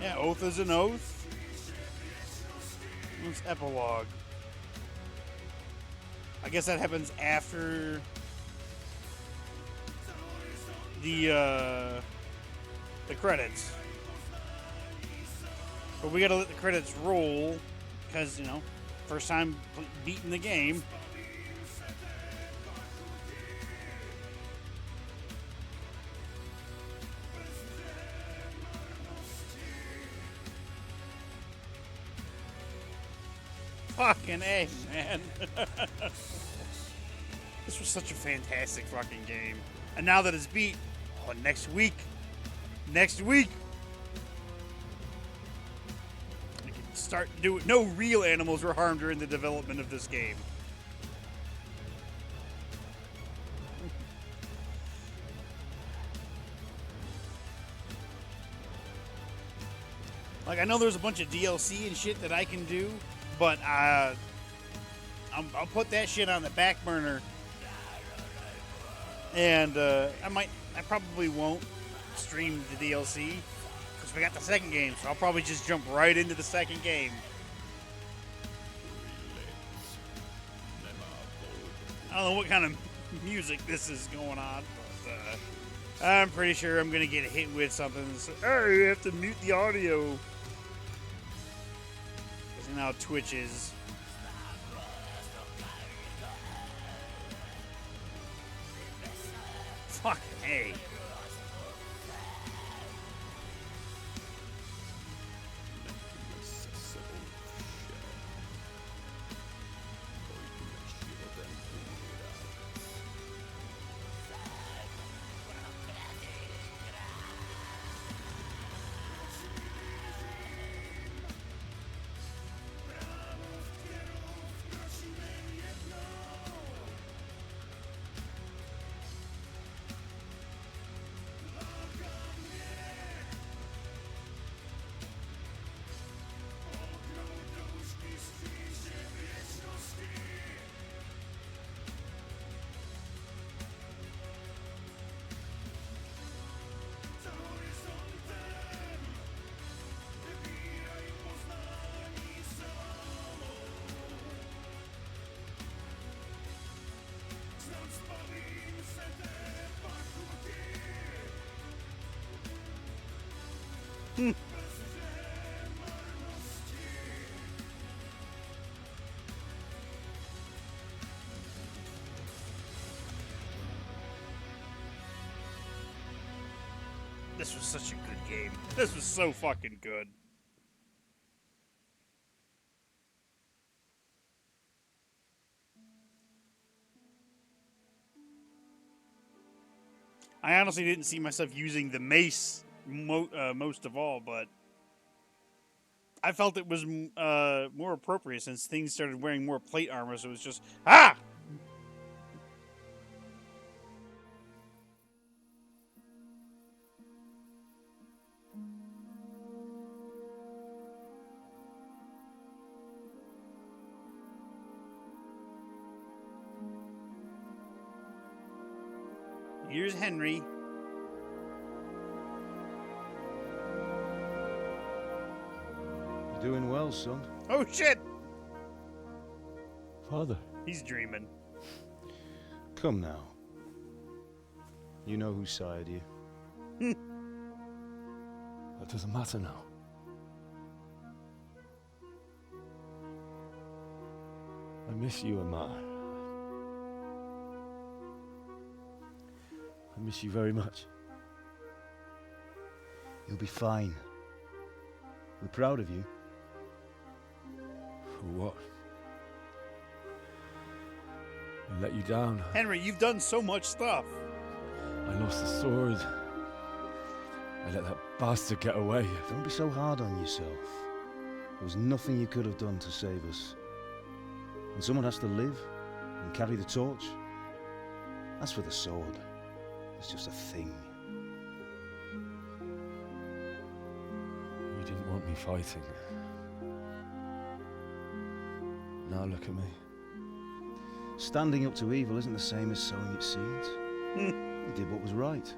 Yeah, oath is an oath. What's epilogue? I guess that happens after the credits. But we gotta let the credits roll because, you know, first time beating the game. Fucking A, man. This was such a fantastic fucking game. And now that it's beat, oh, next week, we can start doing. No real animals were harmed during the development of this game. Like, I know there's a bunch of DLC and shit that I can do, but I'll put that shit on the back burner. And I probably won't stream the DLC because we got the second game, so I'll probably just jump right into the second game. I don't know what kind of music this is going on, but I'm pretty sure I'm gonna get hit with something. So, hey, you have to mute the audio. Because now Twitch is. Fucking A. This was such a good game. This was so fucking good. I honestly didn't see myself using the mace most of all, but I felt it was more appropriate since things started wearing more plate armor, so it was just, ah! Here's Henry. You're doing well, son. Oh, shit! Father. He's dreaming. Come now. You know who sired you. That doesn't matter now. I miss you, Amar. I miss you very much. You'll be fine. We're proud of you. For what? I let you down. Henry, you've done so much stuff. I lost the sword. I let that bastard get away. Don't be so hard on yourself. There was nothing you could have done to save us. And someone has to live and carry the torch. As for the sword, it's just a thing. You didn't want me fighting. Now look at me. Standing up to evil isn't the same as sowing its seeds. He did what was right.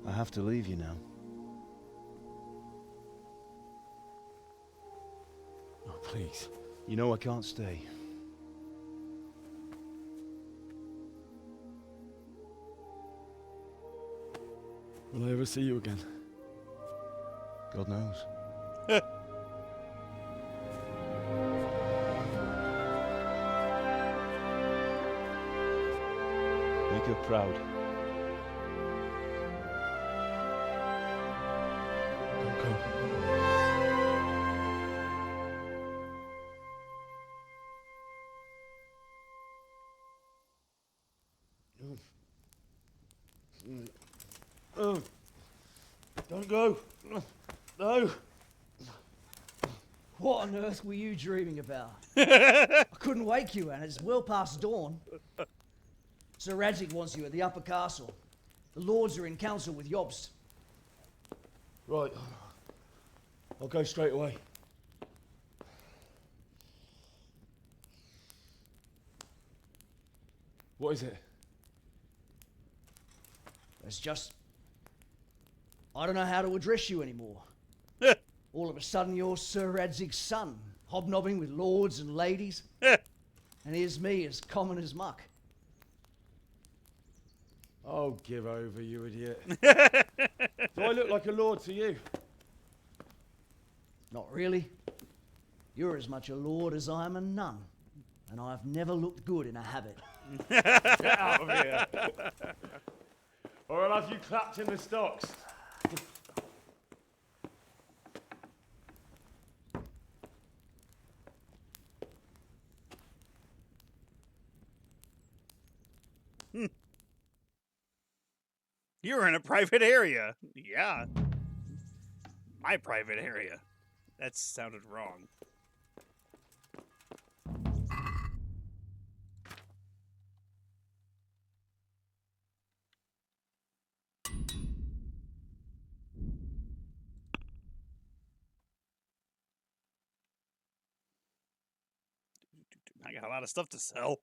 I have to leave you now. Oh, please. You know I can't stay. Will I ever see you again? God knows. Make her proud. Don't go. Oh, don't go. No. What on earth were you dreaming about? I couldn't wake you, and it's well past dawn. Sir Radzik wants you at the upper castle. The lords are in council with Jobst. Right. I'll go straight away. What is it? It's just... I don't know how to address you anymore. All of a sudden you're Sir Radzig's son, hobnobbing with lords and ladies. And here's me, as common as muck. Oh, give over, you idiot. Do I look like a lord to you? Not really. You're as much a lord as I am a nun. And I've never looked good in a habit. Get out of here. Or I'll have you clapped in the stocks. You're in a private area. Yeah. My private area. That sounded wrong. I got a lot of stuff to sell.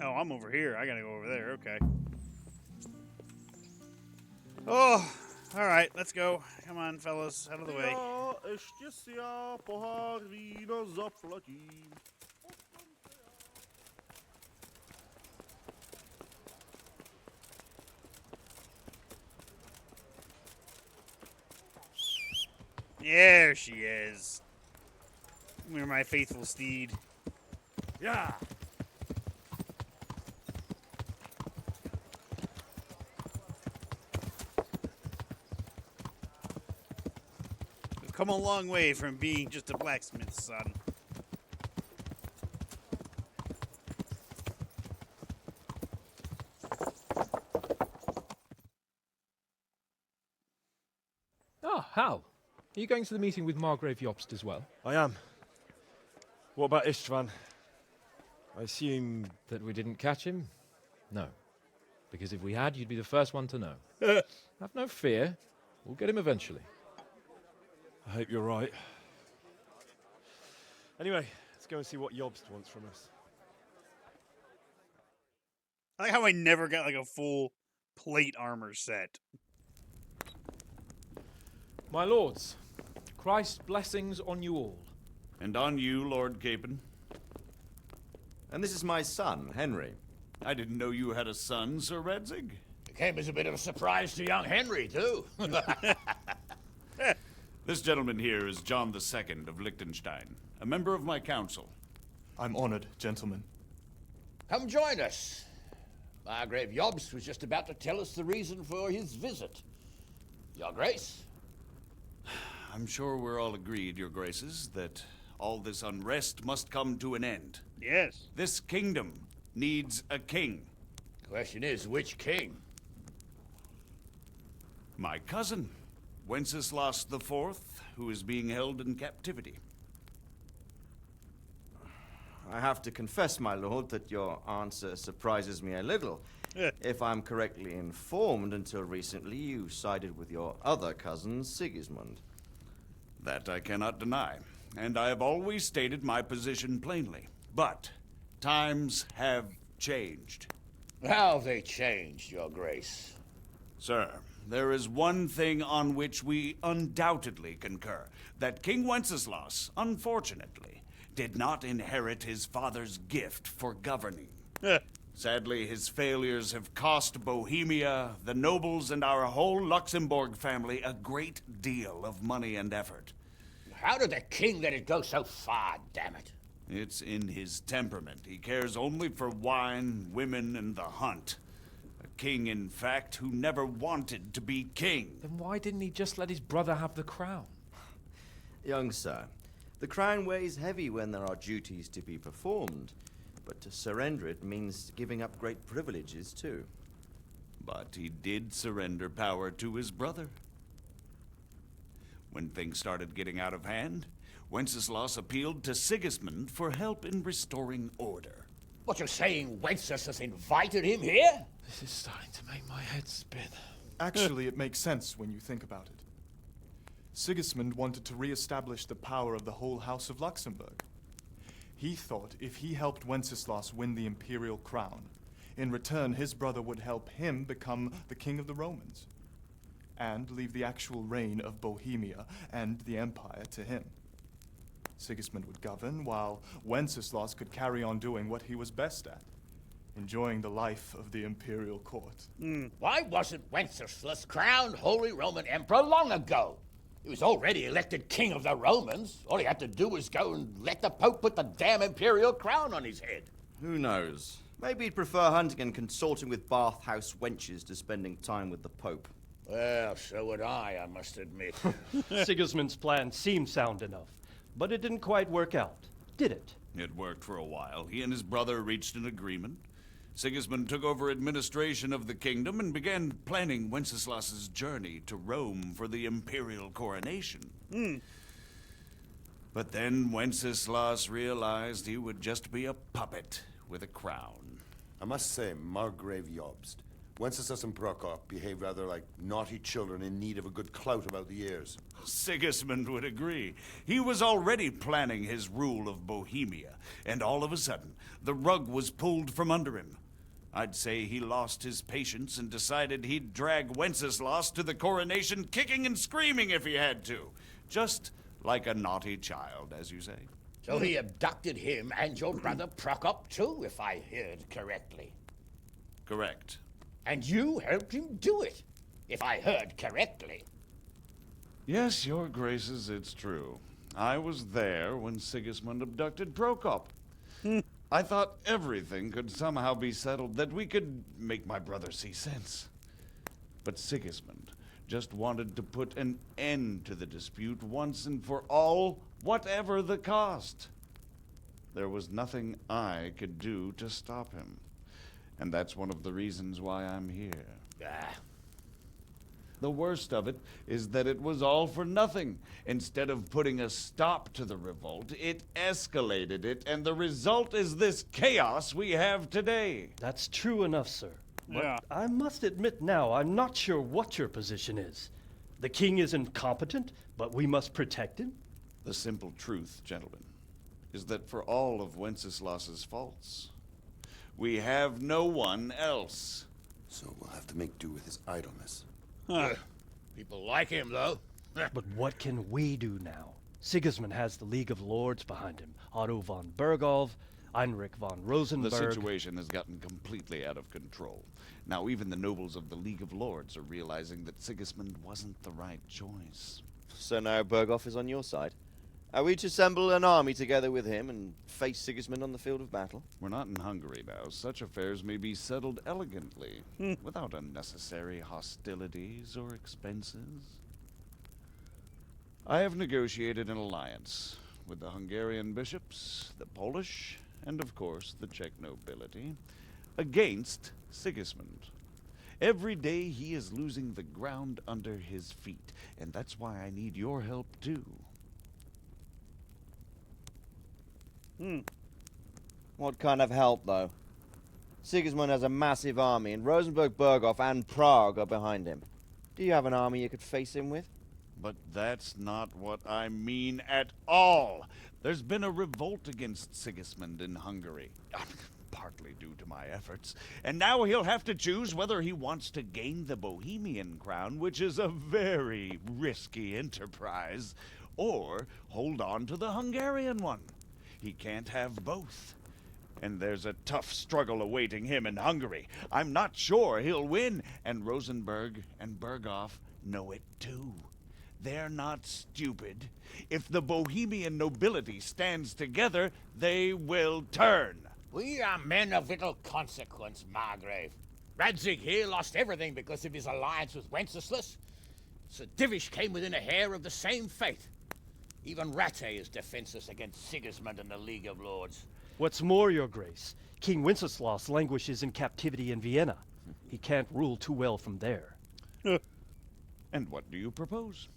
Oh, I'm over here. I gotta go over there. Okay. Oh, all right. Let's go. Come on, fellas. Out of the way. There she is. You're my faithful steed. Yeah. We've come a long way from being just a blacksmith's son. Ah, Hal. Are you going to the meeting with Margrave Jobst as well? I am. What about Istvan? I assume... That we didn't catch him? No. Because if we had, you'd be the first one to know. Have no fear. We'll get him eventually. I hope you're right. Anyway, let's go and see what Jobst wants from us. I like how I never got like a full plate armor set. My lords, Christ's blessings on you all. And on you, Lord Capon. And this is my son, Henry. I didn't know you had a son, Sir Redzig. It came as a bit of a surprise to young Henry, too. This gentleman here is John II of Liechtenstein, a member of my council. I'm honored, gentlemen. Come join us. Margrave Jobst was just about to tell us the reason for his visit. Your Grace? I'm sure we're all agreed, Your Graces, that all this unrest must come to an end. Yes. This kingdom needs a king. Question is, which king? My cousin, Wenceslas IV, who is being held in captivity. I have to confess, my lord, that your answer surprises me a little. If I'm correctly informed, until recently you sided with your other cousin, Sigismund. That I cannot deny, and I have always stated my position plainly. But times have changed. How have they changed, Your Grace? Sir, there is one thing on which we undoubtedly concur, that King Wenceslas, unfortunately, did not inherit his father's gift for governing. Sadly, his failures have cost Bohemia, the nobles, and our whole Luxembourg family a great deal of money and effort. How did the king let it go so far, damn it? It's in his temperament. He cares only for wine, women, and the hunt. A king, in fact, who never wanted to be king. Then why didn't he just let his brother have the crown? Young sir, the crown weighs heavy when there are duties to be performed, but to surrender it means giving up great privileges too. But he did surrender power to his brother. When things started getting out of hand, Wenceslas appealed to Sigismund for help in restoring order. What, you're saying Wenceslas invited him here? This is starting to make my head spin. Actually, it makes sense when you think about it. Sigismund wanted to re-establish the power of the whole House of Luxembourg. He thought if he helped Wenceslas win the imperial crown, in return his brother would help him become the king of the Romans, and leave the actual reign of Bohemia and the empire to him. Sigismund would govern, while Wenceslas could carry on doing what he was best at, enjoying the life of the imperial court. Why wasn't Wenceslas crowned Holy Roman Emperor long ago? He was already elected king of the Romans. All he had to do was go and let the Pope put the damn imperial crown on his head. Who knows? Maybe he'd prefer hunting and consorting with bathhouse wenches to spending time with the Pope. Well, so would I must admit. Sigismund's plan seemed sound enough, but it didn't quite work out, did it? It worked for a while. He and his brother reached an agreement. Sigismund took over administration of the kingdom and began planning Wenceslas's journey to Rome for the imperial coronation. But then Wenceslas realized he would just be a puppet with a crown. I must say, Margrave Jobst, Wenceslas and Prokop behave rather like naughty children in need of a good clout about the ears. Sigismund would agree. He was already planning his rule of Bohemia, and all of a sudden, the rug was pulled from under him. I'd say he lost his patience and decided he'd drag Wenceslas to the coronation kicking and screaming if he had to. Just like a naughty child, as you say. So he abducted him and your brother Prokop too, if I heard correctly. Correct. And you helped him do it, if I heard correctly. Yes, your graces, it's true. I was there when Sigismund abducted Prokop. I thought everything could somehow be settled, that we could make my brother see sense. But Sigismund just wanted to put an end to the dispute once and for all, whatever the cost. There was nothing I could do to stop him. And that's one of the reasons why I'm here. The worst of it is that it was all for nothing. Instead of putting a stop to the revolt, it escalated it, and the result is this chaos we have today. That's true enough, sir. But Yeah. I must admit now, I'm not sure what your position is. The king is incompetent, but we must protect him? The simple truth, gentlemen, is that for all of Wenceslas's faults, we have no one else. So we'll have to make do with his idleness. People like him, though. But what can we do now? Sigismund has the League of Lords behind him. Otto von Bergolf, Heinrich von The Rosenberg. situation has gotten completely out of control. Now even the nobles of the League of Lords are realizing that Sigismund wasn't the right choice. So now Berghoff is on your side. Are we to assemble an army together with him and face Sigismund on the field of battle? We're not in Hungary now. Such affairs may be settled elegantly, without unnecessary hostilities or expenses. I have negotiated an alliance with the Hungarian bishops, the Polish, and of course the Czech nobility, against Sigismund. Every day he is losing the ground under his feet, and that's why I need your help too. What kind of help, though? Sigismund has a massive army, and Rosenberg, Berghoff, and Prague are behind him. Do you have an army you could face him with? But that's not what I mean at all. There's been a revolt against Sigismund in Hungary, partly due to my efforts, and now he'll have to choose whether he wants to gain the Bohemian crown, which is a very risky enterprise, or hold on to the Hungarian one. He can't have both. And there's a tough struggle awaiting him in Hungary. I'm not sure he'll win, and Rosenberg and Berghoff know it too. They're not stupid. If the Bohemian nobility stands together, they will turn. We are men of little consequence, Margrave. Radzig here lost everything because of his alliance with Wenceslas. Sir Divish came within a hair of the same fate. Even Rattay is defenseless against Sigismund and the League of Lords. What's more, Your Grace, King Wenceslas languishes in captivity in Vienna. He can't rule too well from there. And what do you propose?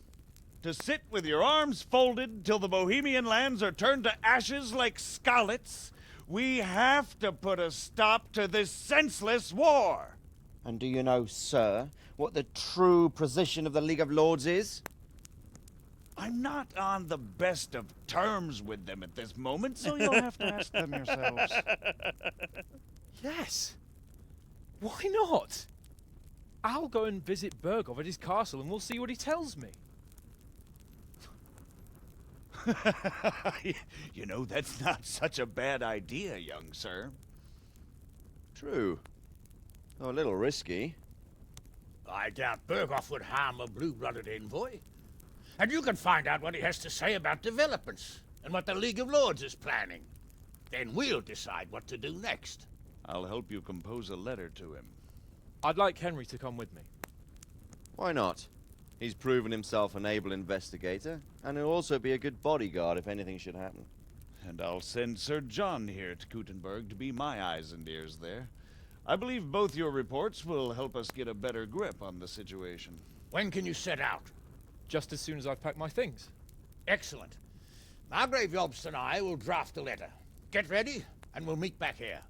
To sit with your arms folded till the Bohemian lands are turned to ashes like Skalitz? We have to put a stop to this senseless war! And do you know, sir, what the true position of the League of Lords is? I'm not on the best of terms with them at this moment, so you'll have to ask them yourselves. Yes. Why not? I'll go and visit Berghoff at his castle and we'll see what he tells me. You know, that's not such a bad idea, young sir. True. Though a little risky. I doubt Berghoff would harm a blue-blooded envoy. And you can find out what he has to say about developments and what the League of Lords is planning. Then we'll decide what to do next. I'll help you compose a letter to him. I'd like Henry to come with me. Why not? He's proven himself an able investigator, and he'll also be a good bodyguard if anything should happen. And I'll send Sir John here to Kuttenberg to be my eyes and ears there. I believe both your reports will help us get a better grip on the situation. When can you set out? Just as soon as I've packed my things. Excellent. Margrave Jobst and I will draft a letter. Get ready, and we'll meet back here.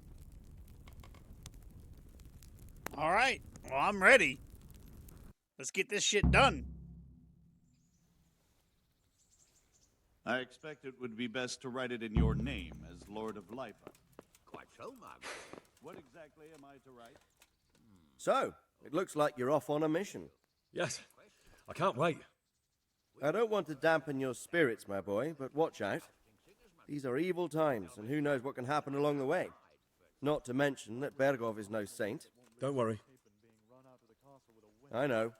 All right. Well, I'm ready. Let's get this shit done. I expect it would be best to write it in your name as Lord of Lipa. Quite so, Margrave. What exactly am I to write? So, it looks like you're off on a mission. Yes. I can't wait. I don't want to dampen your spirits, my boy, but watch out. These are evil times, and who knows what can happen along the way. Not to mention that Berghoff is no saint. Don't worry. I know.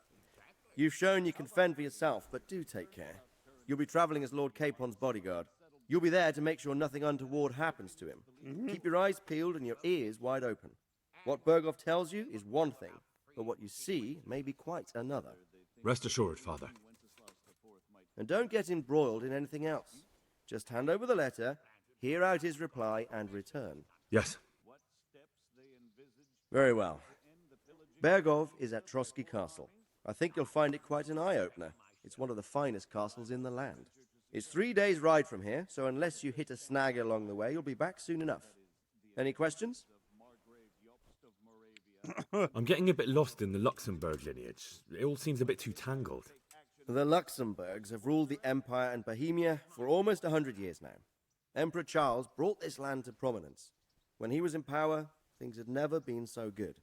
You've shown you can fend for yourself, but do take care. You'll be traveling as Lord Capon's bodyguard. You'll be there to make sure nothing untoward happens to him. Keep your eyes peeled and your ears wide open. What Berghoff tells you is one thing, but what you see may be quite another. Rest assured, Father. And don't get embroiled in anything else. Just hand over the letter, hear out his reply, and return. Yes. Very well. Berghoff is at Trotsky Castle. I think you'll find it quite an eye-opener. It's one of the finest castles in the land. It's 3 days' ride from here, so unless you hit a snag along the way, you'll be back soon enough. Any questions? I'm getting a bit lost in the Luxembourg lineage. It all seems a bit too tangled. The Luxembourgs have ruled the Empire and Bohemia for almost 100 years now. Emperor Charles brought this land to prominence. When he was in power, things had never been so good.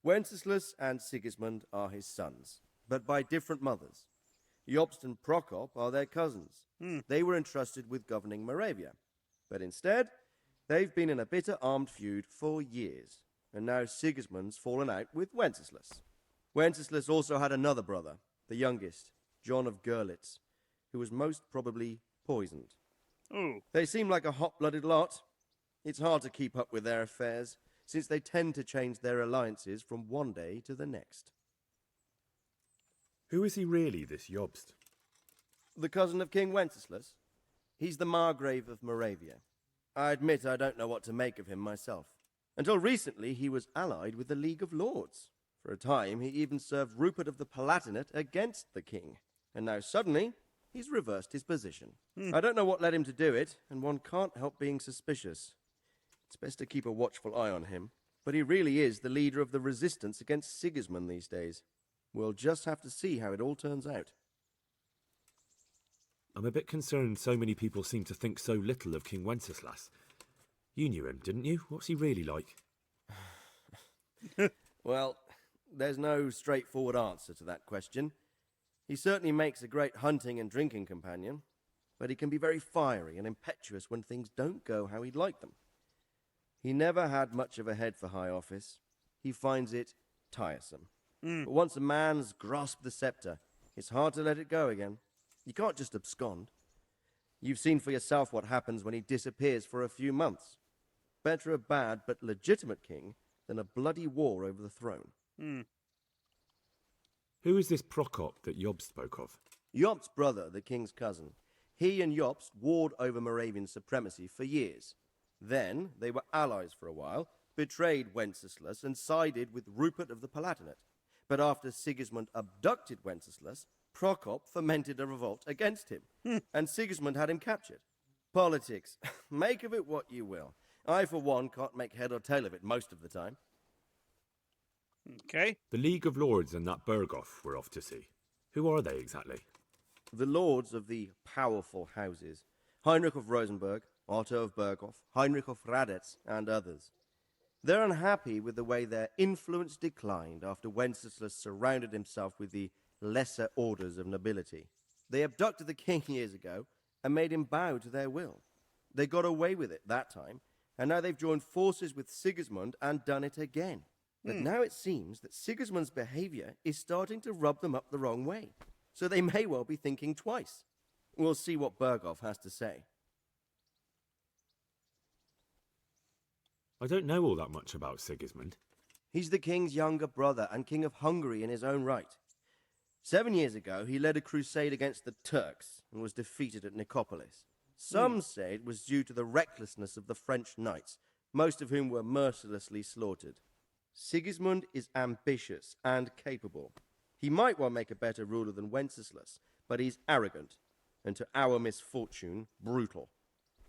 Wenceslas and Sigismund are his sons, but by different mothers. Jobst and Prokop are their cousins. They were entrusted with governing Moravia. But instead, They've been in a bitter armed feud for years, and now Sigismund's fallen out with Wenceslas. Wenceslas also had another brother, the youngest, John of Görlitz, who was most probably poisoned. Ooh. They seem like a hot-blooded lot. It's hard to keep up with their affairs, since they tend to change their alliances from one day to the next. Who is he really, this Jobst? The cousin of King Wenceslas. He's the Margrave of Moravia. I admit I don't know what to make of him myself. Until recently, he was allied with the League of Lords. For a time, he even served Rupert of the Palatinate against the king. And now suddenly, he's reversed his position. I don't know what led him to do it, and one can't help being suspicious. It's best to keep a watchful eye on him. But he really is the leader of the resistance against Sigismund these days. We'll just have to see how it all turns out. I'm a bit concerned so many people seem to think so little of King Wenceslas. You knew him, didn't you? What's he really like? Well, there's no straightforward answer to that question. He certainly makes a great hunting and drinking companion, but he can be very fiery and impetuous when things don't go how he'd like them. He never had much of a head for high office. He finds it tiresome. But once a man's grasped the scepter, it's hard to let it go again. You can't just abscond. You've seen for yourself what happens when he disappears for a few months. Better a bad but legitimate king than a bloody war over the throne. Who is this Prokop that Job spoke of? Jobst's brother, the king's cousin. He and Jobst warred over Moravian supremacy for years. Then they were allies for a while, betrayed Wenceslas and sided with Rupert of the Palatinate. But after Sigismund abducted Wenceslas, Prokop fomented a revolt against him, and Sigismund had him captured. Politics. Make of it what you will. I, for one, can't make head or tail of it most of the time. Okay. The League of Lords and that Berghoff we're off to see. Who are they exactly? The lords of the powerful houses. Heinrich of Rosenberg, Otto of Berghoff, Heinrich of Radetz, and others. They're unhappy with the way their influence declined after Wenceslas surrounded himself with the lesser orders of nobility. They abducted the king years ago and made him bow to their will. They got away with it that time, and now they've joined forces with Sigismund and done it again. But now it seems that Sigismund's behavior is starting to rub them up the wrong way, so they may well be thinking twice. We'll see what Berghoff has to say. I don't know all that much about Sigismund. He's the king's younger brother and king of Hungary in his own right. 7 years ago, he led a crusade against the Turks and was defeated at Nicopolis. Some say it was due to the recklessness of the French knights, most of whom were mercilessly slaughtered. Sigismund is ambitious and capable. He might well make a better ruler than Wenceslas, but he's arrogant, and to our misfortune, brutal.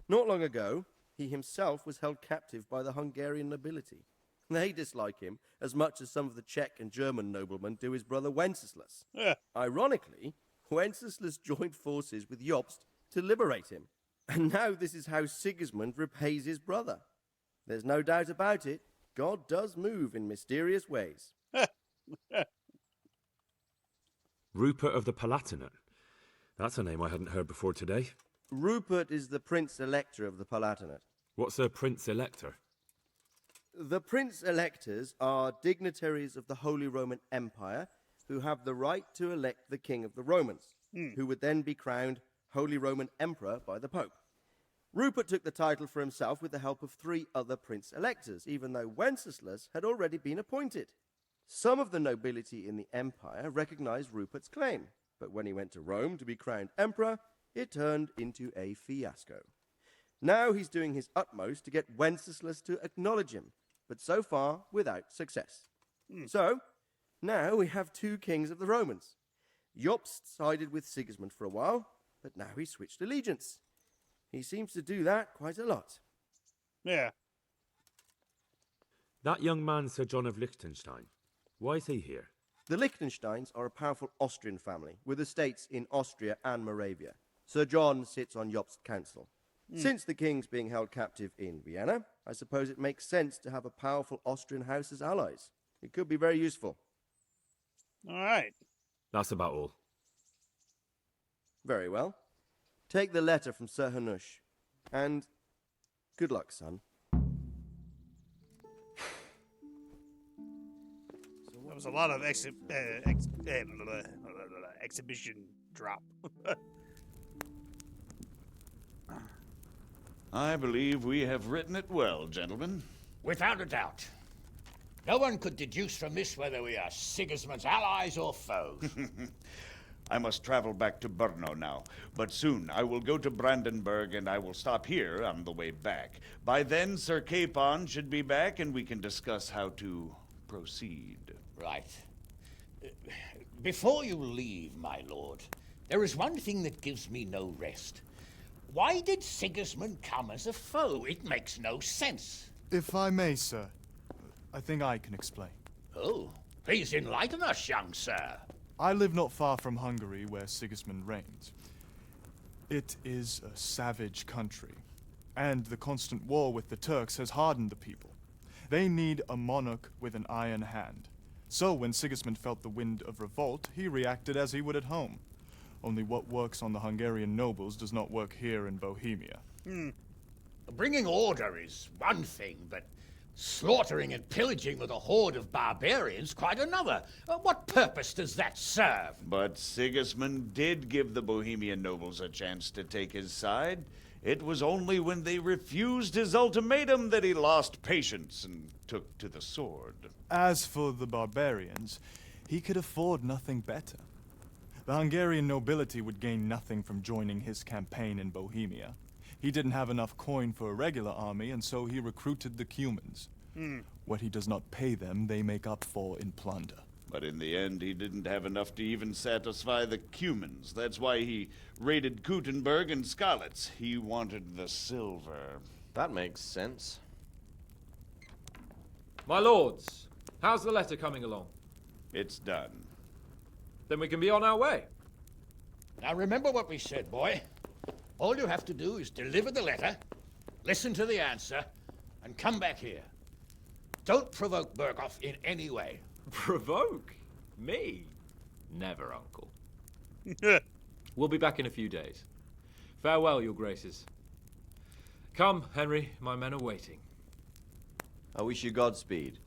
Not long ago, he himself was held captive by the Hungarian nobility. They dislike him as much as some of the Czech and German noblemen do his brother Wenceslas. Ironically, Wenceslas joined forces with Jobst to liberate him. And now this is how Sigismund repays his brother. There's no doubt about it, God does move in mysterious ways. Rupert of the Palatinate. That's a name I hadn't heard before today. Rupert is the Prince-Elector of the Palatinate. What's a Prince-Elector? The Prince-Electors are dignitaries of the Holy Roman Empire who have the right to elect the King of the Romans, who would then be crowned Holy Roman Emperor by the Pope. Rupert took the title for himself with the help of 3 other Prince-Electors, even though Wenceslas had already been appointed. Some of the nobility in the empire recognized Rupert's claim, but when he went to Rome to be crowned emperor, it turned into a fiasco. Now he's doing his utmost to get Wenceslas to acknowledge him, but so far without success. So, now we have 2 kings of the Romans. Jobst sided with Sigismund for a while, but now he's switched allegiance. He seems to do that quite a lot. Yeah. That young man, Sir John of Liechtenstein. Why is he here? The Liechtensteins are a powerful Austrian family with estates in Austria and Moravia. Sir John sits on Jobst's council. Since the king's being held captive in Vienna, I suppose it makes sense to have a powerful Austrian house as allies. It could be very useful. All right. That's about all. Very well. Take the letter from Sir Hanush. And good luck, son. was a lot of exhibition drop. I believe we have written it well, gentlemen. Without a doubt. No one could deduce from this whether we are Sigismund's allies or foes. I must travel back to Brno now, but soon I will go to Brandenburg and I will stop here on the way back. By then, Sir Capon should be back and we can discuss how to proceed. Right. Before you leave, my lord, there is one thing that gives me no rest. Why did Sigismund come as a foe? It makes no sense. If I may, sir, I think I can explain. Oh, please enlighten us, young sir. I live not far from Hungary, where Sigismund reigns. It is a savage country, and the constant war with the Turks has hardened the people. They need a monarch with an iron hand. So when Sigismund felt the wind of revolt, he reacted as he would at home. Only what works on the Hungarian nobles does not work here in Bohemia. Bringing order is one thing, but slaughtering and pillaging with a horde of barbarians quite another. What purpose does that serve? But Sigismund did give the Bohemian nobles a chance to take his side. It was only when they refused his ultimatum that he lost patience and took to the sword. As for the barbarians, he could afford nothing better. The Hungarian nobility would gain nothing from joining his campaign in Bohemia. He didn't have enough coin for a regular army, and so he recruited the Cumans. What he does not pay them, they make up for in plunder. But in the end, he didn't have enough to even satisfy the Cumans. That's why he raided Kuttenberg and Skalitz. He wanted the silver. That makes sense. My lords, how's the letter coming along? It's done. Then we can be on our way. Now remember what we said, boy. All you have to do is deliver the letter, listen to the answer, and come back here. Don't provoke Berghoff in any way. Provoke? Me? Never, Uncle. We'll be back in a few days. Farewell, your graces. Come, Henry, my men are waiting. I wish you Godspeed.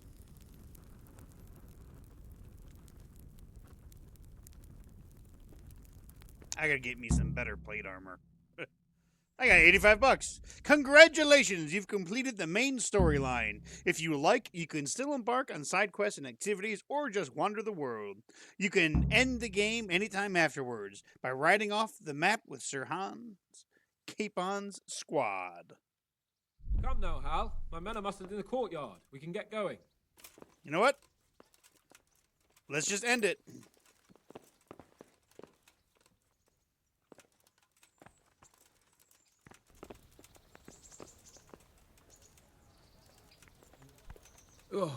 I gotta get me some better plate armor. I got 85 bucks. Congratulations, you've completed the main storyline. If you like, you can still embark on side quests and activities or just wander the world. You can end the game anytime afterwards by riding off the map with Sir Hans Capon's squad. Come now, Hal. My men are mustered in the courtyard. We can get going. You know what? Let's just end it. Ugh.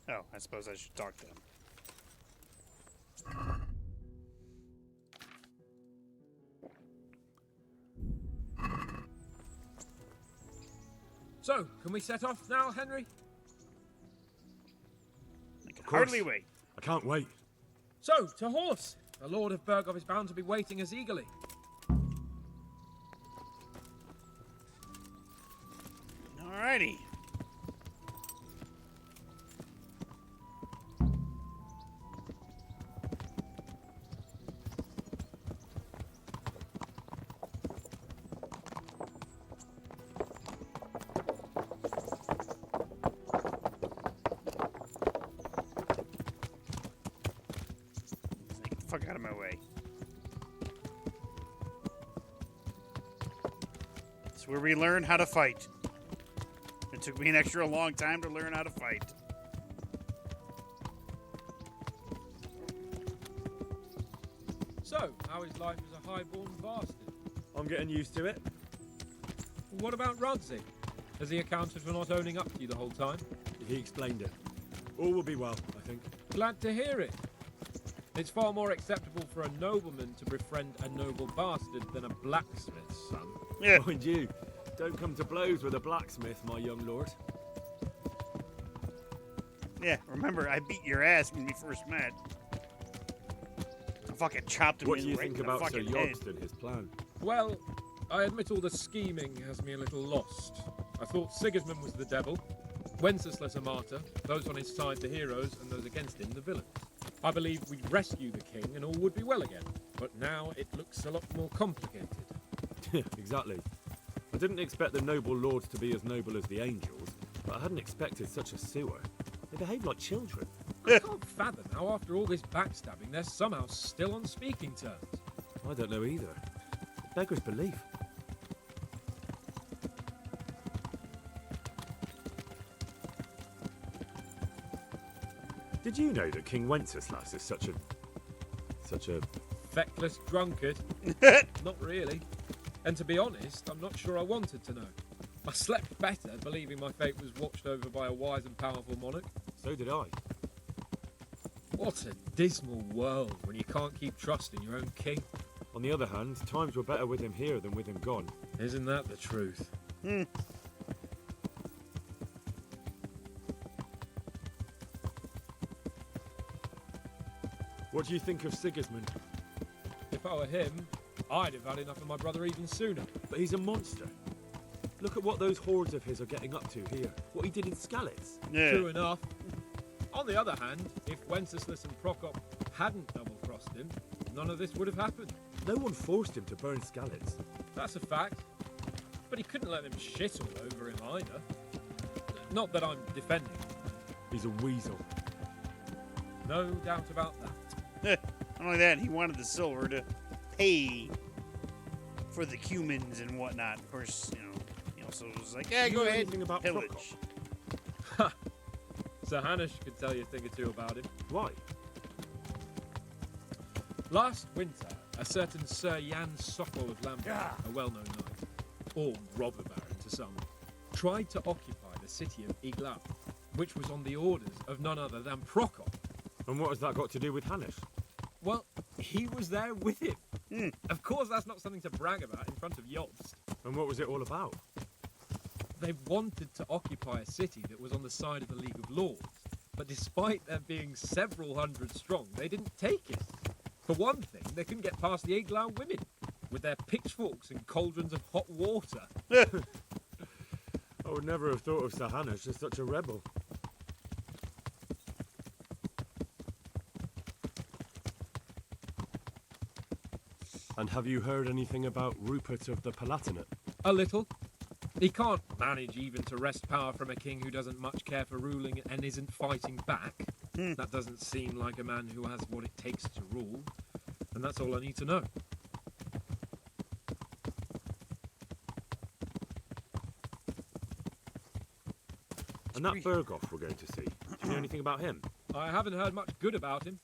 Oh, I suppose I should talk to him. So, can we set off now, Henry? I can hardly wait. I can't wait. So, to horse! The Lord of Berghoff is bound to be waiting us eagerly. Alrighty. Fuck out of my way. It's where we learn how to fight. It took me an extra long time to learn how to fight. So, how is life as a highborn bastard? I'm getting used to it. What about Rudzik? Has he accounted for not owning up to you the whole time? He explained it. All will be well, I think. Glad to hear it. It's far more acceptable for a nobleman to befriend a noble bastard than a blacksmith's son. Mind you, Don't come to blows with a blacksmith, my young lord. Yeah, remember, I beat your ass when we first met. I fucking chopped him What do you right think in the about Sir fucking head. Yogston, his plan? Well, I admit all the scheming has me a little lost. I thought Sigismund was the devil, Wenceslas a martyr, those on his side the heroes, and those against him the villains. I believed we'd rescue the king and all would be well again, but now it looks a lot more complicated. Exactly. I didn't expect the noble lords to be as noble as the angels, but I hadn't expected such a sewer. They behave like children. I can't fathom how after all this backstabbing they're somehow still on speaking terms. I don't know either. It beggars belief. Did you know that King Wenceslas is such a Feckless drunkard? Not really. And to be honest, I'm not sure I wanted to know. I slept better believing my fate was watched over by a wise and powerful monarch. So did I. What a dismal world when you can't keep trust in your own king. On the other hand, times were better with him here than with him gone. Isn't that the truth? What do you think of Sigismund? If I were him, I'd have had enough of my brother even sooner. But he's a monster. Look at what those hordes of his are getting up to here. What he did in Skalitz. Yeah. True enough. On the other hand, if Wenceslas and Prokop hadn't double-crossed him, none of this would have happened. No one forced him to burn Skalitz. That's a fact. But he couldn't let them shit all over him either. Not that I'm defending him. He's a weasel. No doubt about that. Not only that, he wanted the silver to pay for the cumins and whatnot. Of course, he also was like, yeah, You go know ahead anything and about pillage. Sir Hanush could tell you a thing or two about him. Why? Last winter, a certain Sir Jan Sokol of Lambert, a well-known knight, or robber baron to some, tried to occupy the city of Iglau, which was on the orders of none other than Prokop. And what has that got to do with Hanush? Well, he was there with him. Of course, that's not something to brag about in front of Jobst. And what was it all about? They wanted to occupy a city that was on the side of the League of Lords, but despite there being several hundred strong, they didn't take it. For one thing, they couldn't get past the Iglau women, with their pitchforks and cauldrons of hot water. I would never have thought of Sir Hanush as such a rebel. And have you heard anything about Rupert of the Palatinate? A little. He can't manage even to wrest power from a king who doesn't much care for ruling and isn't fighting back. That doesn't seem like a man who has what it takes to rule. And that's all I need to know. And that Berghoff we're going to see, do you know anything about him? I haven't heard much good about him,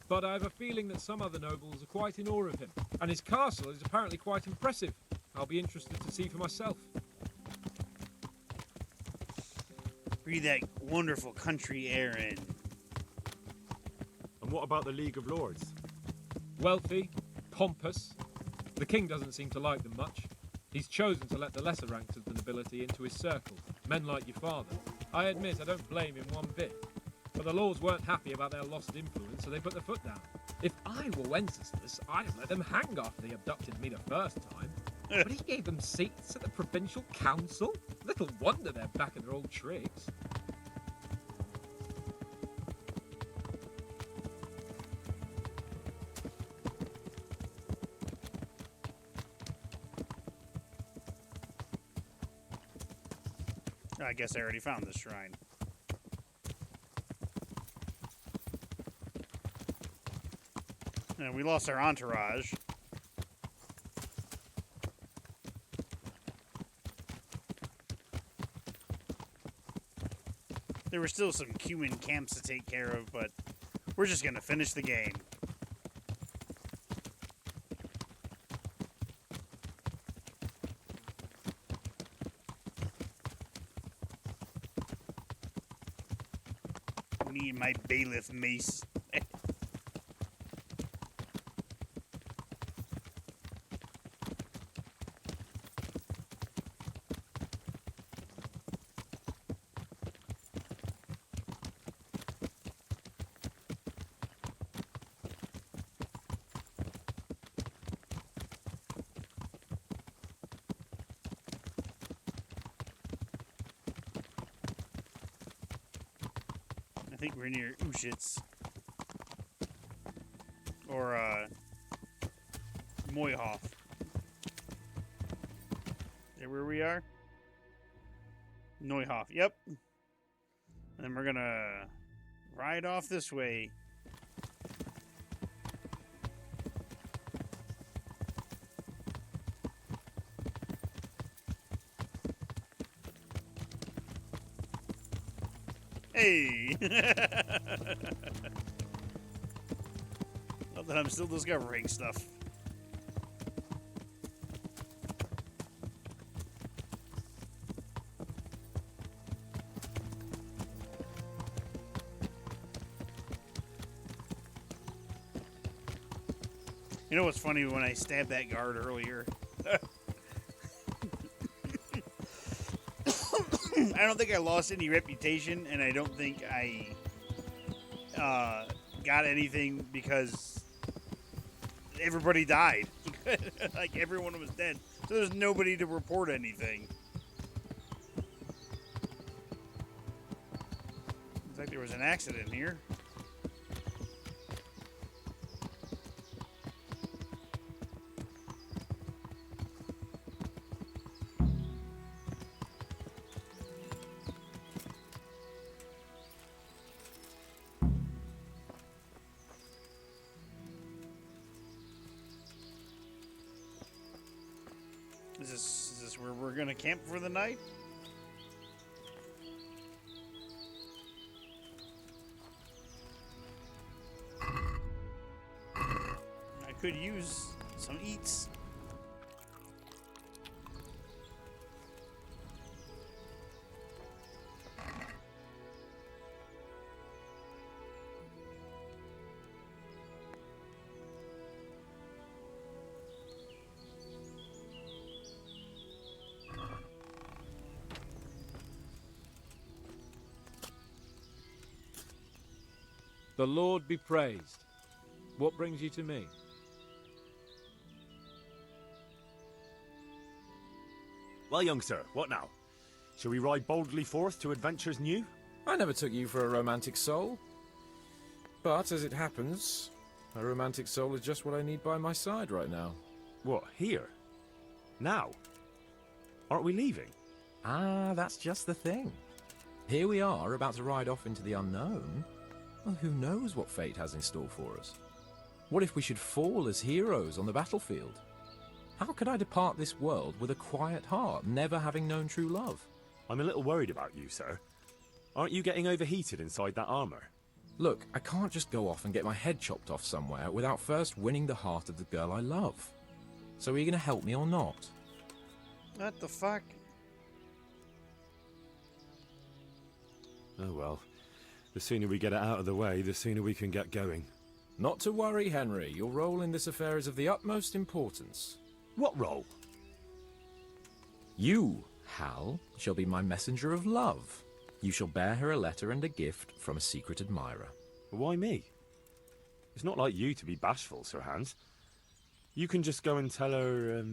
but I have a feeling that some other nobles are quite in awe of him. And his castle is apparently quite impressive. I'll be interested to see for myself. Breathe that wonderful country air in. And what about the League of Lords? Wealthy, pompous. The king doesn't seem to like them much. He's chosen to let the lesser ranks of the nobility into his circle, men like your father. I admit I don't blame him one bit. But the lords weren't happy about their lost influence, so they put their foot down. If I were Wenceslas, I'd have let them hang after they abducted me the first time. But he gave them seats at the provincial council? Little wonder they're back in their old tricks. I guess I already found this shrine. And we lost our entourage. There were still some human camps to take care of, but we're just going to finish the game. Me and my bailiff mace. think we're near Ushitz. Or, Moyhoff. Is that where we are? Neuhoff, yep. And then we're gonna ride off this way. Hey! Not that I'm still discovering stuff. You know what's funny? When I stabbed that guard earlier, I don't think I lost any reputation, and I don't think I got anything because everybody died. Like, everyone was dead. So there's nobody to report anything. Looks like there was an accident here. Is this where we're gonna camp for the night? I could use some eats. The Lord be praised. What brings you to me? Well, young sir, what now? Shall we ride boldly forth to adventures new? I never took you for a romantic soul. But, as it happens, a romantic soul is just what I need by my side right now. What, here? Now? Aren't we leaving? Ah, that's just the thing. Here we are, about to ride off into the unknown. Well, who knows what fate has in store for us? What if we should fall as heroes on the battlefield? How could I depart this world with a quiet heart, never having known true love? I'm a little worried about you, sir. Aren't you getting overheated inside that armor? Look, I can't just go off and get my head chopped off somewhere without first winning the heart of the girl I love. So are you going to help me or not? What the fuck? Oh well. The sooner we get it out of the way, the sooner we can get going. Not to worry, Henry. Your role in this affair is of the utmost importance. What role? You, Hal, shall be my messenger of love. You shall bear her a letter and a gift from a secret admirer. Why me? It's not like you to be bashful, Sir Hans. You can just go and tell her,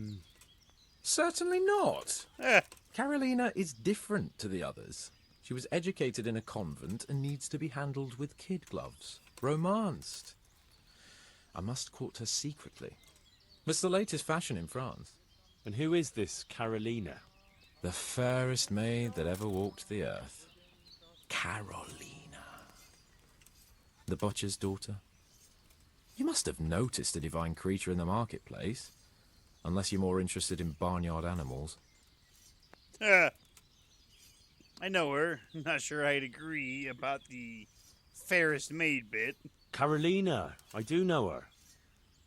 Certainly not. Carolina is different to the others. She was educated in a convent and needs to be handled with kid gloves. Romanced. I must court her secretly. It's the latest fashion in France. And who is this Carolina? The fairest maid that ever walked the earth. Carolina. The butcher's daughter. You must have noticed a divine creature in the marketplace. Unless you're more interested in barnyard animals. I know her. I'm not sure I'd agree about the fairest maid bit. Carolina. I do know her.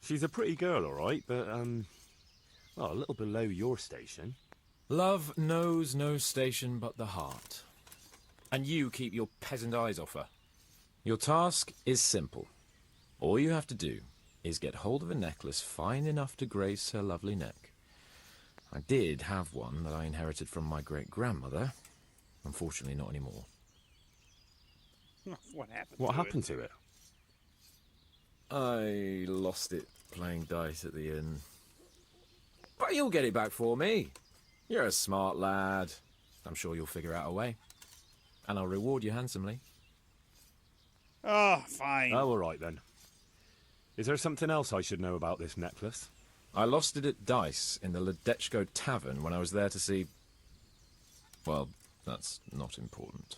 She's a pretty girl, all right, but, well, a little below your station. Love knows no station but the heart. And you keep your peasant eyes off her. Your task is simple. All you have to do is get hold of a necklace fine enough to grace her lovely neck. I did have one that I inherited from my great-grandmother. Unfortunately, not anymore. What happened to it? I lost it playing dice at the inn. But you'll get it back for me. You're a smart lad. I'm sure you'll figure out a way. And I'll reward you handsomely. Oh, fine. Oh, all right then. Is there something else I should know about this necklace? I lost it at dice in the Ledechko Tavern when I was there to see... Well, that's not important.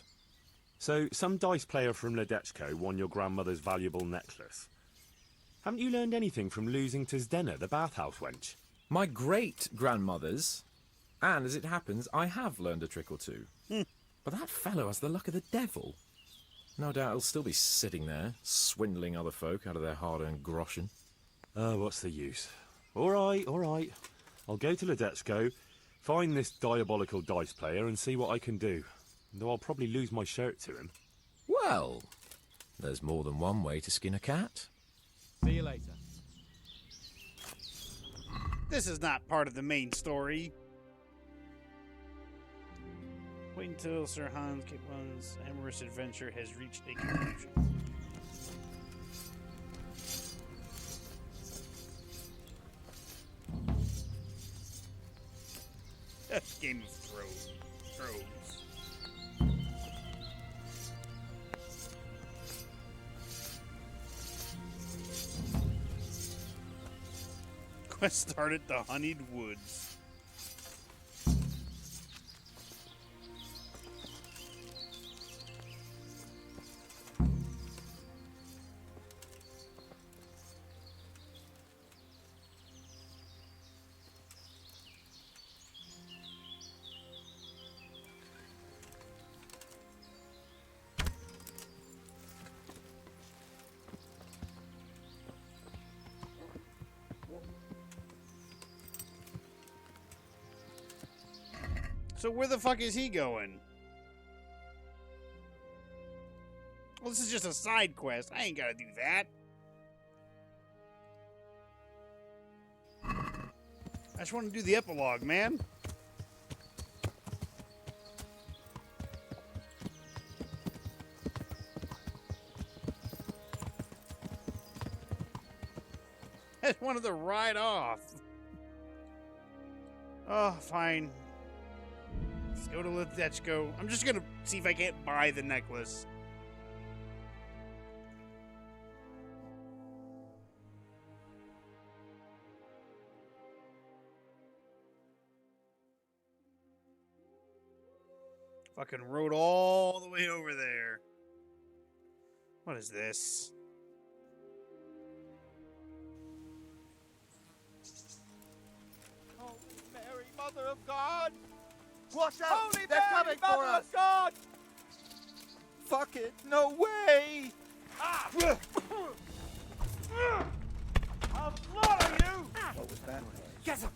So, some dice player from Ledechko won your grandmother's valuable necklace. Haven't you learned anything from losing to Zdena, the bathhouse wench? My great-grandmother's. And, as it happens, I have learned a trick or two. But that fellow has the luck of the devil. No doubt he'll still be sitting there, swindling other folk out of their hard-earned groschen. Oh, what's the use? All right, all right. I'll go to Ledechko, find this diabolical dice player and see what I can do. Though I'll probably lose my shirt to him. Well, there's more than one way to skin a cat. See you later. This is not part of the main story. Wait until Sir Hans Kitwan's amorous adventure has reached a conclusion. Game of Thrones. Quest started the Honeyed Woods. So where the fuck is he going? Well, this is just a side quest. I ain't gotta do that. I just want to do the epilogue, man. I just wanted to ride off. Oh, fine. Let's go to Ledechko. I'm just gonna see if I can't buy the necklace. Fucking rode all the way over there. What is this? Oh, Mary, Mother of God! Watch out! Holy They're Mary, coming for Mother us! of God! Fuck it! No way! Ah! I'll slaughter you! What was that? Get him!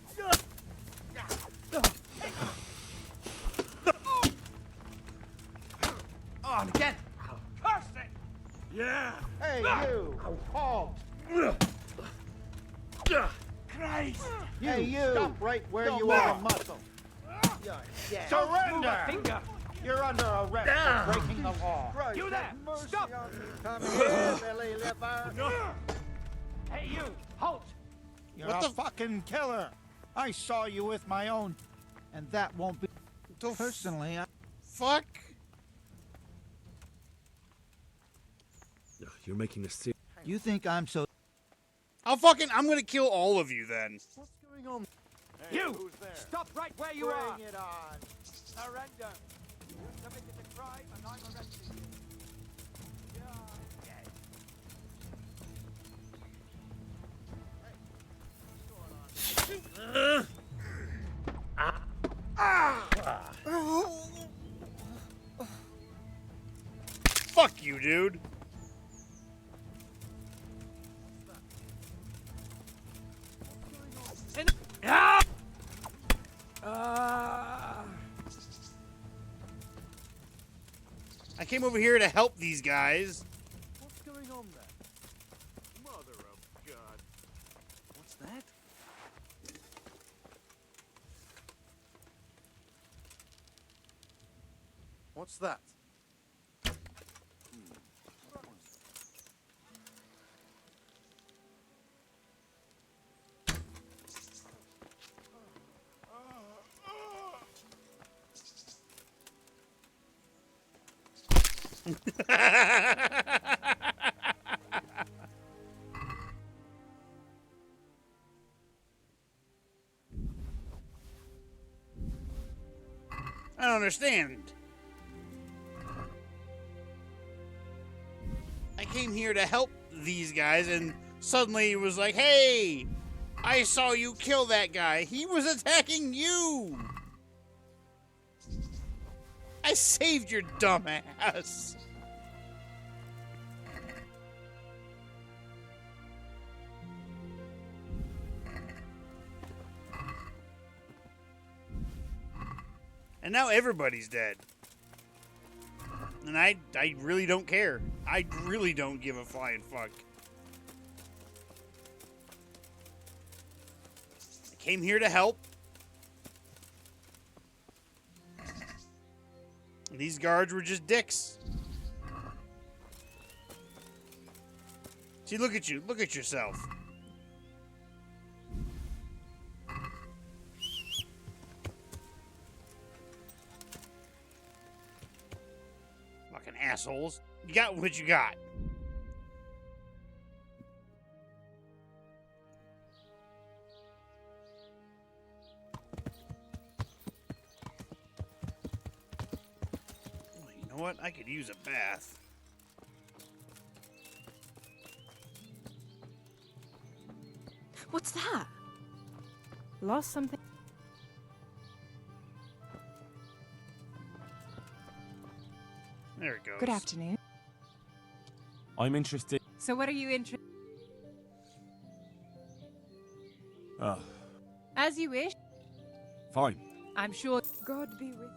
On again! Curse it! Yeah! Hey, you! Halt! Christ! Hey, you! Stop right where Don't you move. are, muscle! You're dead. Don't move a finger. You're under arrest for breaking the law. Christ, you there! have mercy Stop! on me. Come here, Billy Liver! Hey, you! Halt! You're a fucking killer! I saw you with my own, and that won't be... Personally, Fuck! You're making this serious. You think I'm so... I'm gonna kill all of you then. What's going on? Hey, you! Stop right where you are! Bring it on! Surrender! You committed a crime and I'm arresting you. Fuck you, dude. I came over here to help these guys. What's going on there? Mother of God. What's that? What's that? understand. I came here to help these guys, and suddenly it was like, hey, I saw you kill that guy. He was attacking you. I saved your dumb ass. And now everybody's dead. And I really don't care. I really don't give a flying fuck. I came here to help. And these guards were just dicks. See, look at you. Look at yourself. Fucking assholes. You got what you got. You know what? I could use a bath. What's that? Lost something? There it goes. Good afternoon. I'm interested. So what are you interested? As you wish. Fine. I'm sure God be with you.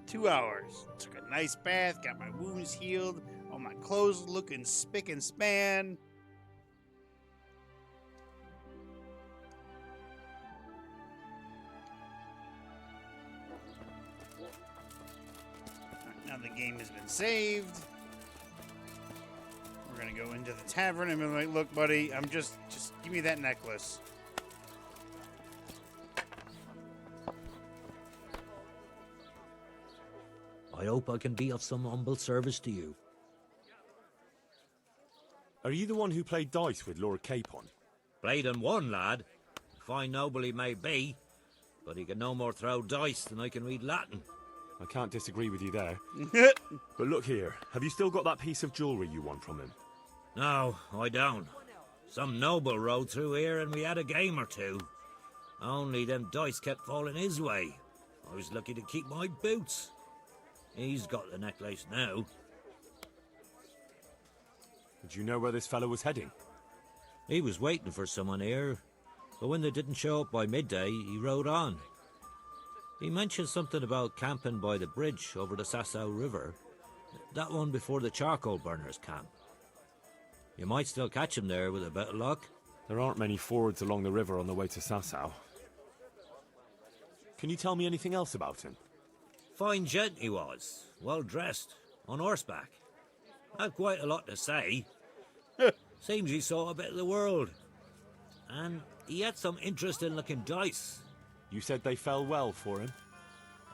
2 hours. Took a nice bath, got my wounds healed, all my clothes looking spick and span. Now the game has been saved. We're gonna go into the tavern and be like, look, buddy, I'm just give me that necklace. I hope I can be of some humble service to you. Are you the one who played dice with Lord Capon? Played and won, lad. Fine noble he may be, but he can no more throw dice than I can read Latin. I can't disagree with you there. But look here, have you still got that piece of jewellery you won from him? No, I don't. Some noble rode through here and we had a game or two. Only them dice kept falling his way. I was lucky to keep my boots. He's got the necklace now. Do you know where this fellow was heading? He was waiting for someone here, but when they didn't show up by midday, he rode on. He mentioned something about camping by the bridge over the Sasau River. That one before the charcoal burners camp. You might still catch him there with a bit of luck. There aren't many fords along the river on the way to Sasau. Can you tell me anything else about him? Fine gent he was, well dressed, on horseback. Had quite a lot to say. Seems he saw a bit of the world. And he had some interesting looking dice. You said they fell well for him?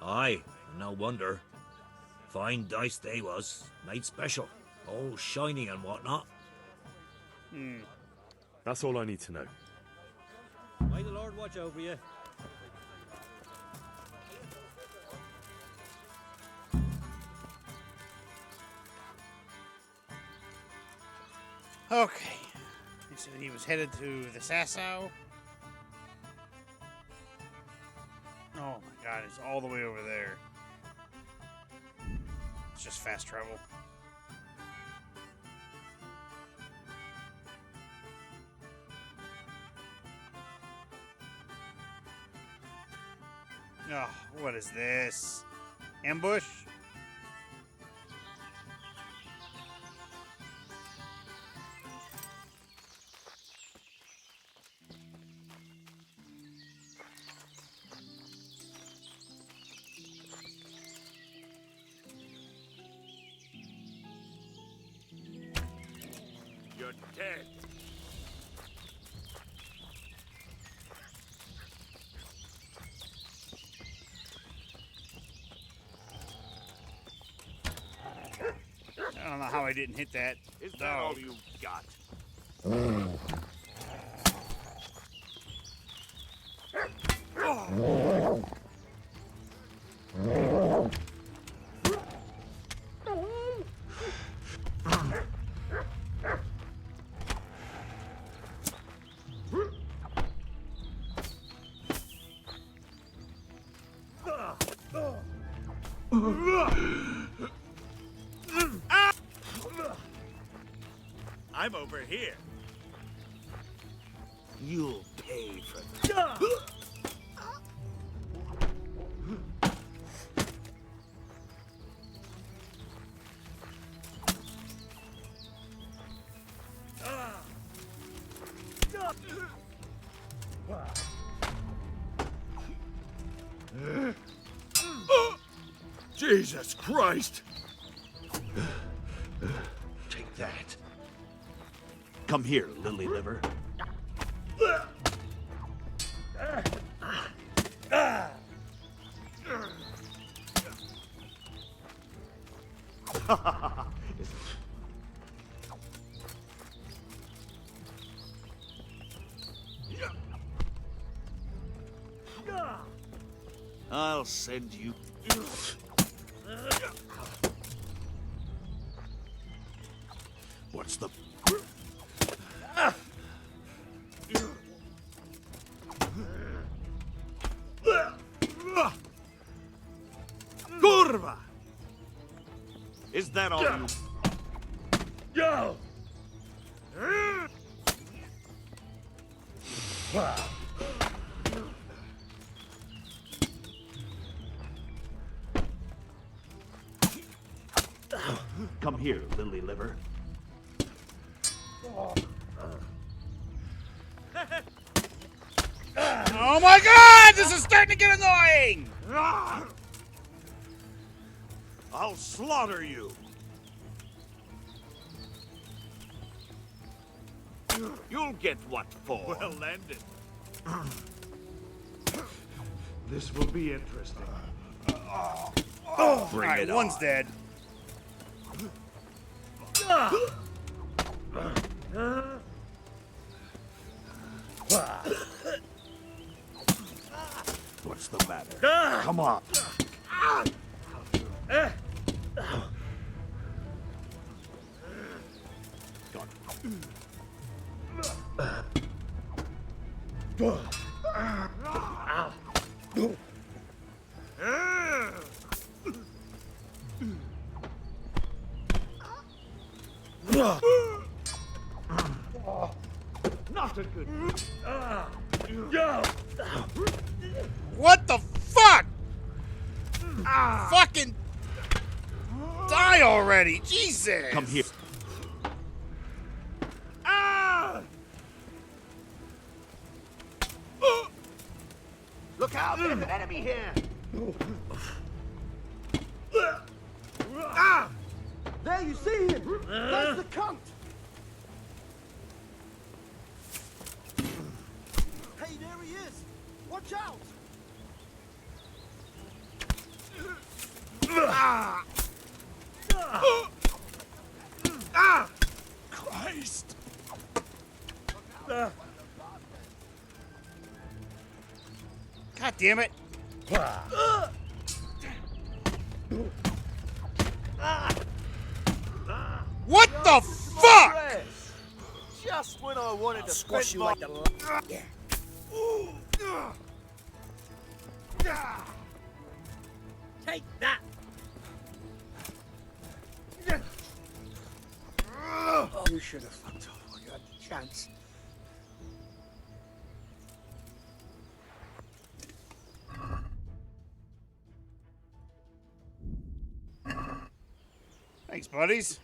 Aye, no wonder. Fine dice they was, made special, all shiny and whatnot. That's all I need to know. May the Lord watch over you. Okay. He said he was headed to the Sasau. Oh my god, it's all the way over there. It's just fast travel. Oh, what is this? Ambush? You're dead. I don't know how I didn't hit that. Is that all you got? I'm over here. You'll pay for that. Jesus Christ! Take that. Come here, lily liver. I'll send you. What's the... Kurva! Is that all you... Go! Come here, lily liver. Oh my god! This is starting to get annoying! I'll slaughter you. You'll get what for. Well landed. This will be interesting. Bring it on. One's dead. What's the matter? Come on. Not a good. What the fuck? Fucking die already, Jesus! Come here. Look out! There's an enemy here! There, you see him! That's the cunt! Hey, there he is! Watch out! Christ! God damn it! What the fuck? Just when I wanted to Squash you like the... Yeah. Take that! You should have fucked off when you had the chance. Thanks, buddies.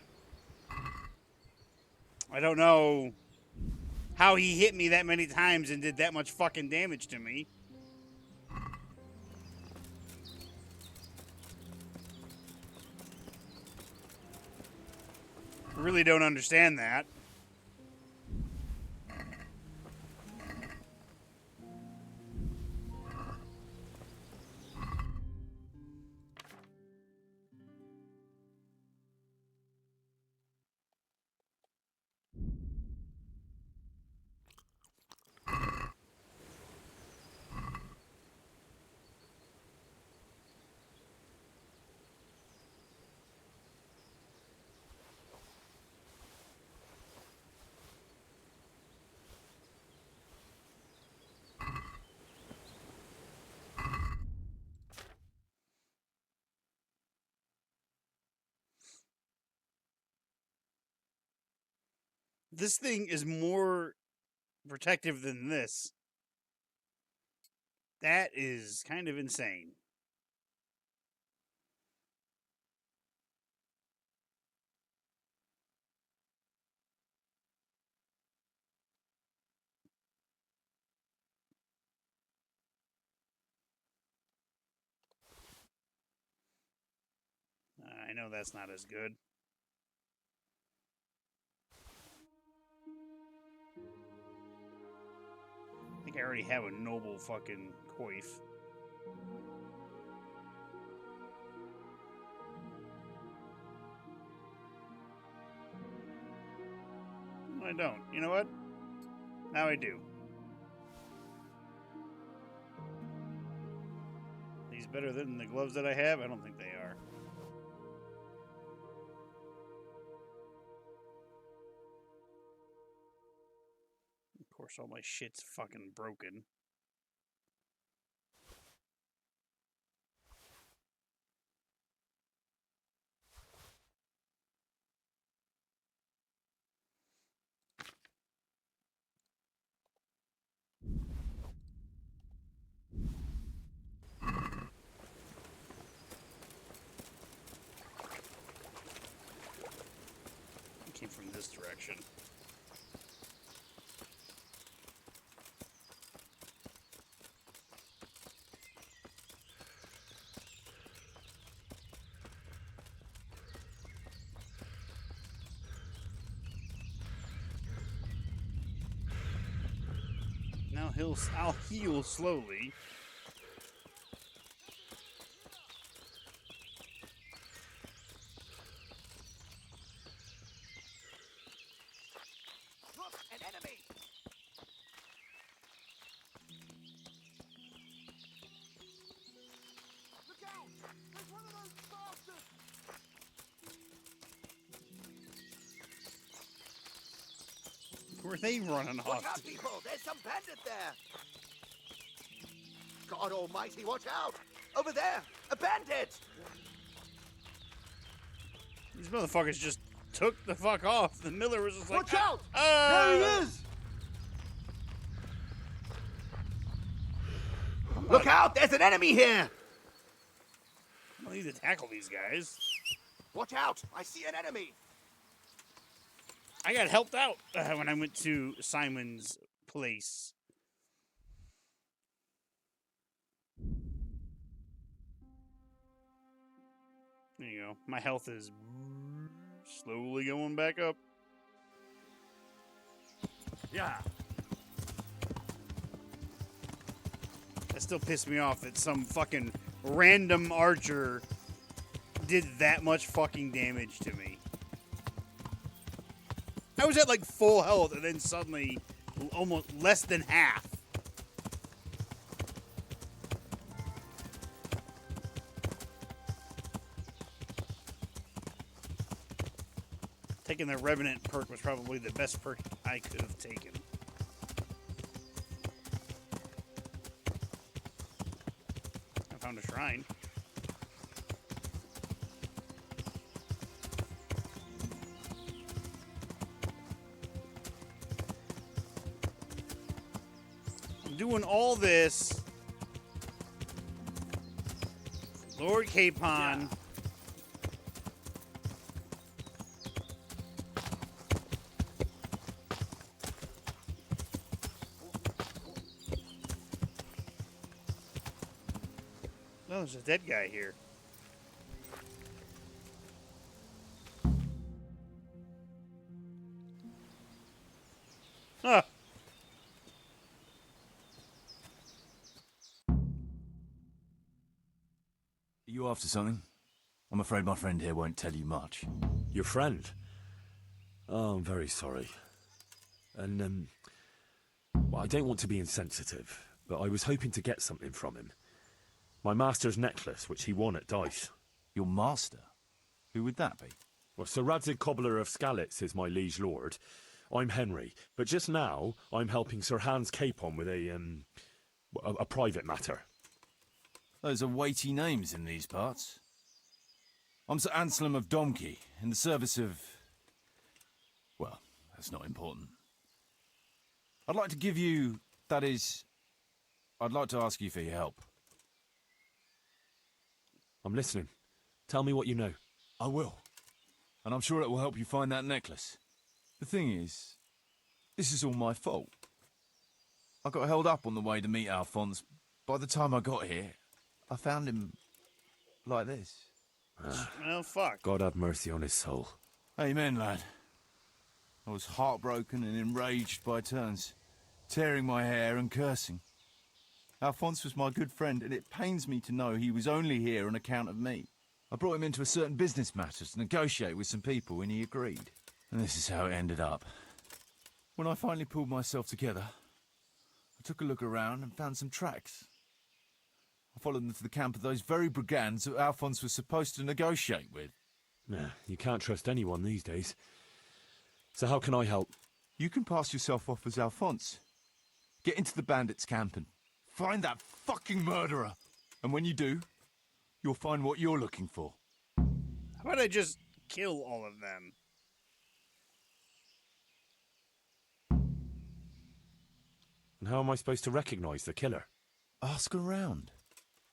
I don't know how he hit me that many times and did that much fucking damage to me. Really don't understand that. This thing is more protective than this. That is kind of insane. I know that's not as good. I think I already have a noble fucking coif. No, I don't. You know what? Now I do. These better than the gloves that I have? I don't think they are. Of course, all my shit's fucking broken. It came from this direction. Now I'll heal slowly. Look, an enemy! Look out! There's one of those bastards! Where are they running off? Watch out, people! There's some bandit there! God almighty, watch out! Over there! A bandit! These motherfuckers just took the fuck off. The Miller was just like, watch out! There he is! Look out! There's an enemy here! I need to tackle these guys. Watch out! I see an enemy! I got helped out when I went to Simon's place. There you go. My health is slowly going back up. Yeah. That still pissed me off that some fucking random archer did that much fucking damage to me. I was at like full health and then suddenly almost less than half. Taking the Revenant perk was probably the best perk I could have taken. I found a shrine. I'm doing all this. Lord Capon. Yeah. Oh, there's a dead guy here. Huh. Are you after something? I'm afraid my friend here won't tell you much. Your friend? Oh, I'm very sorry. And, well, I don't want to be insensitive, but I was hoping to get something from him. My master's necklace, which he won at dice. Your master? Who would that be? Well, Sir Radzig Cobbler of Skalitz is my liege lord. I'm Henry, but just now I'm helping Sir Hans Capon with a private matter. Those are weighty names in these parts. I'm Sir Anselm of Domkey, in the service of... well, That's not important. I'd like to give you... That is... I'd like to ask you for your help. I'm listening. Tell me what you know. I will. And I'm sure it will help you find that necklace. The thing is, this is all my fault. I got held up on the way to meet Alphonse. By the time I got here, I found him like this. Oh, fuck. God have mercy on his soul. Amen, lad. I was heartbroken and enraged by turns, tearing my hair and cursing. Alphonse was my good friend, and it pains me to know he was only here on account of me. I brought him into a certain business matter to negotiate with some people, and he agreed. And this is how it ended up. When I finally pulled myself together, I took a look around and found some tracks. I followed them to the camp of those very brigands that Alphonse was supposed to negotiate with. Nah, you can't trust anyone these days. So how can I help? You can pass yourself off as Alphonse. Get into the bandits' camp and find that fucking murderer. And when you do, you'll find what you're looking for. How about I just kill all of them? And how am I supposed to recognize the killer? Ask around.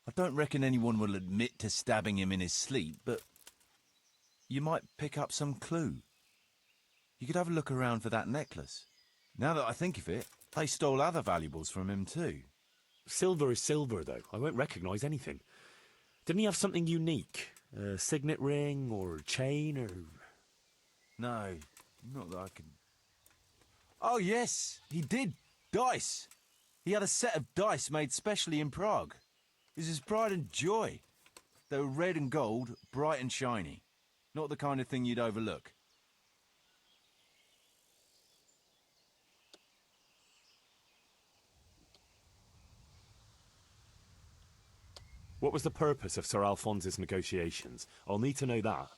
I don't reckon anyone will admit to stabbing him in his sleep, but you might pick up some clue. You could have a look around for that necklace. Now that I think of it, they stole other valuables from him too. Silver is silver, though. I won't recognize anything. Didn't he have something unique? A signet ring or a chain or... No, not that I can... Oh yes, he did. Dice. He had a set of dice made specially in Prague. It was his pride and joy. They were red and gold, bright and shiny. Not the kind of thing you'd overlook. What was the purpose of Sir Alphonse's negotiations? I'll need to know that.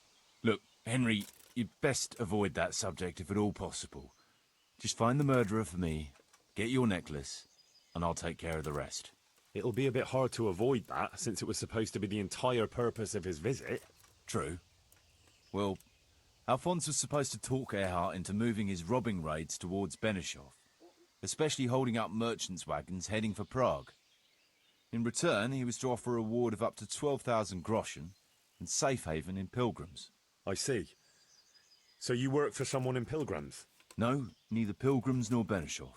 Look, Henry, you'd best avoid that subject if at all possible. Just find the murderer for me, get your necklace, and I'll take care of the rest. It'll be a bit hard to avoid that, since it was supposed to be the entire purpose of his visit. True. Well, Alphonse was supposed to talk Erhard into moving his robbing raids towards Benishov, especially holding up merchants' wagons heading for Prague. In return, he was to offer a reward of up to 12,000 groschen and safe haven in Pilgrims. I see. So you work for someone in Pilgrims? No, neither Pilgrims nor Benishov,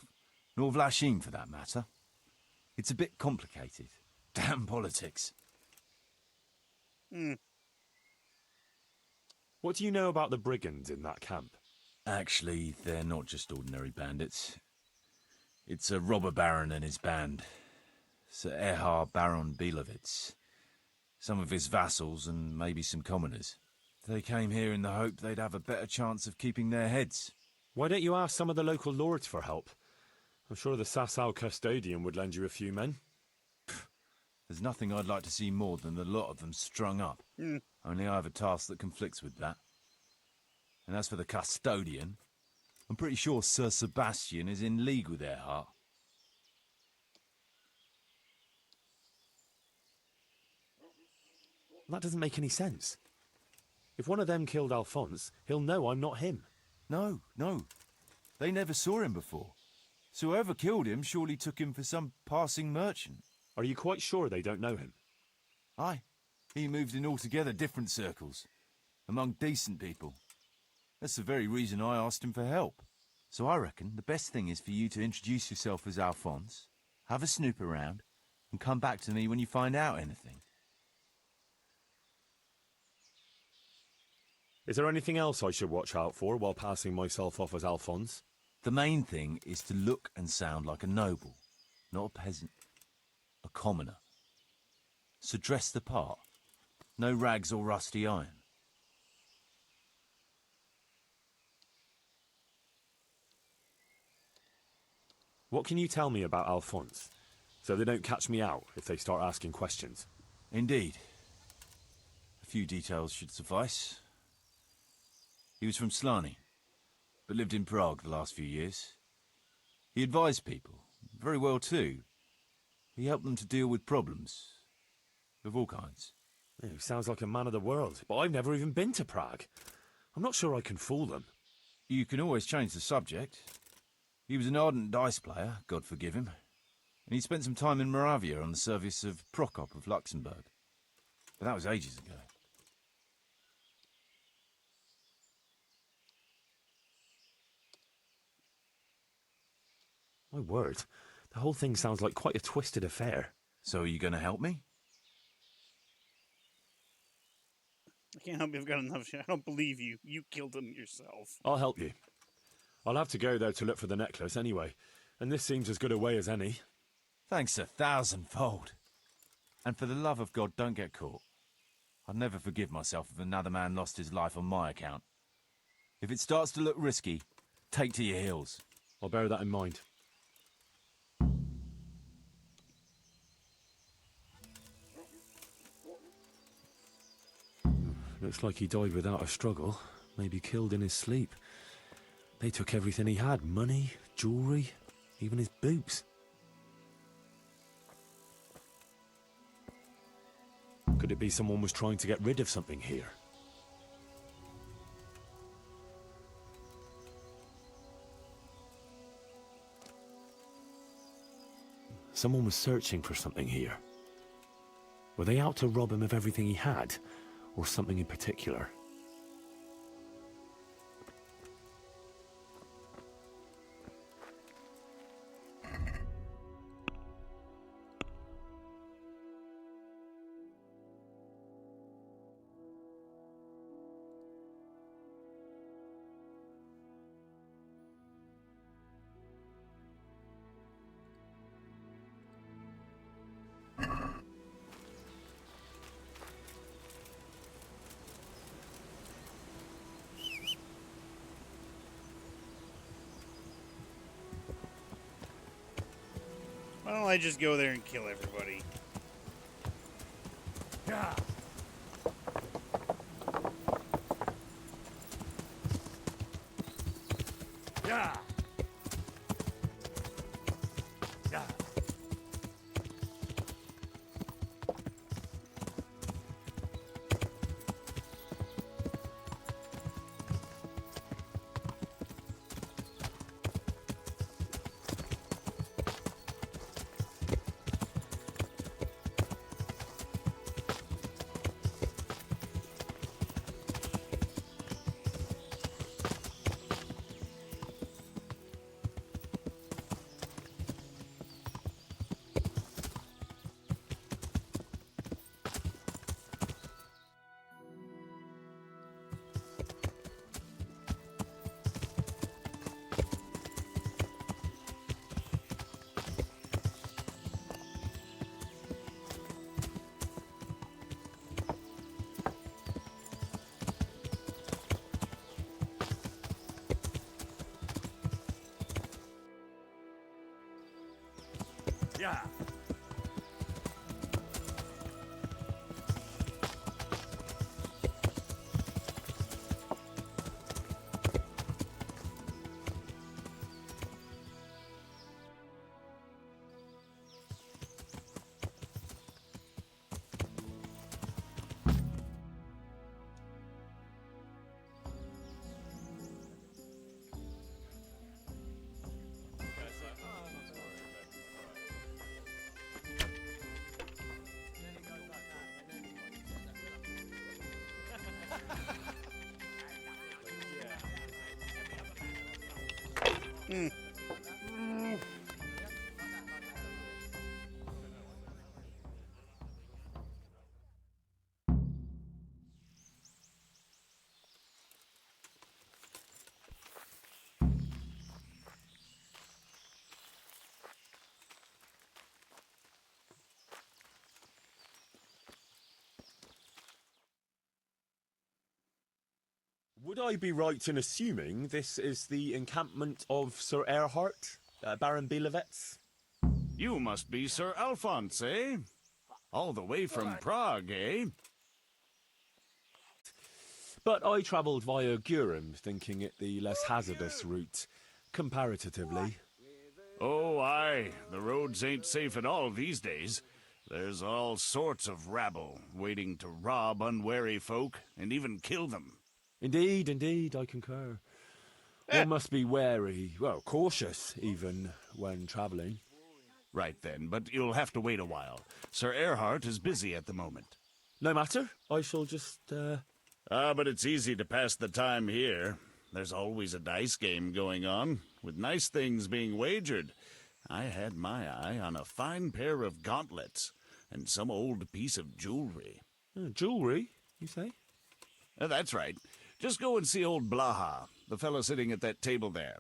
nor Vlachim for that matter. It's a bit complicated. Damn politics. What do you know about the brigands in that camp? Actually, they're not just ordinary bandits. It's a robber baron and his band. Sir Erhard Baron Bielowitz. Some of his vassals and maybe some commoners. They came here in the hope they'd have a better chance of keeping their heads. Why don't you ask some of the local lords for help? I'm sure the Sasau custodian would lend you a few men. There's nothing I'd like to see more than the lot of them strung up. Only I have a task that conflicts with that. And as for the custodian, I'm pretty sure Sir Sebastian is in league with Erhard. That doesn't make any sense. If one of them killed Alphonse, he'll know I'm not him. No. They never saw him before. So whoever killed him surely took him for some passing merchant. Are you quite sure they don't know him? Aye. He moved in altogether different circles, among decent people. That's the very reason I asked him for help. So I reckon the best thing is for you to introduce yourself as Alphonse, have a snoop around, and come back to me when you find out anything. Is there anything else I should watch out for while passing myself off as Alphonse? The main thing is to look and sound like a noble, not a peasant, a commoner. So dress the part. No rags or rusty iron. What can you tell me about Alphonse, so they don't catch me out if they start asking questions? Indeed. A few details should suffice. He was from Slani, but lived in Prague the last few years. He advised people, very well too. He helped them to deal with problems, of all kinds. He sounds like a man of the world, but I've never even been to Prague. I'm not sure I can fool them. You can always change the subject. He was an ardent dice player, God forgive him, and he spent some time in Moravia on the service of Prokop of Luxembourg. But that was ages ago. My word, the whole thing sounds like quite a twisted affair. So are you going to help me? I can't help you. I've got enough shit. I don't believe you. You killed him yourself. I'll help you. I'll have to go, though, to look for the necklace anyway, and this seems as good a way as any. Thanks 1,000-fold. And for the love of God, don't get caught. I'd never forgive myself if another man lost his life on my account. If it starts to look risky, take to your heels. I'll bear that in mind. Looks like he died without a struggle, maybe killed in his sleep. They took everything he had, money, jewellery, even his boots. Could it be someone was trying to get rid of something here? Someone was searching for something here. Were they out to rob him of everything he had, or something in particular? Why don't I just go there and kill everybody? Yeah. Yeah. Yeah. Yeah. Hmm. Would I be right in assuming this is the encampment of Sir Erhard, Baron Bielewitz? You must be Sir Alphonse, eh? All the way from Prague, eh? But I travelled via Gurum, thinking it the less hazardous route, comparatively. Oh, aye. The roads ain't safe at all these days. There's all sorts of rabble waiting to rob unwary folk and even kill them. Indeed, indeed, I concur. One must be wary, well, cautious even, when travelling. Right then, but you'll have to wait a while. Sir Erhard is busy at the moment. No matter. I shall just, but it's easy to pass the time here. There's always a dice game going on, with nice things being wagered. I had my eye on a fine pair of gauntlets, and some old piece of jewelry. Jewelry, you say? That's right. Just go and see old Blaha, the fellow sitting at that table there.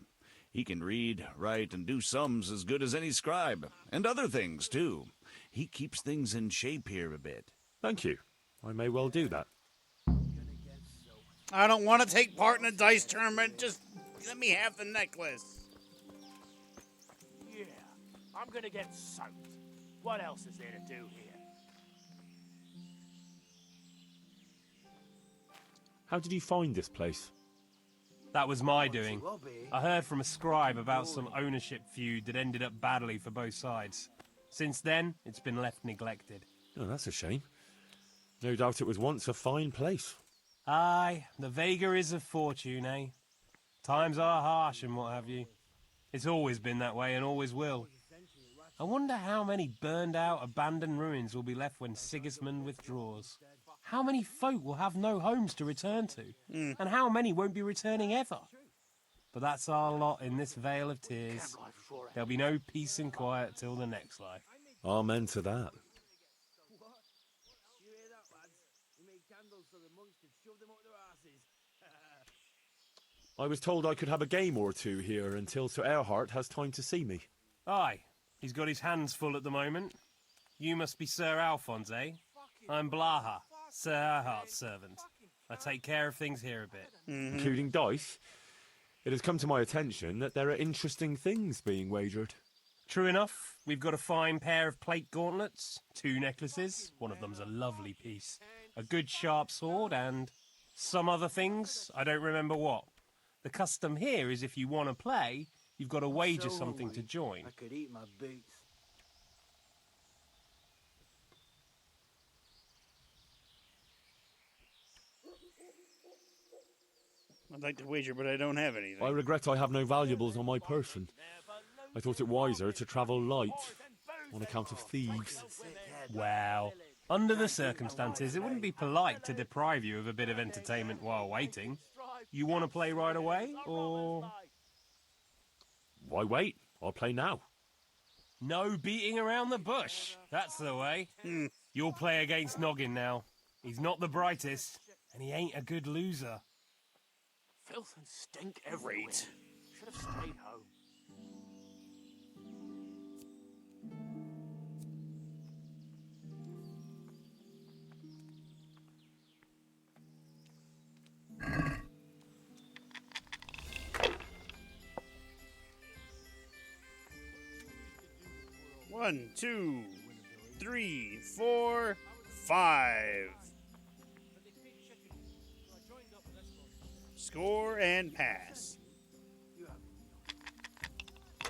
He can read, write, and do sums as good as any scribe, and other things, too. He keeps things in shape here a bit. Thank you. I may well do that. I don't want to take part in a dice tournament. Just let me have the necklace. Yeah, I'm gonna get soaked. What else is there to do here? How did you find this place? That was my doing. I heard from a scribe about some ownership feud that ended up badly for both sides. Since then, it's been left neglected. Oh, that's a shame. No doubt it was once a fine place. Aye, the vagaries of fortune, eh? Times are harsh and what have you. It's always been that way and always will. I wonder how many burned-out, abandoned ruins will be left when Sigismund withdraws. How many folk will have no homes to return to? And how many won't be returning ever? But that's our lot in this vale of tears. There'll be no peace and quiet till the next life. Amen to that. I was told I could have a game or two here until Sir Erhard has time to see me. Aye, he's got his hands full at the moment. You must be Sir Alphonse, eh? I'm Blaha, Sir Erhard's servant. I take care of things here a bit. Including dice. It has come to my attention that there are interesting things being wagered. True enough, we've got a fine pair of plate gauntlets, 2 necklaces, one of them's a lovely piece, a good sharp sword, and some other things, I don't remember what. The custom here is if you want to play, you've got to wager something to join. I could eat my boots. I'd like to wager, but I don't have anything. I regret I have no valuables on my person. I thought it wiser to travel light, on account of thieves. Well, under the circumstances, it wouldn't be polite to deprive you of a bit of entertainment while waiting. You want to play right away, or...? Why wait? I'll play now. No beating around the bush. That's the way. You'll play against Noggin now. He's not the brightest, and he ain't a good loser. Filth and stink everywhere. Should have stayed home. One, 2, 3, 4, 5. Score and pass.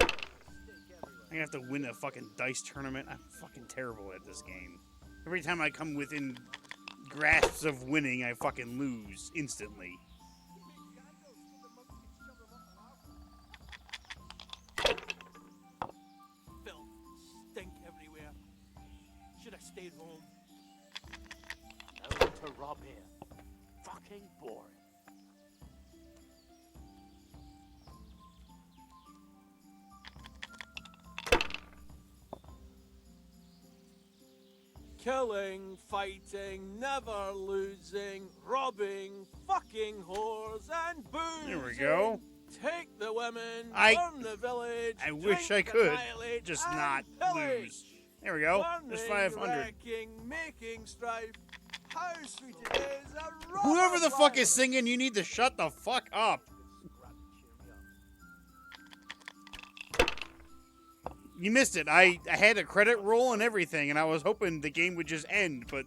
I'm gonna have to win a fucking dice tournament. I'm fucking terrible at this game. Every time I come within grasps of winning, I fucking lose instantly. Stink everywhere. Should have stayed home. No one to rob here. Fucking boring. Killing, fighting, never losing, robbing, fucking whores and booze. There we go. Take the women, I burn the village. I wish I could, just not lose. There we go. There's 500. Wrecking, making strife. How sweet it is, a Whoever the fuck is singing, you need to shut the fuck up. You missed it. I had a credit roll and everything, and I was hoping the game would just end, but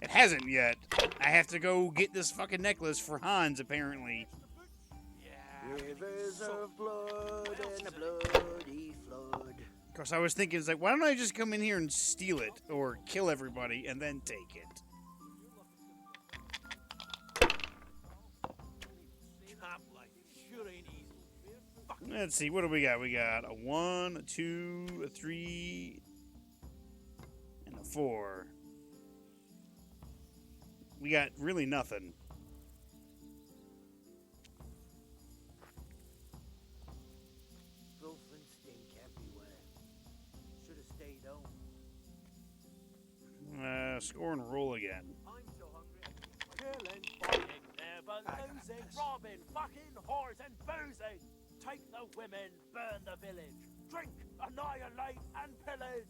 it hasn't yet. I have to go get this fucking necklace for Hans, apparently. Rivers of blood and a bloody flood. Of course, I was thinking, it's like, why don't I just come in here and steal it, or kill everybody, and then take it? Camp life sure ain't easy. Let's see, what do we got? We got a 1, a 2, a 3, and a 4. We got really nothing. Filth and stink everywhere. Should have stayed home. Score and roll again. I'm so hungry. Killing, fighting, never losing, robbing, fucking, whores and boozing. Take the women, burn the village. Drink, annihilate and pillage.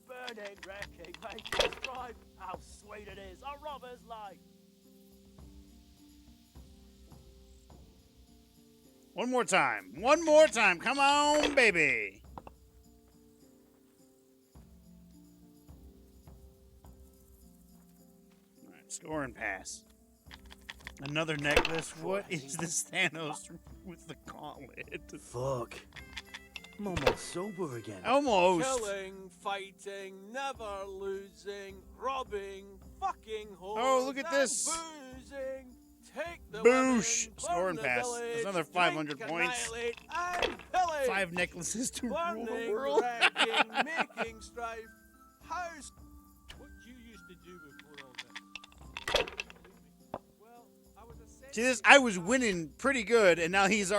Burning, wrecking, making strife. How sweet it is, a robber's life. One more time. One more time. Come on, baby. All right, score and pass. Another necklace. What is this Thanos with the gauntlet? Fuck. I'm almost sober again. Almost. Killing, fighting, never losing, robbing, fucking whores. Oh, look at this. Boozing. Take the Boosh. women, Score and burn the pass. village, That's another drink, 500 points. annihilate, and pillage. 5 necklaces to rule the Burning, world. wrecking, making strife. House. What you used to do before all this? Well, I was a See this? I was winning pretty good, and now he's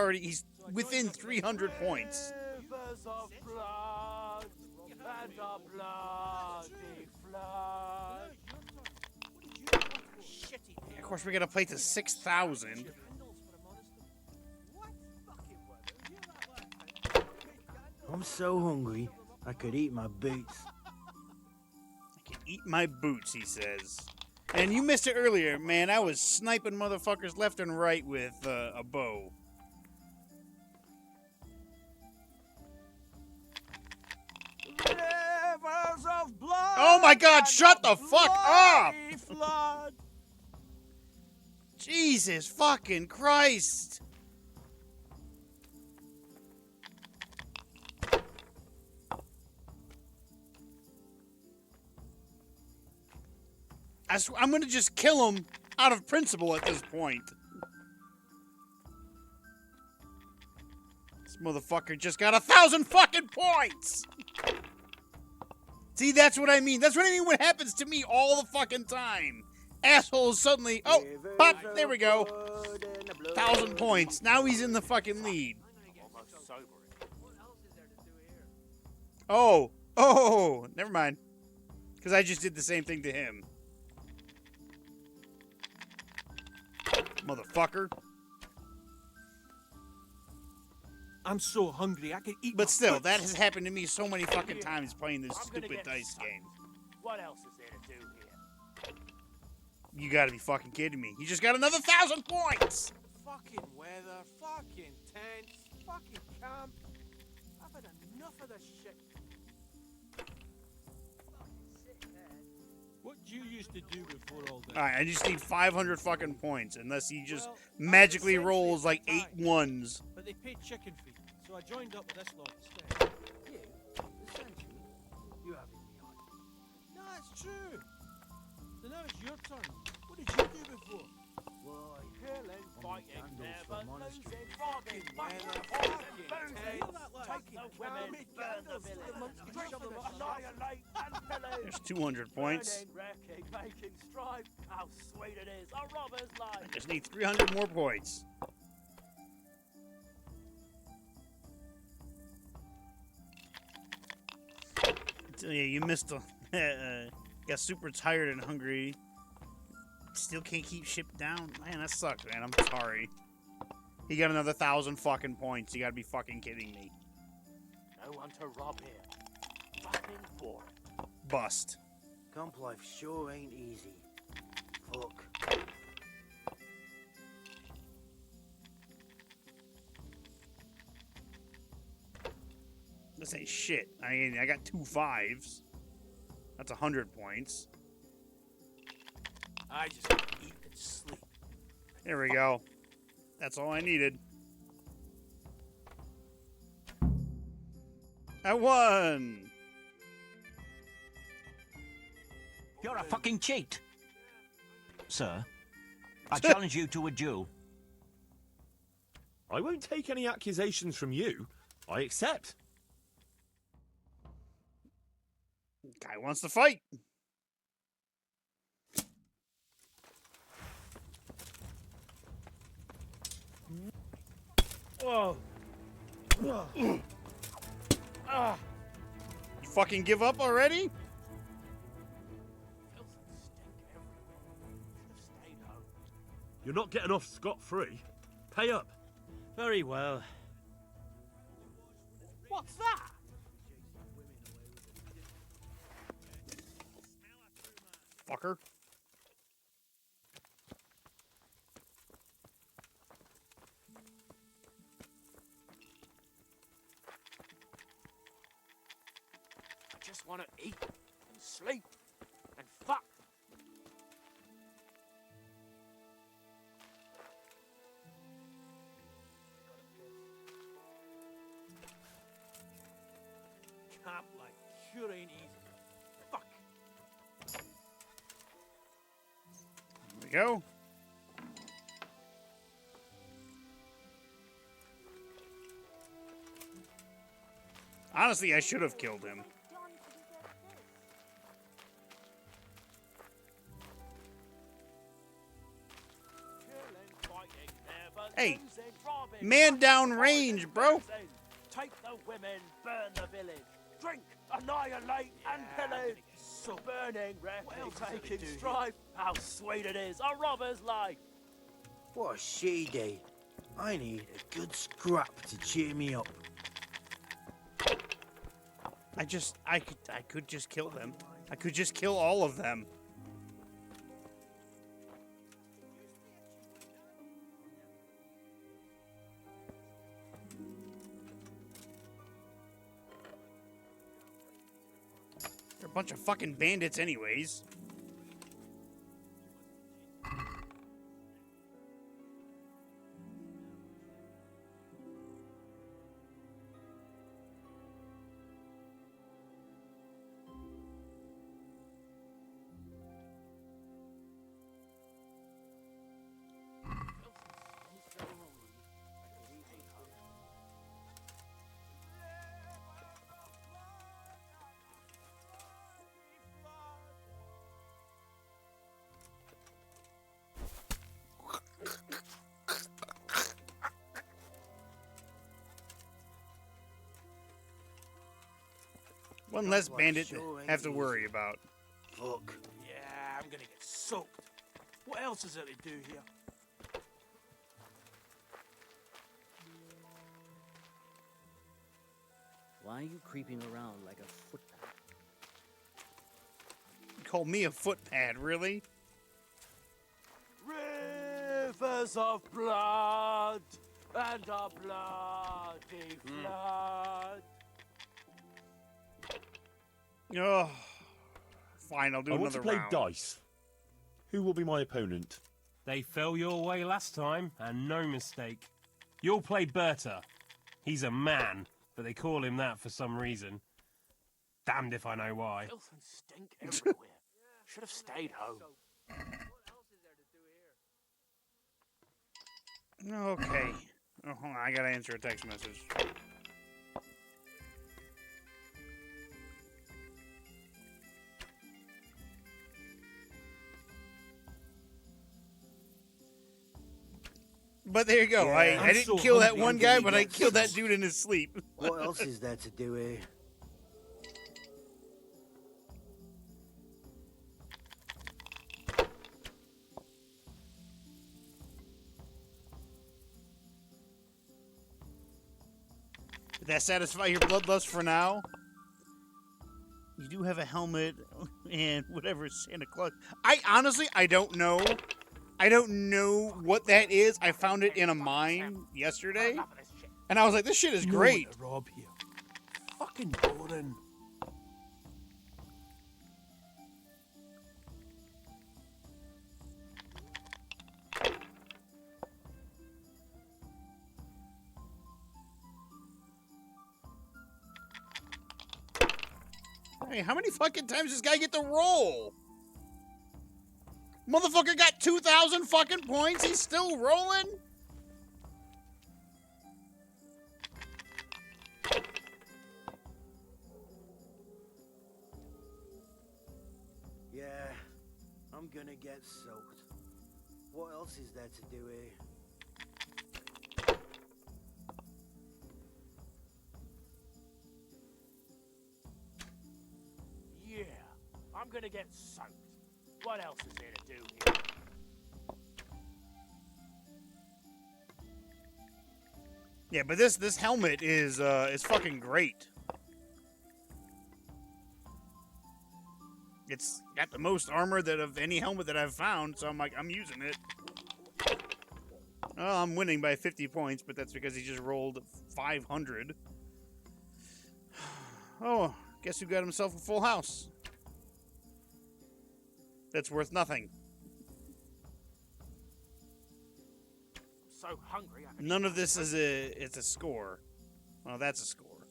within 300 points. Rivers of blood and a bloody flood. Of course, we gotta play to 6,000. I'm so hungry, I could eat my boots. Eat my boots, he says. And you missed it earlier, man. I was sniping motherfuckers left and right with a bow. Rivers of blood. Oh my God! Shut the fuck up! Flood. Jesus fucking Christ! I'm gonna just kill him out of principle at this point. This motherfucker just got 1,000 fucking points! See, that's what I mean. That's what I mean what happens to me all the fucking time. Assholes suddenly... Oh, pop! There we go. 1,000 points. Now he's in the fucking lead. Oh. Oh. Never mind. Because I just did the same thing to him. Motherfucker. I'm so hungry, I could eat. But still, that has happened to me so many fucking times playing this stupid dice game. What else is there to do here? You gotta be fucking kidding me. He just got another 1,000 points! Fucking weather, fucking tents, fucking camp. I've had enough of this shit. What you used to do before all this? Alright, I just need 500 fucking points, unless he just magically rolls like 8 ones. But they paid chicken feed, so I joined up with this lot instead. You, essentially, you have in the eye. No, it's true. So now it's your turn. What did you do before? Why, killing, fighting, never losing, robbing, fucking, fucking, boozing, take the women, burn the village, drink them, annihilate and pillage. There's 200 points. Burning, wrecking, making strife. How sweet it is, a robber's life. I just need 300 more points. Yeah, you missed a... got super tired and hungry. Still can't keep ship down. Man, that sucks, man. I'm sorry. He got another 1,000 fucking points. You gotta be fucking kidding me. No one to rob here. Fucking boring. Bust. Camp life sure ain't easy. Fuck. This ain't shit. I mean, I got 2 5s. That's 100 points. I just eat and sleep. There we go. That's all I needed. I won! You're a fucking cheat. Sir, I challenge you to a duel. I won't take any accusations from you. I accept. Guy wants to fight. Whoa. You fucking give up already? You're not getting off scot-free. Pay up. Very well. What's that? Fucker. I just want to eat and sleep and fuck. Camp like sure ain't easy. Fuck. There we go. Honestly, I should have killed him. Hey, man down range, bro. Take the women, burn the village. Drink, annihilate, and pillage. So burning, well taking strife. How sweet it is, a robber's life. What a shitty day. I need a good scrap to cheer me up. I could just kill them. I could just kill all of them. They're a bunch of fucking bandits anyways. One less bandit to have to worry about. Fuck. Yeah, I'm gonna get soaked. What else is there to do here? Why are you creeping around like a footpad? You call me a footpad, really? Rivers of blood and a bloody flood. Oh, fine, I'll do I want another to play round. dice. Who will be my opponent? They fell your way last time, and no mistake. You'll play Berta. He's a man, but they call him that for some reason. Damned if I know why. Filth and stink everywhere. Should have stayed home. Okay. Oh, hold on, I gotta answer a text message. But there you go. Yeah, I didn't kill that one guy, but I killed that dude in his sleep. What else is there to do here? Did that satisfy your bloodlust for now? You do have a helmet and whatever Santa Claus. I don't know. I don't know what that is. I found it in a mine yesterday, and I was like, "This shit is great." No one to rob here. Fucking boring. Hey, how many fucking times does this guy get to roll? Motherfucker got 2,000 fucking points. He's still rolling. gonna get soaked. What else is there to do here? Yeah, I'm gonna get soaked. What else is there to do here? Yeah, but this helmet is fucking great. It's got the most armor that of any helmet that I've found, so I'm like, I'm using it. Well, I'm winning by 50 points, but that's because he just rolled 500. Oh, guess who got himself a full house? That's worth nothing. I'm so hungry. I can None of this is it's a score. Well, that's a score.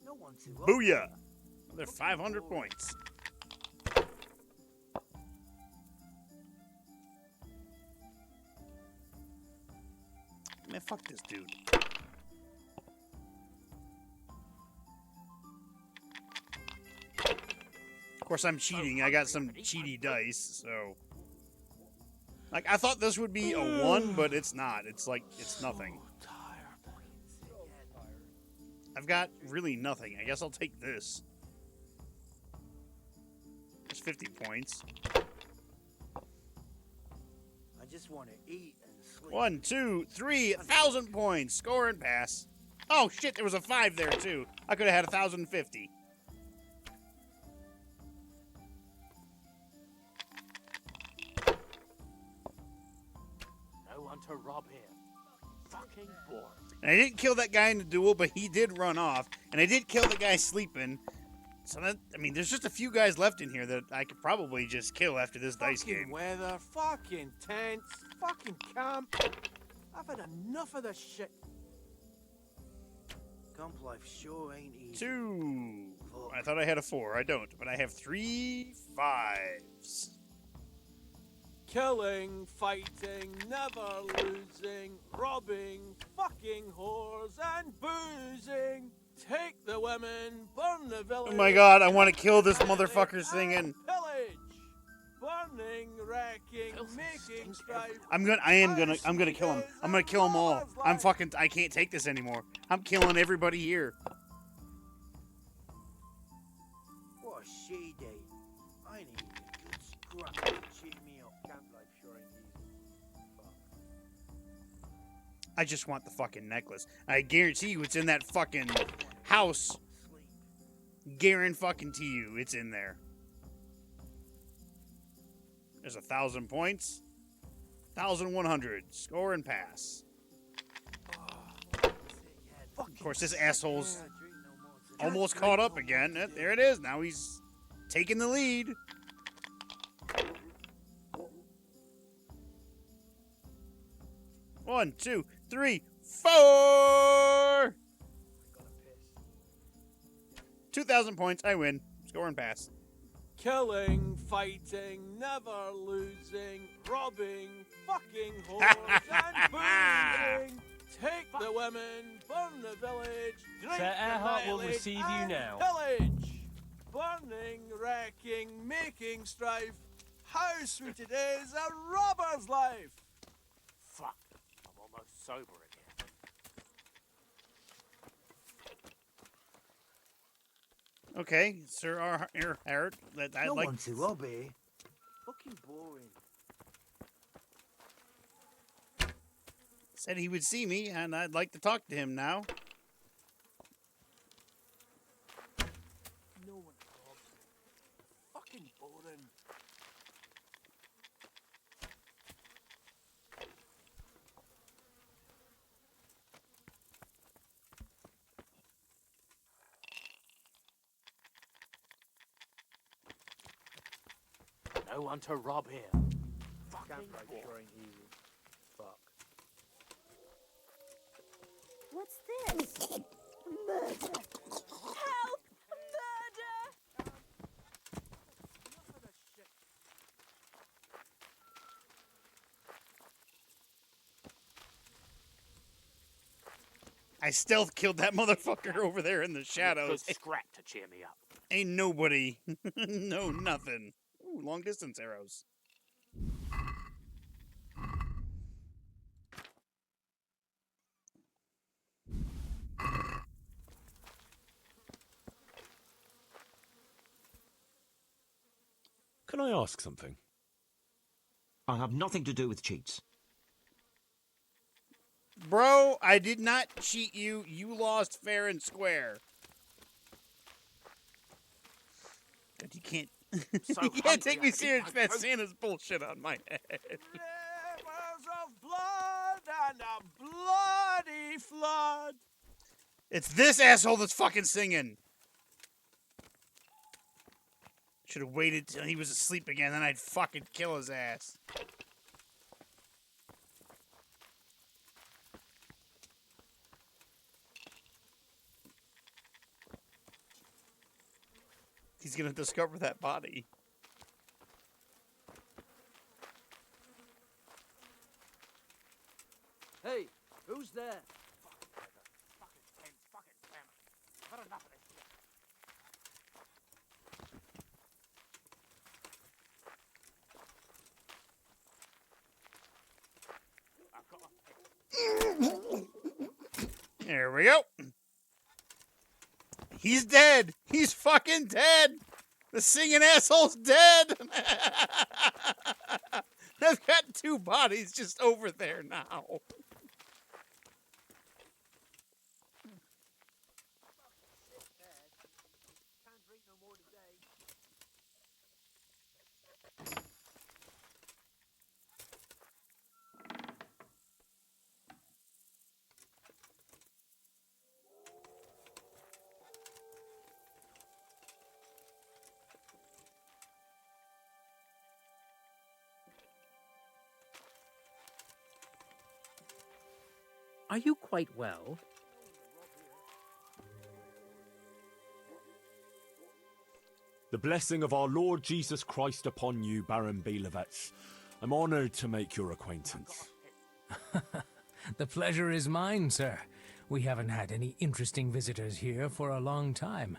No one to Booyah! Another 500 points. Man, fuck this dude. Of course, I'm cheating. I got some cheaty dice, so... Like, I thought this would be a 1, but it's not. It's like, it's nothing. I've got really nothing. I guess I'll take this. There's 50 points. I just want to eat and sleep. 1, 2, 3, 1,000 points. Score and pass. Oh, shit, there was a 5 there, too. I could have had 1,050. No one to rob here. Fucking boring. And I didn't kill that guy in the duel, but he did run off. And I did kill the guy sleeping. So that, I mean, there's just a few guys left in here that I could probably just kill after this dice game. Weather, fucking tents, fucking camp. I've had enough of this shit. Camp life sure ain't easy. 2. I thought I had a 4. I don't, but I have 3 5s. Killing, fighting, never losing, robbing, fucking whores and boozing. Take the women, burn the village. Oh my god, I want to kill this motherfucker singing. Pillage, burning, wrecking, making strife. I'm gonna kill him. I'm gonna kill them all. I can't take this anymore. I'm killing everybody here. What a she day. I need a good scrap to cheer me up. Camp life sure ain't easy. Fuck. I just want the fucking necklace. I guarantee you it's in that fucking house. Guarantee you it's in there. There's 1,000 points. 1,100. Score and pass. Of course, this asshole's almost caught up again. There it is. Now he's taking the lead. One, 2, 3, 4. 2,000 points. I win. Score and pass. Killing, fighting, never losing, robbing, fucking whores and boozing. Take the women, burn the village, drink Sir Earhart will annihilate, receive you and now. Pillage, burning, wrecking, making strife. How sweet it is, a robber's life. Fuck. I'm almost sober again. Okay, Sir Earhart. I'd No like one to rob here. Fucking boring. said he would see me, and I'd like to talk to him now. No one robs me. Fucking boring. No one to rob here. Fucking Camp life boring. sure ain't easy. Fuck. What's this? Murder! Help! Murder! I stealth killed that motherfucker over there in the shadows. Good scrap to cheer me up. Ain't nobody. No, nothing. Ooh, long distance arrows. Can I ask something? I have nothing to do with cheats. Bro, I did not cheat you. You lost fair and square. God, you can't. You can't take me serious, man. Santa's bullshit on my head. Rivers of blood and a bloody flood. It's this asshole that's fucking singing. Should have waited till he was asleep again, then I'd fucking kill his ass. He's gonna discover that body. Hey, who's there? Fucking tense, fucking family. I've had enough of this shit. There we go. He's dead. He's fucking dead. The singing asshole's dead. I've got two bodies just over there now. Are you quite well? The blessing of our Lord Jesus Christ upon you, Baron Belevets. I'm honored to make your acquaintance. The pleasure is mine, sir. We haven't had any interesting visitors here for a long time,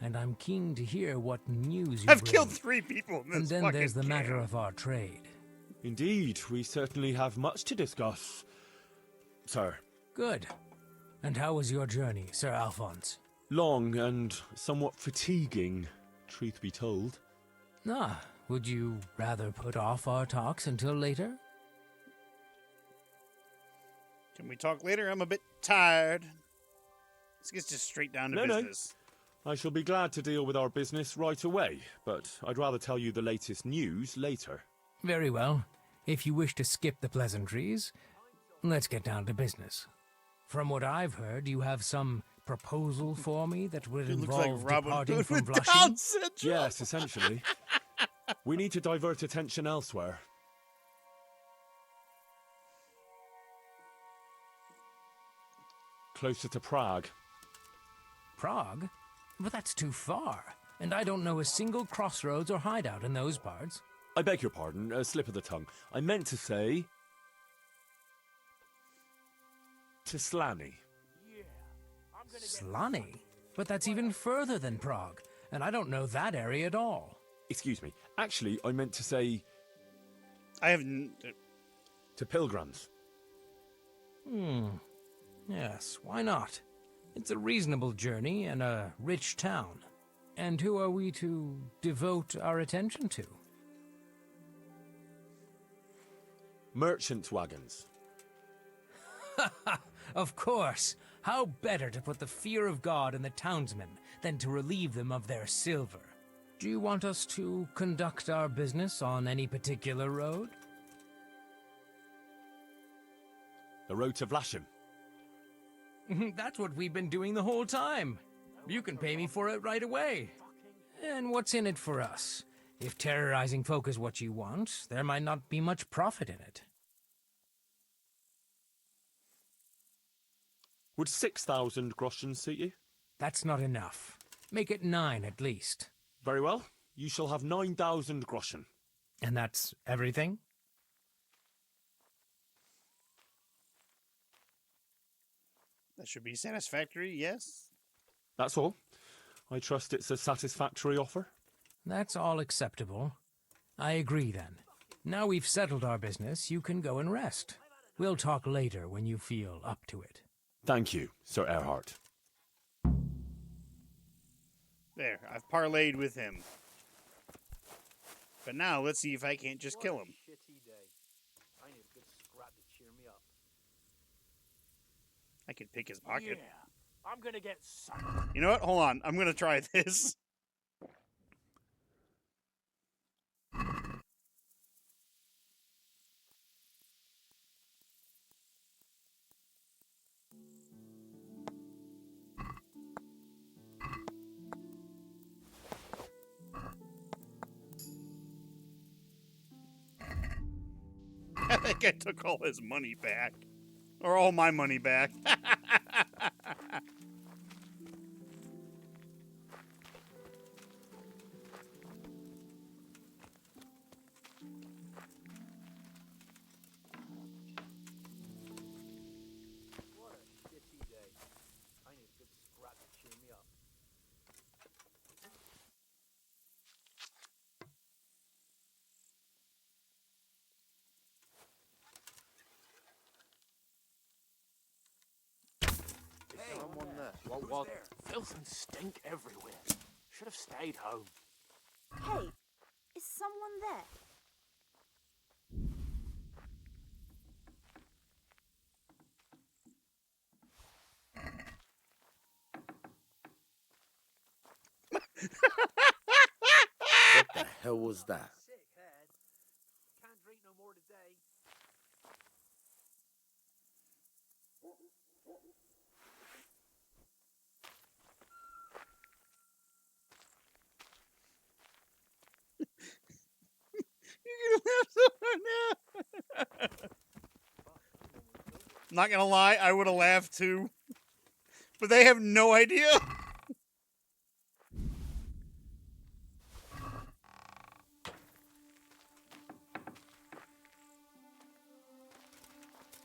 and I'm keen to hear what news you I've bring. killed 3 people in this And then fucking there's the matter camp. of our trade. Indeed, we certainly have much to discuss, sir. Good. And how was your journey, Sir Alphonse? Long and somewhat fatiguing, truth be told. Ah, would you rather put off our talks until later? Can we talk later? I'm a bit tired. Let's get just straight down to business. No. I shall be glad to deal with our business right away, but I'd rather tell you the latest news later. Very well. If you wish to skip the pleasantries, let's get down to business. From what I've heard, you have some proposal for me that would It looks like involve Robin departing Hood from with Blushing? Down syndrome. Yes, essentially. We need to divert attention elsewhere. Closer to Prague. Prague? But that's too far, and I don't know a single crossroads or hideout in those parts. I beg your pardon, a slip of the tongue. I meant to say... to Slaney. Slaney? But that's even further than Prague, and I don't know that area at all. Excuse me. Actually, I meant to say... I haven't... to Pilgrims. Yes, why not? It's a reasonable journey and a rich town. And who are we to devote our attention to? Merchant wagons. Of course. How better to put the fear of God in the townsmen than to relieve them of their silver? Do you want us to conduct our business on any particular road? The road to Vlashim. That's what we've been doing the whole time. You can pay me for it right away. And what's in it for us? If terrorizing folk is what you want, there might not be much profit in it. Would 6,000 groschen suit you? That's not enough. Make it 9 at least. Very well. You shall have 9,000 groschen. And that's everything? That should be satisfactory, yes? That's all. I trust it's a satisfactory offer. That's all acceptable. I agree then. Now we've settled our business, you can go and rest. We'll talk later when you feel up to it. Thank you, Sir Erhard. There, I've parlayed with him. But now, let's see if I can't just kill him. Shitty day. I need a good scrap to cheer me up. I can pick his pocket. Yeah, I'm gonna get some. You know what? Hold on. I'm gonna try this. I think I took all his money back. Or all my money back. What a shitty day. I need a good scrap to cheer me up. Hey, someone there. What? There? Filth and stink everywhere. Should have stayed home. Hey, is someone there? What the hell was that? Sick head. Can't drink no more today. You're gonna laugh so hard now. Not gonna lie, I would have laughed too. But they have no idea.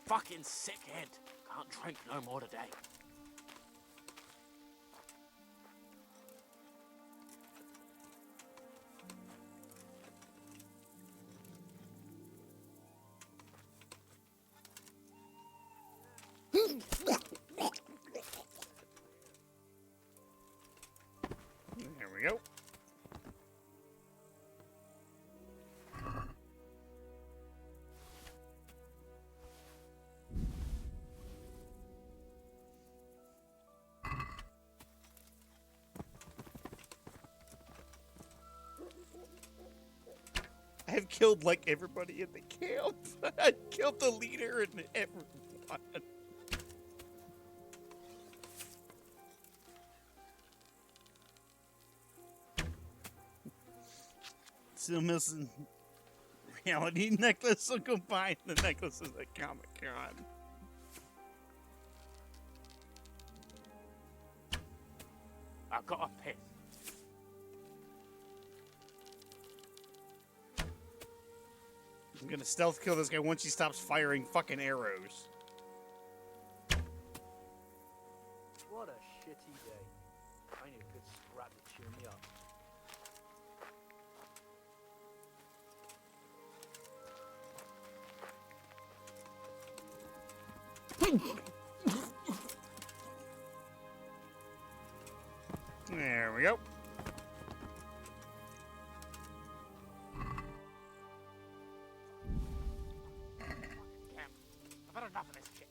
Fucking sick head. Can't drink no more today. There we go. I have killed like everybody in the camp. I killed the leader and everyone. Still missing reality necklace, so combine the necklaces at Comic-Con. I've got a piss. I'm gonna stealth kill this guy once he stops firing fucking arrows. What a shitty day. I need a good scrap to cheer me up. There we go. Camp. I've had enough of this shit.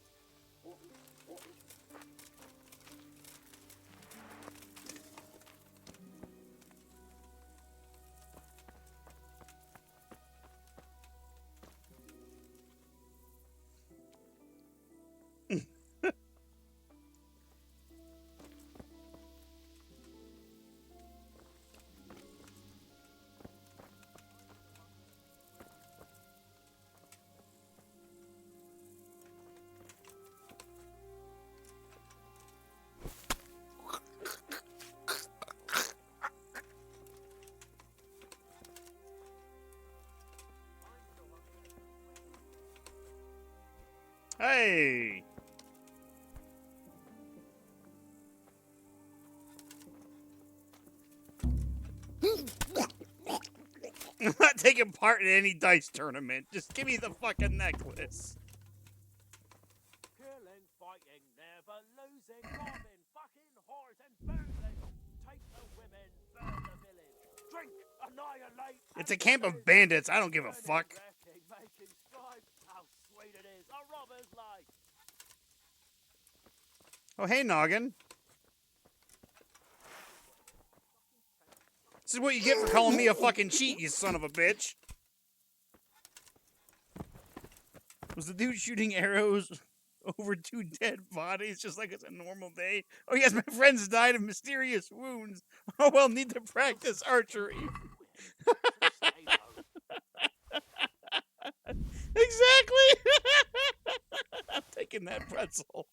Hey! I'm not taking part in any dice tournament. Just give me the fucking necklace. Killing, fighting, never losing, robbing, fucking whores and boozing. Take the women, burn the village. Drink, annihilate. It's a camp of bandits. I don't give a fuck. Wrecking, making strife. How sweet it is, a robber's life. Oh, hey, Noggin. This is what you get for calling me a fucking cheat, you son of a bitch. Was the dude shooting arrows over 2 dead bodies just like it's a normal day? Oh, yes, my friends died of mysterious wounds. Oh, well, need to practice archery. Exactly. I'm taking that pretzel.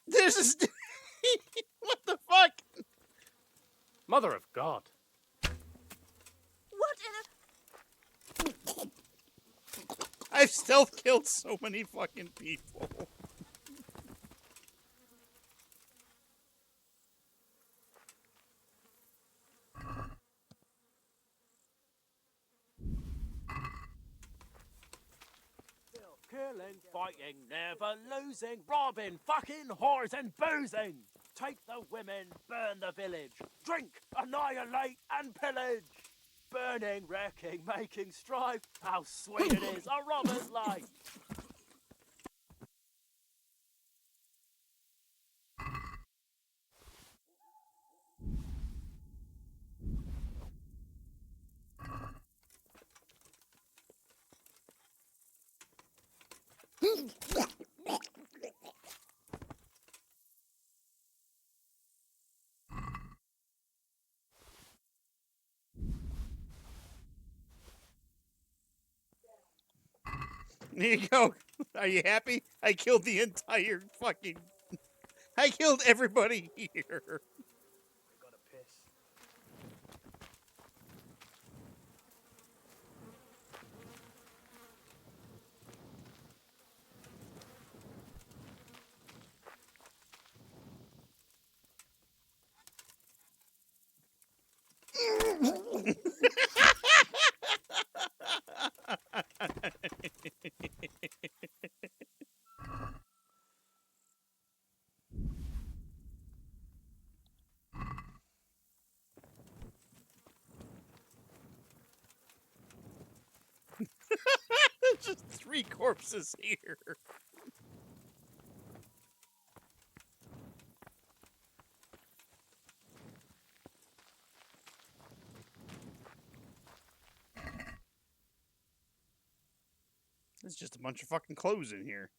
There's this. What the fuck? Mother of God. What in a... I've stealth killed so many fucking people. Killing, fighting, never losing, robbing, fucking whores and boozing. Take the women, burn the village. Drink, annihilate and pillage. Burning, wrecking, making strife. How sweet it is, a robber's life. There you go. Are you happy? I killed the entire fucking... I killed everybody here. There's just 3 corpses here. There's just a bunch of fucking clothes in here.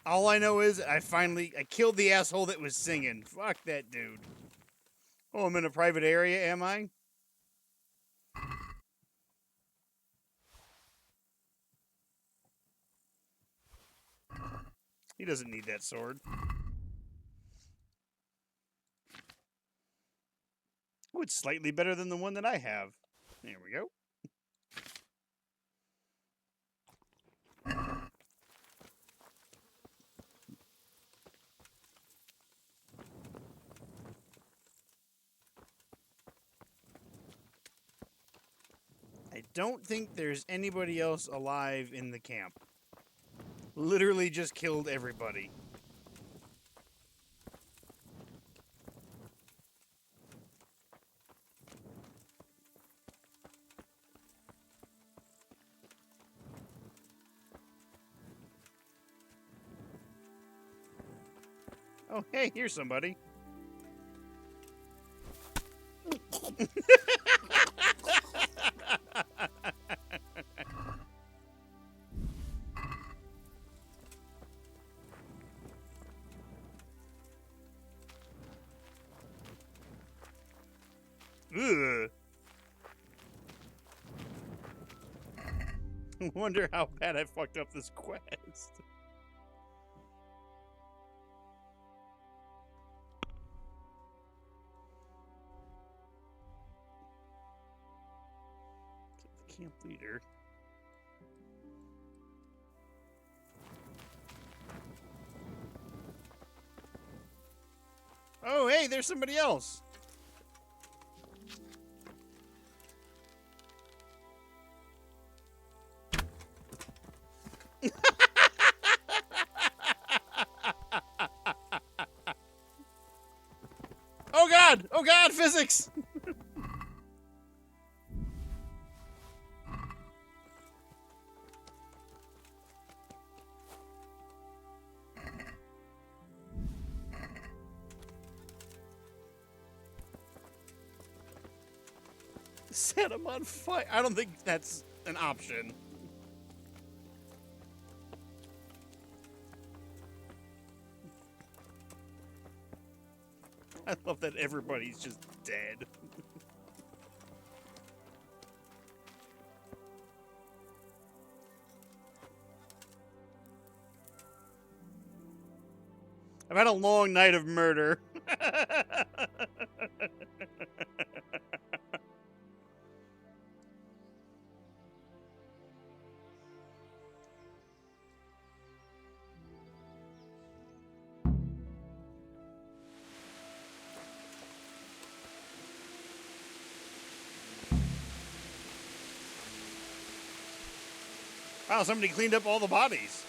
All I know is I killed the asshole that was singing. Fuck that dude. Oh, I'm in a private area, am I? He doesn't need that sword. Oh, it's slightly better than the one that I have. There we go. I don't think there's anybody else alive in the camp. Literally just killed everybody. Oh, hey, here's somebody. Ugh. Wonder how bad I fucked up this quest. Camp leader. Oh, hey, there's somebody else. Oh god! Oh god, physics! Set him on fire. I don't think that's an option. I love that everybody's just dead. I've had a long night of murder. Wow, somebody cleaned up all the bodies.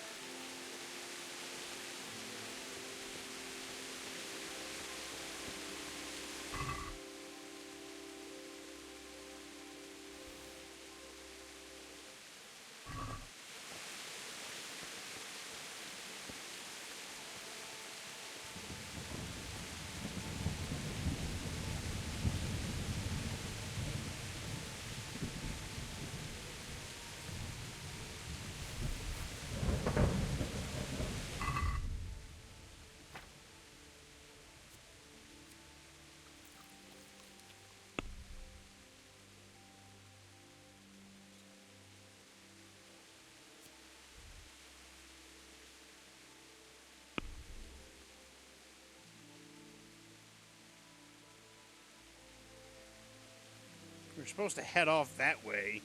We're supposed to head off that way.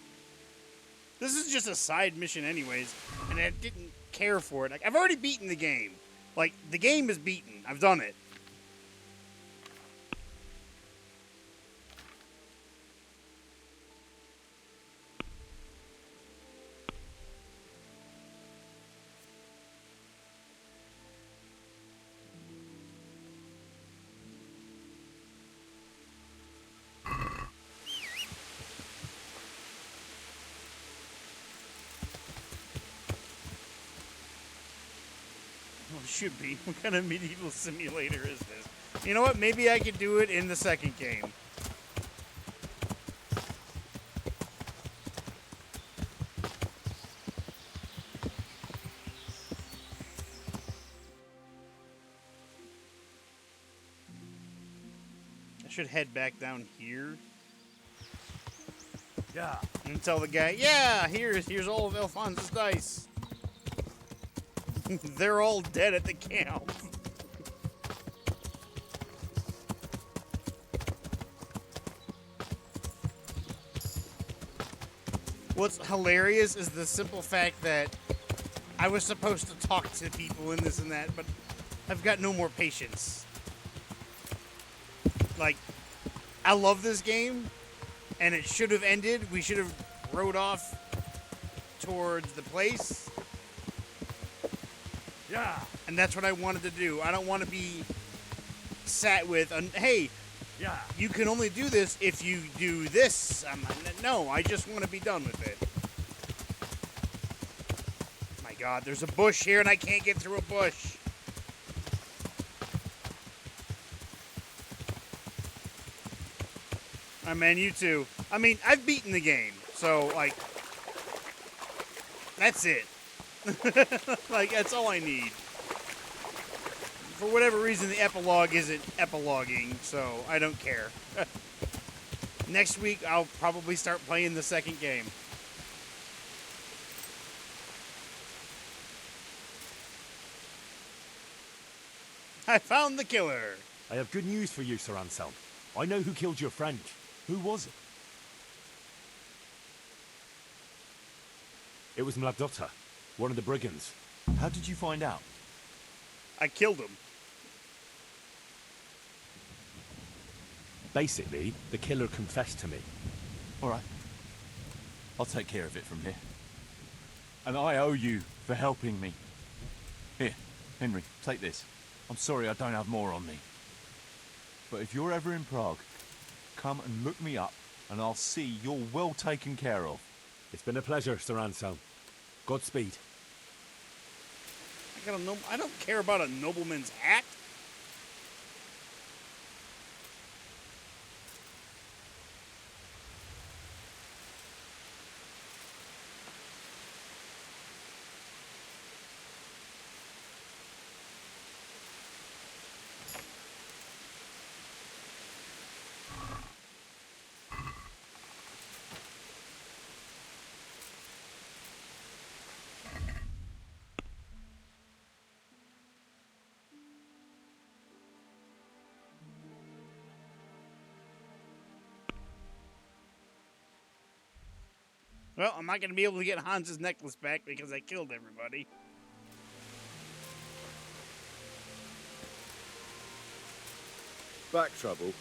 This is just a side mission anyways, and I didn't care for it. Like, I've already beaten the game. Like, the game is beaten. I've done it. Well, it should be. What kind of medieval simulator is this? You know what? Maybe I could do it in the second game. I should head back down here. Yeah. And tell the guy, yeah, here's all of Alphonse's dice. They're all dead at the camp. What's hilarious is the simple fact that I was supposed to talk to people and this and that, but I've got no more patience. Like, I love this game, and it should have ended. We should have rode off towards the place. Yeah. And that's what I wanted to do. I don't want to be sat with, hey, yeah, you can only do this if you do this. No, I just want to be done with it. My God, there's a bush here and I can't get through a bush. I mean, you too. I mean, I've beaten the game, so, like, that's it. Like, that's all I need. For whatever reason, the epilogue isn't epiloguing, so I don't care. Next week, I'll probably start playing the second game. I found the killer. I have good news for you, Sir Anselm. I know who killed your friend. Who was it? It was Mladotta, one of the brigands. How did you find out? I killed him. Basically, the killer confessed to me. All right. I'll take care of it from here. And I owe you for helping me. Here, Henry, take this. I'm sorry I don't have more on me. But if you're ever in Prague, come and look me up, and I'll see you're well taken care of. It's been a pleasure, Sir Anselm. Godspeed. I don't care about a nobleman's hat. Well, I'm not going to be able to get Hans's necklace back because I killed everybody. Back trouble.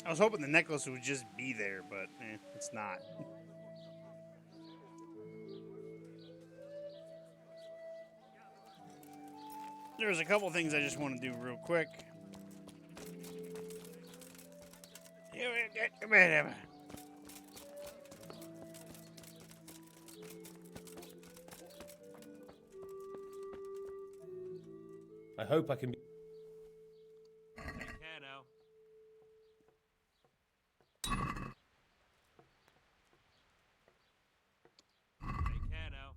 I was hoping the necklace would just be there, but it's not. There's a couple things I just want to do real quick. I hope I can. Take care now. Take care now.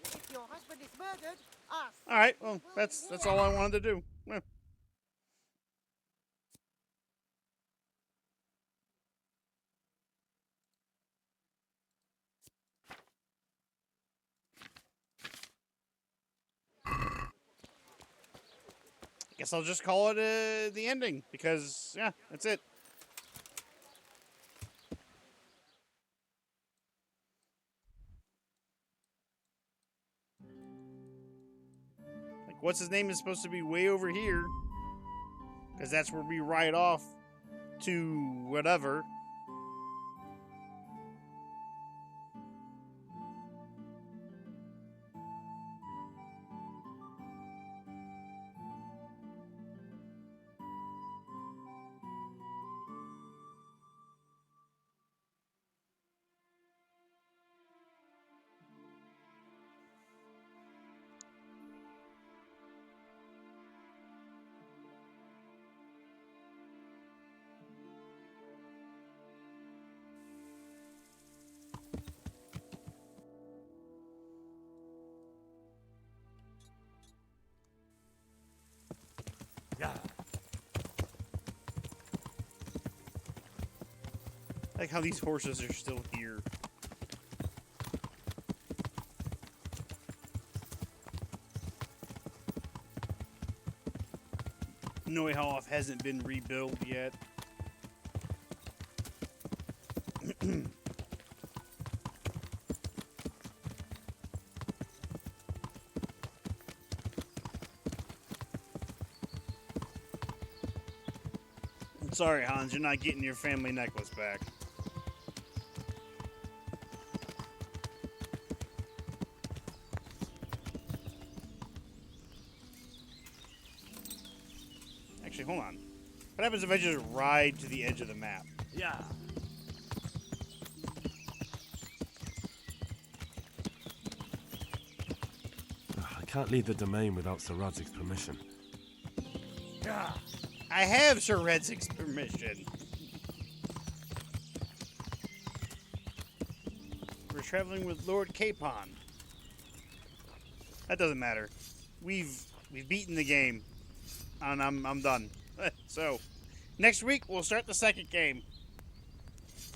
If your husband is murdered, us. All right, well, that's all I wanted to do. Yeah. Guess I'll just call it the ending because, yeah, that's it. Like, what's his name is supposed to be way over here because that's where we ride off to whatever. Yeah. Like how these horses are still here. Neuhoff hasn't been rebuilt yet. I'm sorry, Hans, you're not getting your family necklace back. Actually, hold on. What happens if I just ride to the edge of the map? Yeah. I can't leave the domain without Sir Radzig's permission. Yeah. I have Sir Radzig's permission. We're traveling with Lord Capon. That doesn't matter. We've beaten the game. And I'm done. So, next week we'll start the second game.